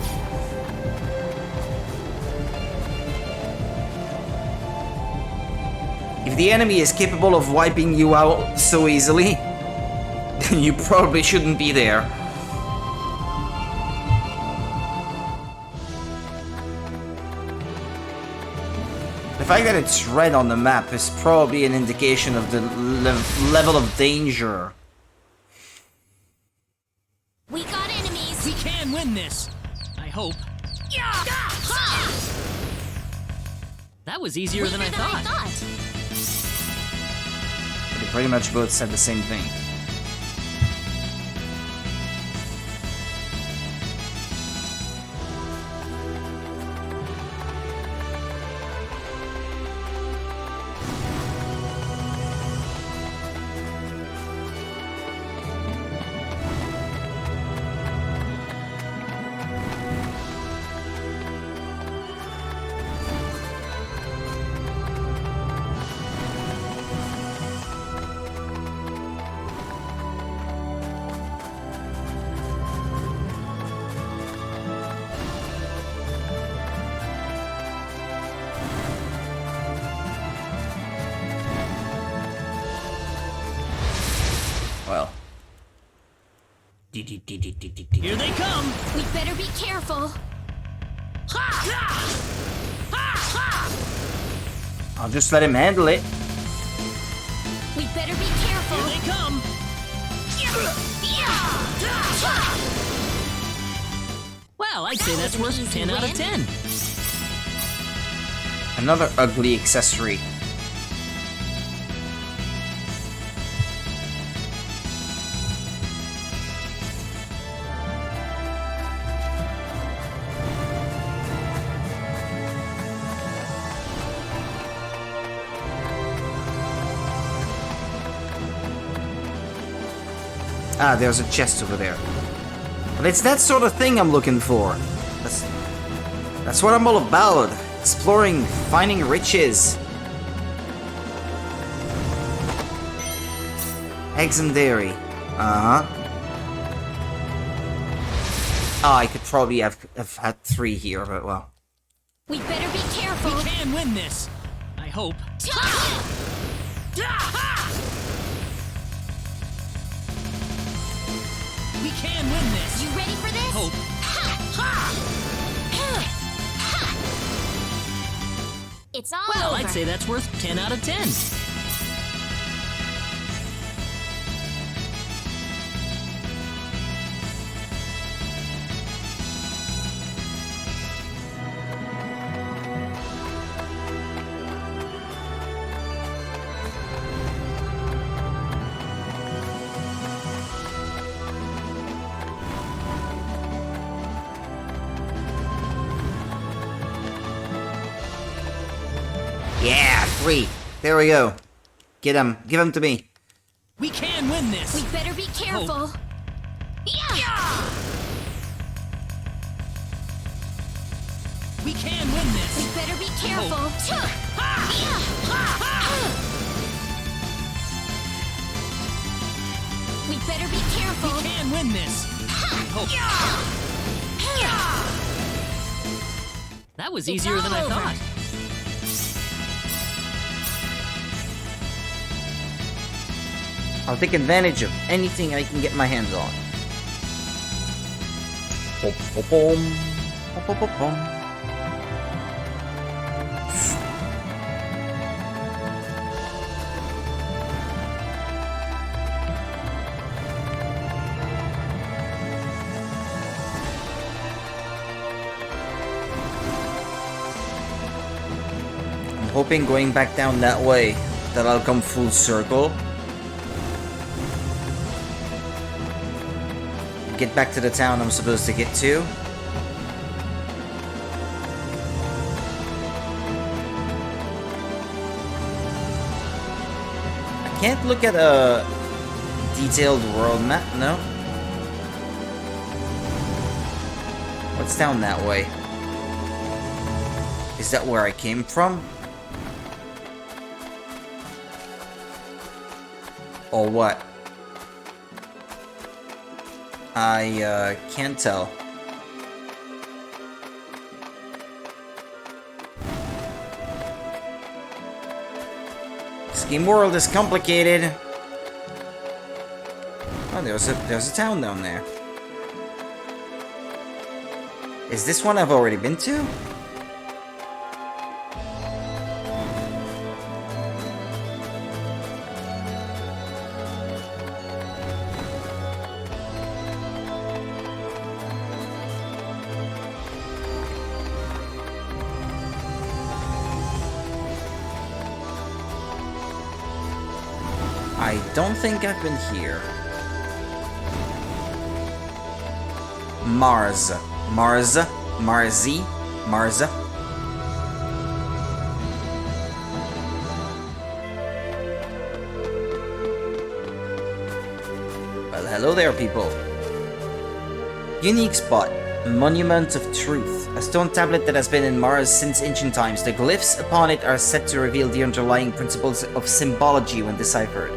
If the enemy is capable of wiping you out so easily, then you probably shouldn't be there. The fact that it's red on the map is probably an indication of the level of danger. We got enemies! We can win this! I hope. That was easier than I thought. They pretty much both said the same thing. Well. Here they come! We better be careful. I'll just let him handle it. We better be careful. Here they come! Well, I'd say that's worth 10 out of 10. Another ugly accessory. Ah, there's a chest over there. But it's that sort of thing I'm looking for. That's what I'm all about. Exploring, finding riches. Eggs and dairy. Uh-huh. Oh, I could probably have had 3 here, but well. We better be careful. We can win this! I hope. We can win this! You ready for this? Hope. It's all Well, over. I'd say that's worth 10 out of 10. Yeah, 3. There we go. Get him. Give him to me. We can win this! We better be careful. Yeah. We can win this. We better be careful. We better be careful. We can win this. I hope. That was easier than I thought. I'll take advantage of anything I can get my hands on. Pom, pom, pom. Pom, pom, pom, pom. I'm hoping going back down that way that I'll come full circle. Get back to the town I'm supposed to get to. I can't look at a detailed world map, no? What's down that way? Is that where I came from? Or what? I can't tell. This game world is complicated. Oh, there's a town down there. Is this one I've already been to? I don't think I've been here. Marzi. Well, hello there, people. Unique spot. Monument of Truth. A stone tablet that has been in Mars since ancient times. The glyphs upon it are said to reveal the underlying principles of symbology when deciphered.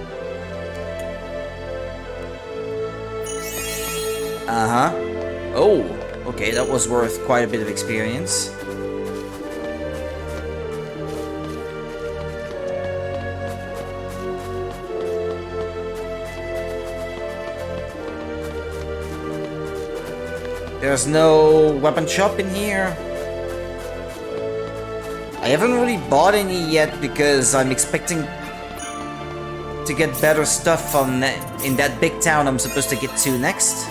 Uh-huh. Oh, okay, that was worth quite a bit of experience. There's no weapon shop in here. I haven't really bought any yet because I'm expecting to get better stuff on in that big town I'm supposed to get to next.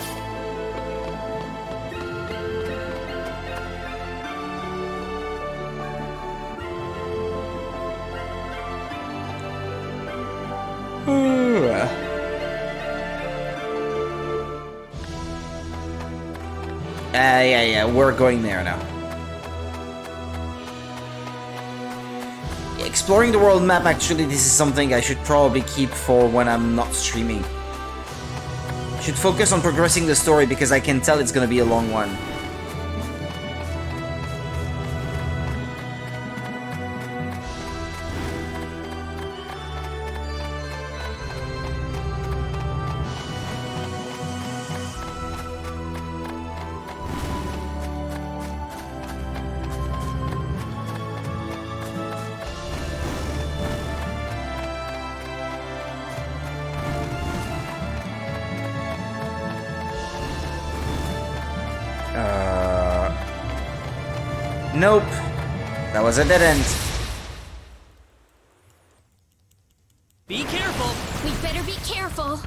Yeah, we're going there now. Exploring the world map, actually, this is something I should probably keep for when I'm not streaming. Should focus on progressing the story because I can tell it's gonna be a long one. Nope. That was a dead end. Be careful. We better be careful.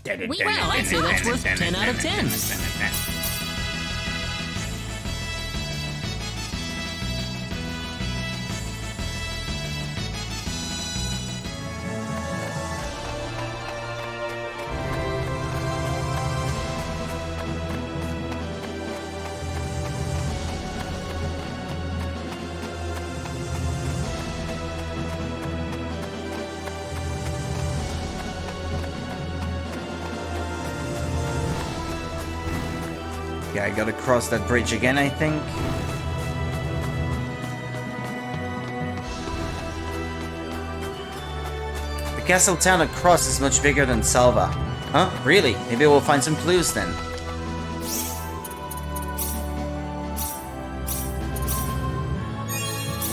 Well, I'd say that's worth 10 out of 10. Okay, I gotta cross that bridge again, I think. The castle town across is much bigger than Salva. Huh? Really? Maybe we'll find some clues then.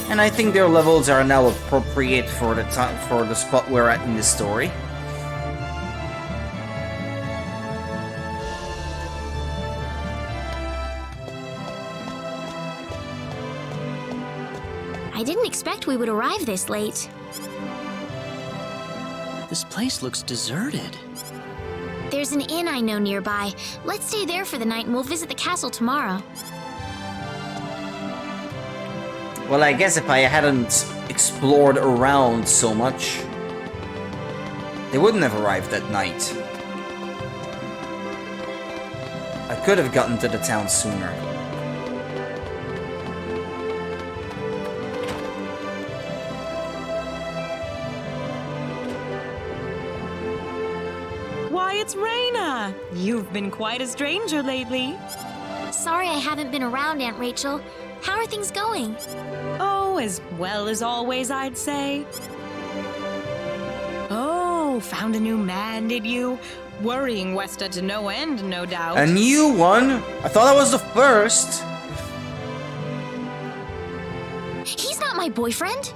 And I think their levels are now appropriate for the time for the spot we're at in the story. I didn't expect we would arrive this late. This place looks deserted. There's an inn I know nearby. Let's stay there for the night and we'll visit the castle tomorrow. Well, I guess if I hadn't explored around so much, they wouldn't have arrived that night. I could have gotten to the town sooner. Why, it's Raina! You've been quite a stranger lately. Sorry I haven't been around, Aunt Rachel. How are things going? Oh, as well as always, I'd say. Oh, found a new man, did you? Worrying Westa to no end, no doubt. A new one? I thought I was the first. He's not my boyfriend.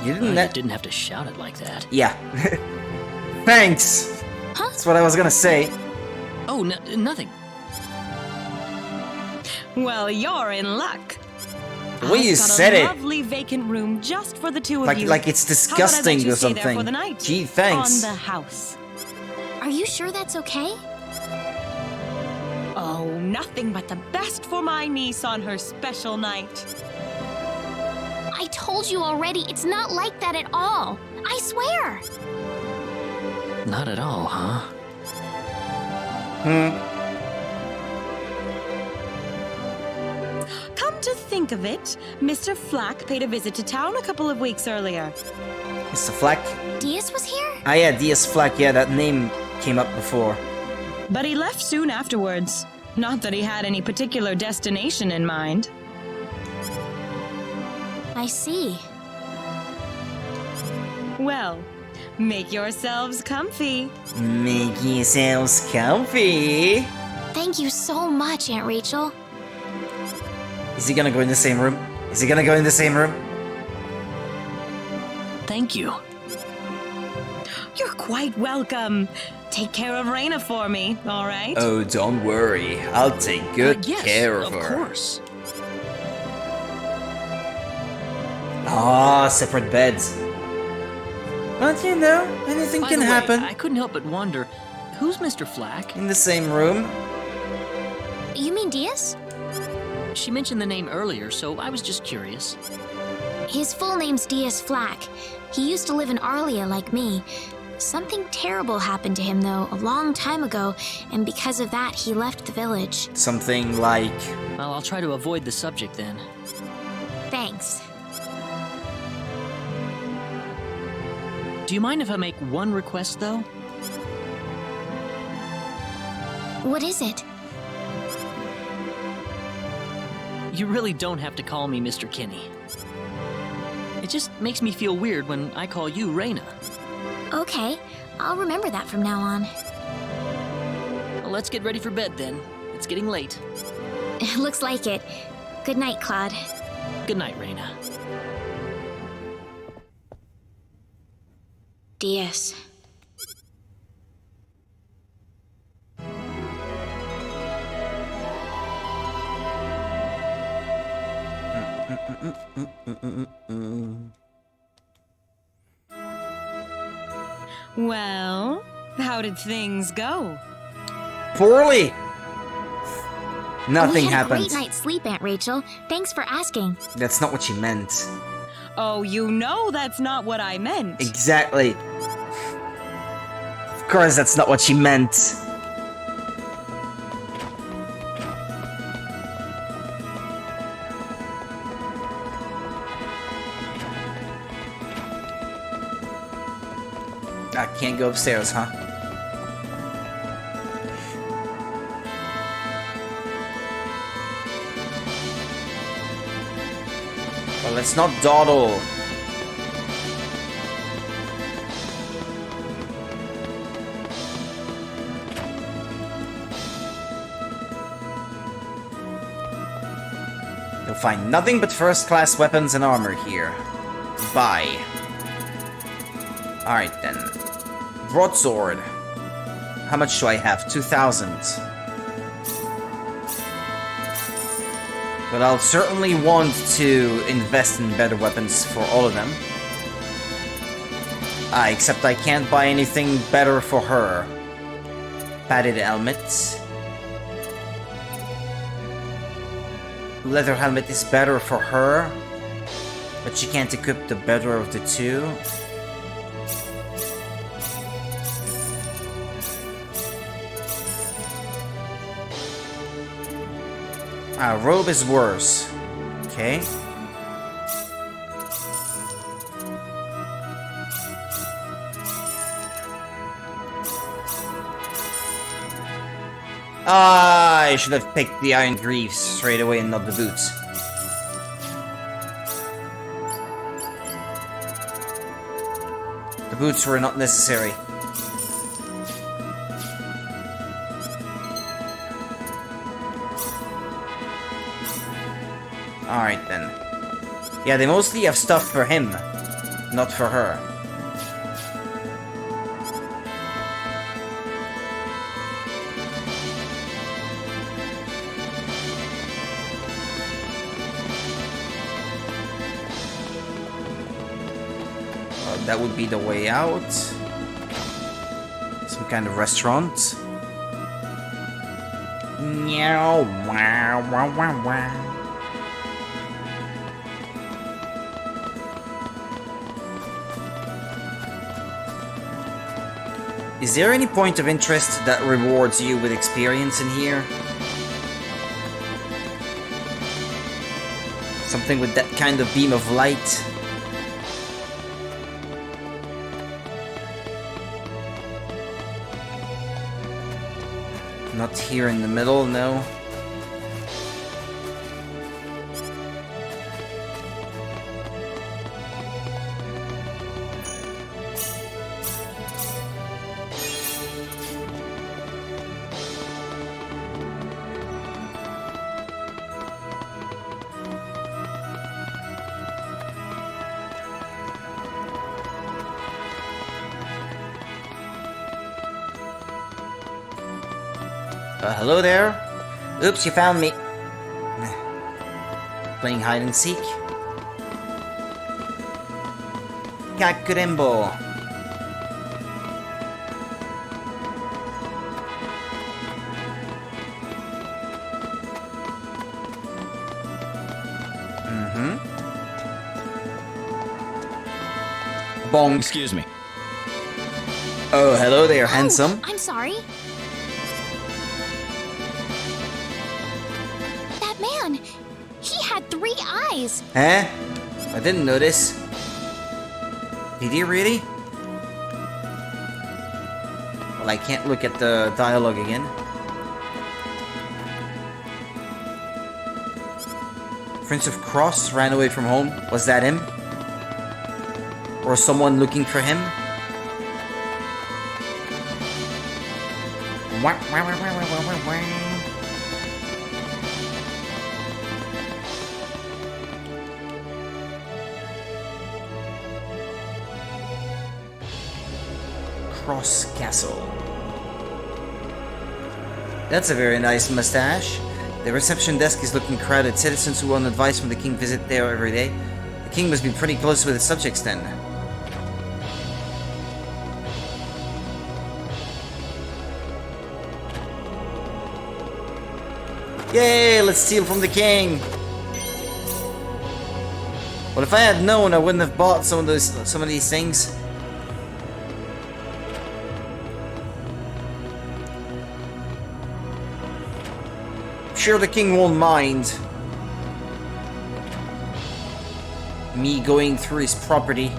You didn't. You didn't have to shout it like that. Yeah. Thanks. Huh? That's what I was gonna say. Oh, nothing. Well, you're in luck. The way you I've got said a it, lovely vacant room just for the two of you. like it's How about I let disgusting you or stay there something. for the night? Gee, thanks. On the house. Are you sure that's okay? Oh, nothing but the best for my niece on her special night. I told you already, it's not like that at all. I swear. Not at all, huh? Come to think of it, Mr. Flack paid a visit to town a couple of weeks earlier. Mr. Flack? Diaz was here? Ah yeah, DS Flack, yeah, that name came up before. But he left soon afterwards. Not that he had any particular destination in mind. I see. Well, make yourselves comfy. Make yourselves comfy. Thank you so much, Aunt Rachel. Is he gonna go in the same room? Is he gonna go in the same room? Thank you. You're quite welcome. Take care of Raina for me, all right? Oh, don't worry. I'll take good Yes, care of her. course. Ah, separate beds. But you know, anything By can the way, happen. I couldn't help but wonder, who's Mr. Flack? In the same room. You mean Diaz? She mentioned the name earlier, so I was just curious. His full name's Diaz Flack. He used to live in Arlia like me. Something terrible happened to him, though, a long time ago, and because of that, he left the village. Something like... Well, I'll try to avoid the subject then. Thanks. Do you mind if I make one request, though? What is it? You really don't have to call me Mr. Kinney. It just makes me feel weird when I call you Raina. Okay, I'll remember that from now on. Well, let's get ready for bed then. It's getting late. Looks like it. Good night, Claude. Good night, Raina. Diaz. Well, how did things go? Poorly! Nothing We had a happened. great night's sleep, Aunt Rachel. Thanks for asking. That's not what she meant. Oh, you know that's not what I meant. Exactly. Of course that's not what she meant. I can't go upstairs, huh? But let's not dawdle. You'll find nothing but first-class weapons and armor here. Bye. Alright then. Broadsword. How much do I have? 2,000. But I'll certainly want to invest in better weapons for all of them. Except I can't buy anything better for her. Padded helmet. Leather helmet is better for her, but she can't equip the better of the two. Robe is worse. Okay. I should have picked the Iron Greaves straight away and not the boots. The boots were not necessary. Alright then. Yeah, they mostly have stuff for him, not for her. That would be the way out. Some kind of restaurant. Meow, wow, wow, wow, wow. Is there any point of interest that rewards you with experience in here? Something with that kind of beam of light? Not here in the middle, no. Hello there? Oops, you found me. Playing hide and seek. Kakurimbo. Bonk. Excuse me. Oh, hello there, handsome. I'm sorry. That man, he had 3 eyes. Huh? I didn't notice. Did he really? Well, I can't look at the dialogue again. Prince of Cross ran away from home. Was that him? Or someone looking for him? Cross Castle. That's a very nice mustache. The reception desk is looking crowded. Citizens who want advice from the king visit there every day. The king must be pretty close with his subjects then. Yay, let's steal from the king. Well, if I had known, I wouldn't have bought some of these things. Sure, the king won't mind me going through his property.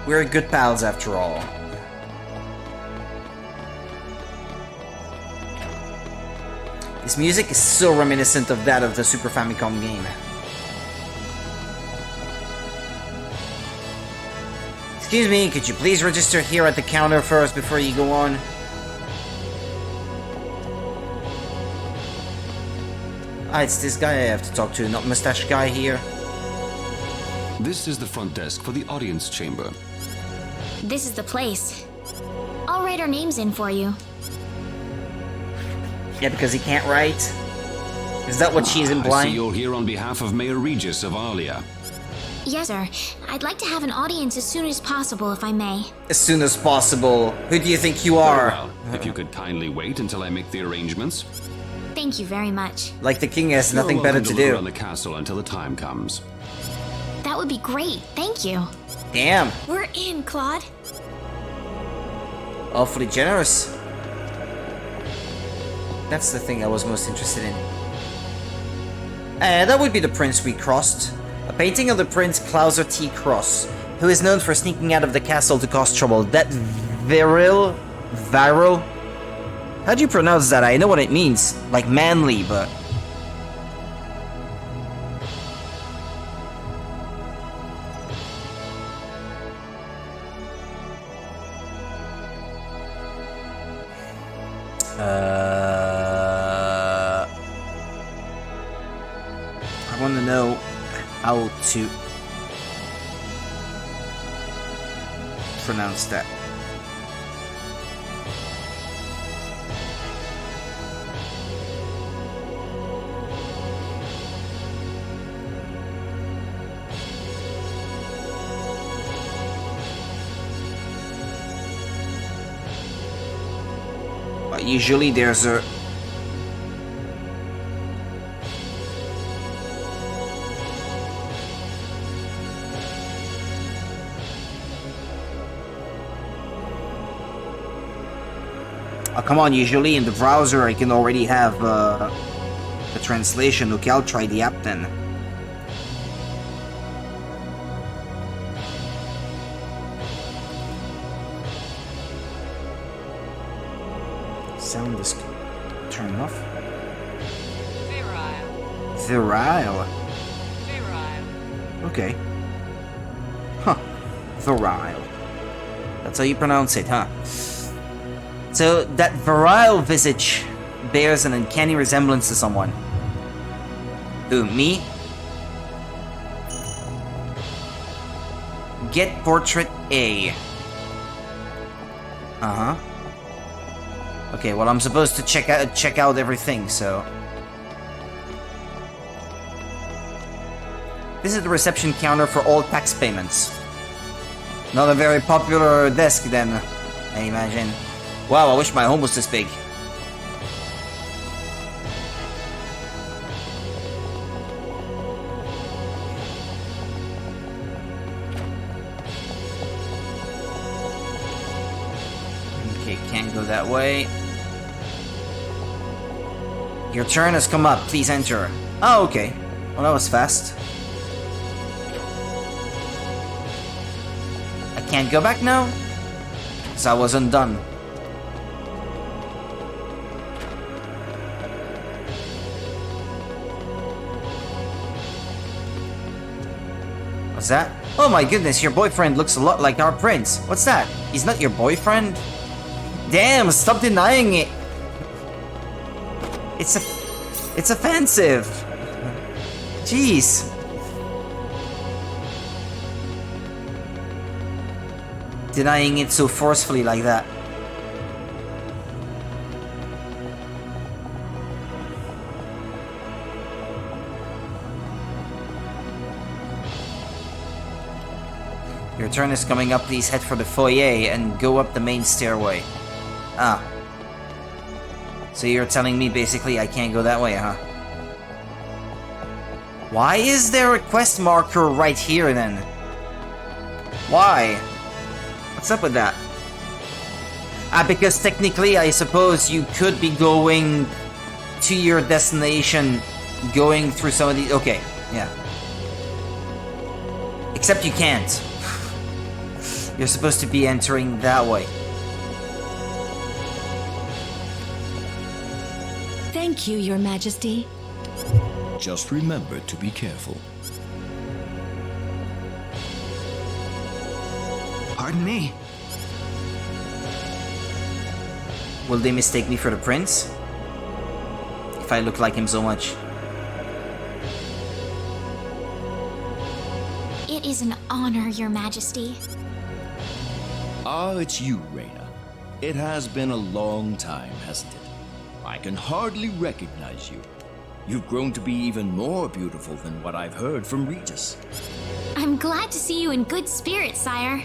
We're good pals after all. This music is so reminiscent of that of the Super Famicom game. Excuse me, could you please register here at the counter first before you go on? Ah, it's this guy I have to talk to, not mustache guy here. This is the front desk for the audience chamber. This is the place. I'll write our names in for you. Yeah, because he can't write? Is that what she's I implying? see you're here on behalf of Mayor Regis of Alia. Yes, sir. I'd like to have an audience as soon as possible, if I may. As soon as possible. Who do you think you are? Very well. If you could kindly wait until I make the arrangements. Thank you very much. Like the king has nothing You're better welcome to look do. around the castle until the time comes. That would be great. Thank you. Damn. We're in, Claude. Awfully generous. That's the thing I was most interested in. That would be the prince we crossed. A painting of the Prince Clauser T. Cross, who is known for sneaking out of the castle to cause trouble. That virile? How do you pronounce that? I know what it means. Like manly, but... I want to know how to pronounce that. Usually there's a... Oh, come on, usually in the browser I can already have the translation. Okay, I'll try the app then. Sound is turned off. Virile. Okay. Huh. Virile. That's how you pronounce it, huh? So, that virile visage bears an uncanny resemblance to someone. Who, me? Get portrait A. Uh-huh. Okay, well I'm supposed to check out everything, so... This is the reception counter for all tax payments. Not a very popular desk then, I imagine. Wow, I wish my home was this big. Okay, can't go that way. Your turn has come up. Please enter. Oh, okay. Well, that was fast. I can't go back now? Because I was undone. What's that? Oh my goodness, your boyfriend looks a lot like our prince. What's that? He's not your boyfriend? Damn, stop denying it. It's offensive. Jeez. Denying it so forcefully like that. Your turn is coming up. Please head for the foyer and go up the main stairway. Ah. So you're telling me basically I can't go that way, huh? Why is there a quest marker right here then? Why? What's up with that? Ah, because technically I suppose you could be going to your destination going through some of these... Okay, yeah. Except you can't. You're supposed to be entering that way. Thank Thank you, Your Majesty. Just remember to be careful. Pardon me. Will they mistake me for the prince? If I look like him so much. It is an honor, Your Majesty. Ah, it's you, Reina. It has been a long time, hasn't it? I can hardly recognize you. You've grown to be even more beautiful than what I've heard from Regis. I'm glad to see you in good spirits, sire.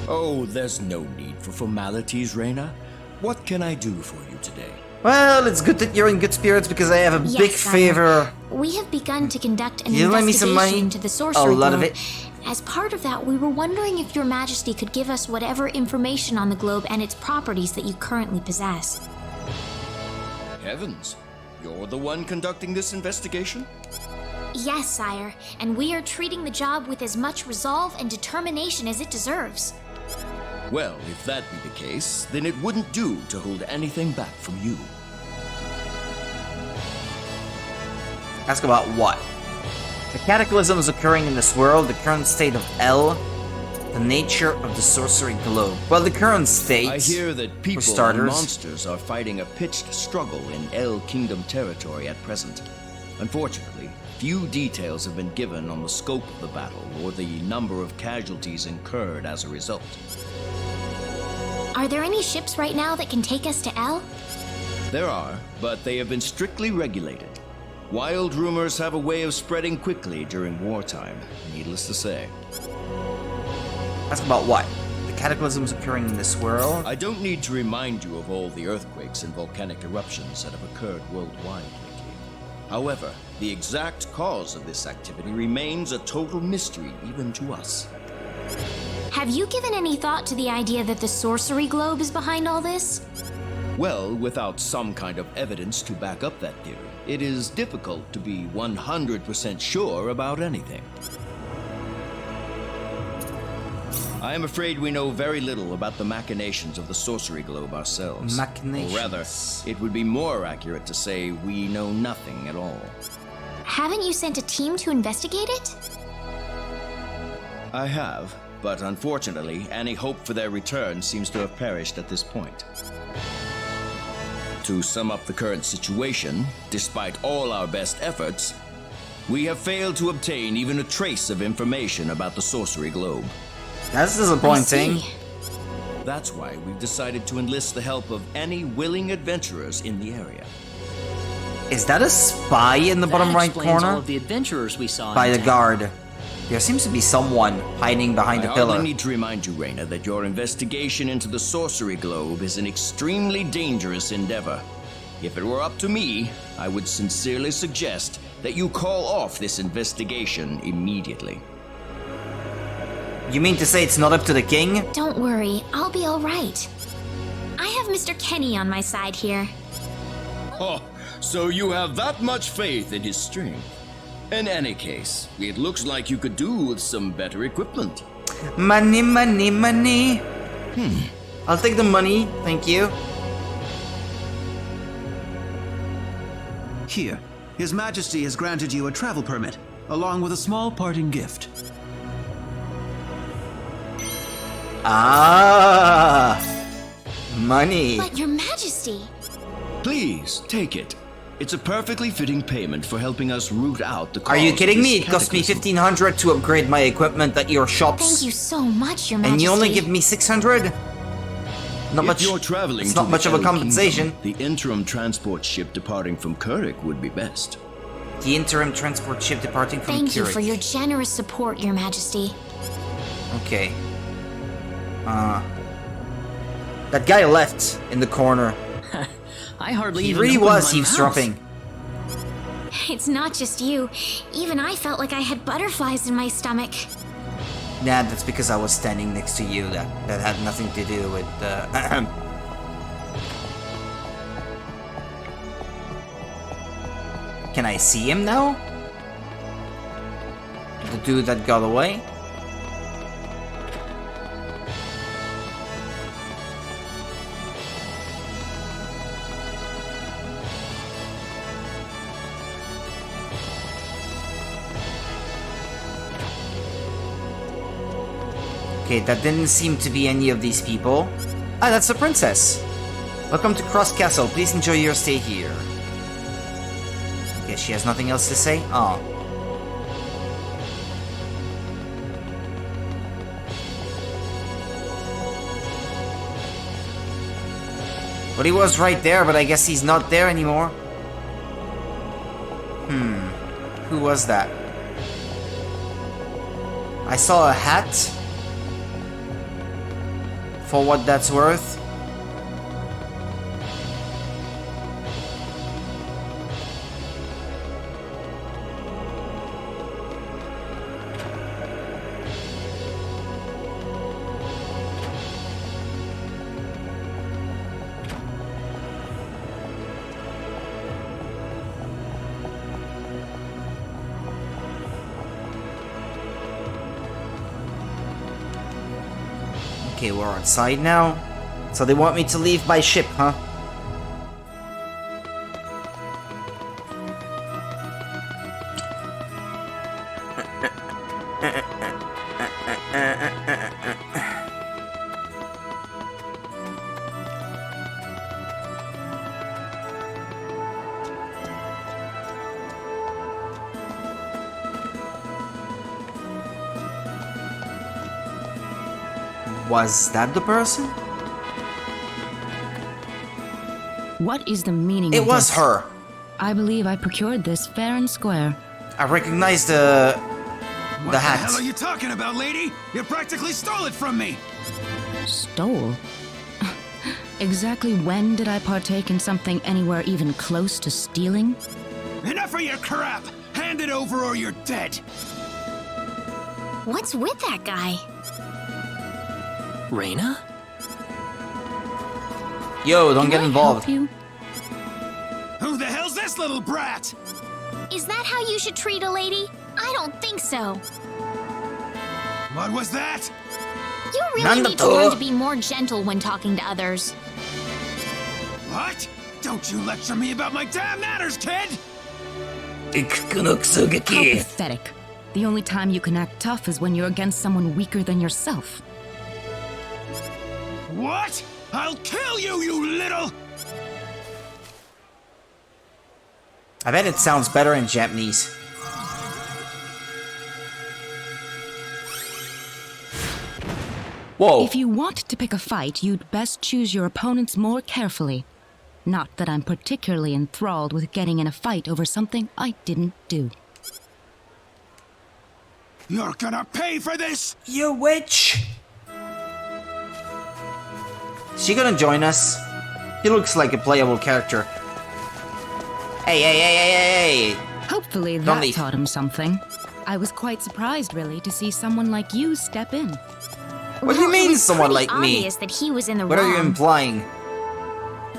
Oh, there's no need for formalities, Reina. What can I do for you today? Well, it's good that you're in good spirits because I have a Yes, big sire. favor. We have begun to conduct an You lend me some money? investigation into the sorcery A lot of globe. it. As part of that, we were wondering if Your Majesty could give us whatever information on the globe and its properties that you currently possess. Heavens, you're the one conducting this investigation? Yes, sire, and we are treating the job with as much resolve and determination as it deserves. Well, if that be the case, then it wouldn't do to hold anything back from you. Ask about what? The cataclysms occurring in this world, the current state of L, the nature of the sorcery globe. Well, the current state, I hear that people and starters, monsters are fighting a pitched struggle in El Kingdom territory at present. Unfortunately, few details have been given on the scope of the battle or the number of casualties incurred as a result. Are there any ships right now that can take us to L? There are, but they have been strictly regulated. Wild rumors have a way of spreading quickly during wartime, needless to say. Ask about what? The cataclysms occurring in this world? I don't need to remind you of all the earthquakes and volcanic eruptions that have occurred worldwide lately. However, the exact cause of this activity remains a total mystery even to us. Have you given any thought to the idea that the sorcery globe is behind all this? Well, without some kind of evidence to back up that theory, it is difficult to be 100% sure about anything. I am afraid we know very little about the machinations of the sorcery globe ourselves. Machinations. Or rather, it would be more accurate to say we know nothing at all. Haven't you sent a team to investigate it? I have, but unfortunately, any hope for their return seems to have perished at this point. To sum up the current situation, despite all our best efforts, we have failed to obtain even a trace of information about the sorcery globe. That's disappointing. That's why we've decided to enlist the help of any willing adventurers in the area. Is that a spy in the bottom right explains all corner? of the adventurers we saw By in the town. guard. There seems to be someone hiding behind I the pillar. hardly need to remind you, Reina, that your investigation into the sorcery globe is an extremely dangerous endeavor. If it were up to me, I would sincerely suggest that you call off this investigation immediately. You mean to say it's not up to the king? Don't worry, I'll be all right. I have Mr. Kenny on my side here. Oh, so you have that much faith in his strength. In any case, it looks like you could do with some better equipment. Money, money, money. I'll take the money, thank you. Here, His Majesty has granted you a travel permit, along with a small parting gift. Ah, money. But Your Majesty! Please, take it. It's a perfectly fitting payment for helping us root out the cause Are you of kidding this me? It cost me cataclysm. 1,500 to upgrade my equipment at your shops. Thank you so much, Your Majesty. And you only give me 600? Not If much. you're traveling It's to not much the of a El compensation. Kingdom, the interim transport ship departing from Kurik would be best. The interim transport ship departing from Thank you Kurik. for your generous support, Your Majesty. Okay. That guy left in the corner. I hardly He even really opened was my eavesdropping. It's not just you. Even I felt like I had butterflies in my stomach. Nah, that's because I was standing next to you. That had nothing to do with Can I see him now? The dude that got away? Okay, that didn't seem to be any of these people. Ah, that's the princess. Welcome to Cross Castle. Please enjoy your stay here. Okay, she has nothing else to say? Oh. But he was right there, but I guess he's not there anymore. Who was that? I saw a hat. For what that's worth. Okay, we're outside now. So they want me to leave by ship, huh? Was that the person? What is the meaning It of was this? her. I believe I procured this fair and square. I recognize the What the hat. hell are you talking about, lady? You practically stole it from me! Stole? Exactly when did I partake in something anywhere even close to stealing? Enough of your crap! Hand it over or you're dead! What's with that guy? Reina? Yo, don't Can get I involved. help you? Who the hell's this little brat? Is that how you should treat a lady? I don't think so. What was that? You really need to learn to be more gentle when talking to others. What? Don't you lecture me about my damn manners, kid! How pathetic. The only time you can act tough is when you're against someone weaker than yourself. What? I'll kill you, you little... I bet it sounds better in Japanese. Whoa. If you want to pick a fight, you'd best choose your opponents more carefully. Not that I'm particularly enthralled with getting in a fight over something I didn't do. You're gonna pay for this! You witch! Is she gonna join us? He looks like a playable character. Hey, hey, hey, hey, hey, hey! Hopefully Don't that leave. taught him something. I was quite surprised, really, to see someone like you step in. What do you Well, it mean, was someone pretty like me? obvious that he was in the What wrong. are you implying?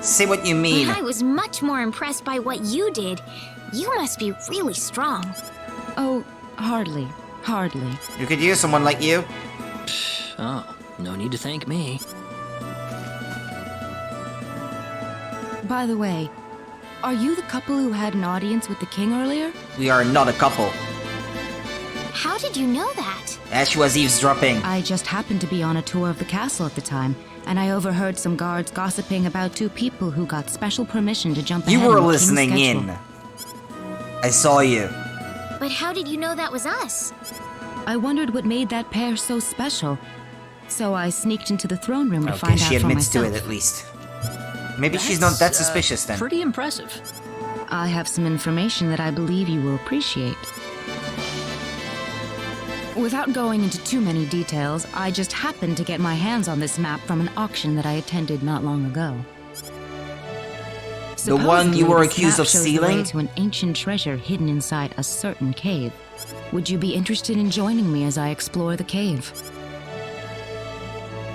Say what you mean. But I was much more impressed by what you did. You must be really strong. Oh, hardly. Hardly. You could use someone like you. Oh, no need to thank me. By the way, are you the couple who had an audience with the king earlier? We are not a couple. How did you know that? Ash was eavesdropping. I just happened to be on a tour of the castle at the time, and I overheard some guards gossiping about two people who got special permission to jump You ahead were in the king's listening schedule. in. I saw you. But how did you know that was us? I wondered what made that pair so special. So I sneaked into the throne room to Okay, find she out for admits to myself. it at least. Maybe she's not that That's, suspicious then. Pretty impressive. I have some information that I believe you will appreciate. Without going into too many details, I just happened to get my hands on this map from an auction that I attended not long ago. The one you were Supposedly, this accused map of shows the way stealing? to an ancient treasure hidden inside a certain cave. Would you be interested in joining me as I explore the cave?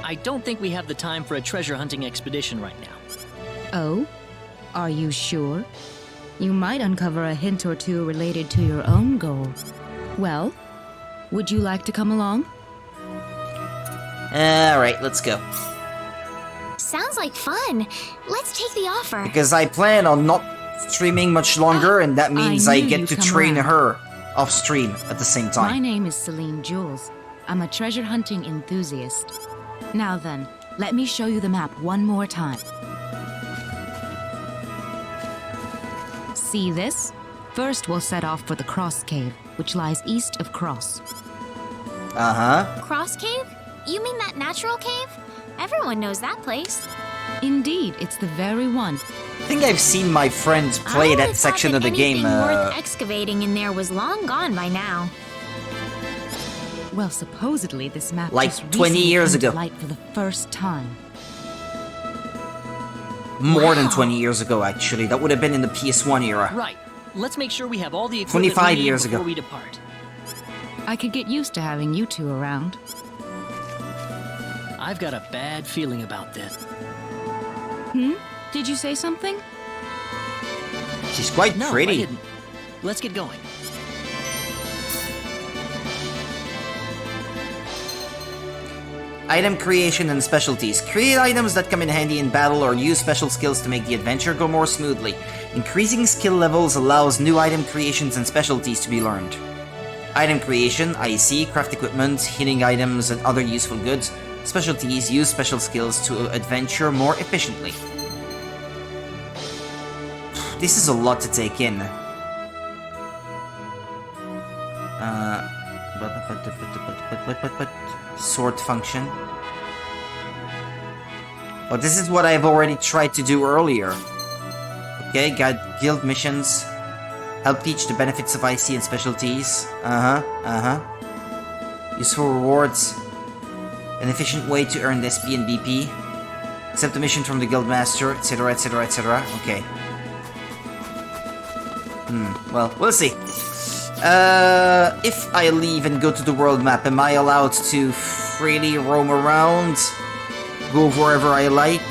I don't think we have the time for a treasure hunting expedition right now. Oh? Are you sure? You might uncover a hint or two related to your own goal. Well, would you like to come along? Alright, let's go. Sounds like fun. Let's take the offer. Because I plan on not streaming much longer, and that means I knew get you'd to come train around. her off stream at the same My time. name is Celine Jules. I'm a treasure hunting enthusiast. Now then, let me show you the map one more time. See this? First we'll set off for the Cross Cave, which lies east of Cross. Uh-huh. Cross Cave? You mean that natural cave? Everyone knows that place. Indeed, it's the very one. I think I've seen my friends play that section of the game. Anything worth excavating in there was long gone by now. Well, supposedly this map like just 20 years came to ago. light for the first time. More than 20 years ago, actually. That would have been in the PS1 era. Right. Let's make sure we have all the equipment 25 we need years before ago. we depart. I could get used to having you two around. I've got a bad feeling about this. Did you say something? She's quite No, I pretty. didn't. Let's get going. Item creation and specialties. Create items that come in handy in battle or use special skills to make the adventure go more smoothly. Increasing skill levels allows new item creations and specialties to be learned. Item creation, IC, craft equipment, healing items, and other useful goods. Specialties use special skills to adventure more efficiently. This is a lot to take in. Sort function. Oh, this is what I've already tried to do earlier. Okay, guild missions. Help teach the benefits of IC and specialties. Useful rewards. An efficient way to earn SP and BP. Accept a mission from the guild master, etc, etc, etc. Okay. Well, we'll see. If I leave and go to the world map, am I allowed to freely roam around? Go wherever I like?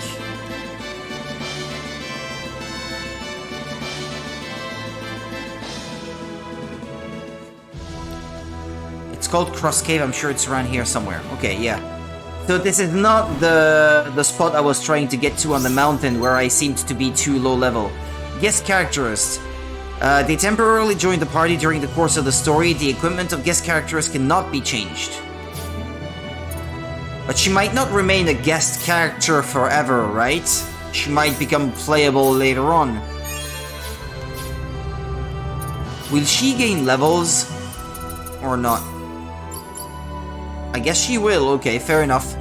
It's called Cross Cave, I'm sure it's around here somewhere. Okay, yeah. So this is not the spot I was trying to get to on the mountain where I seemed to be too low level. Guest characterists. They temporarily join the party during the course of the story. The equipment of guest characters cannot be changed. But she might not remain a guest character forever, right? She might become playable later on. Will she gain levels? Or not? I guess she will, okay, fair enough.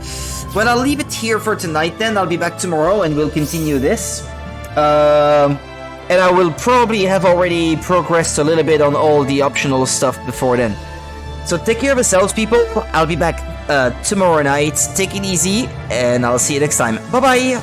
Well, I'll leave it here for tonight then. I'll be back tomorrow and we'll continue this. And I will probably have already progressed a little bit on all the optional stuff before then. So take care of yourselves, people. I'll be back tomorrow night. Take it easy, and I'll see you next time. Bye-bye!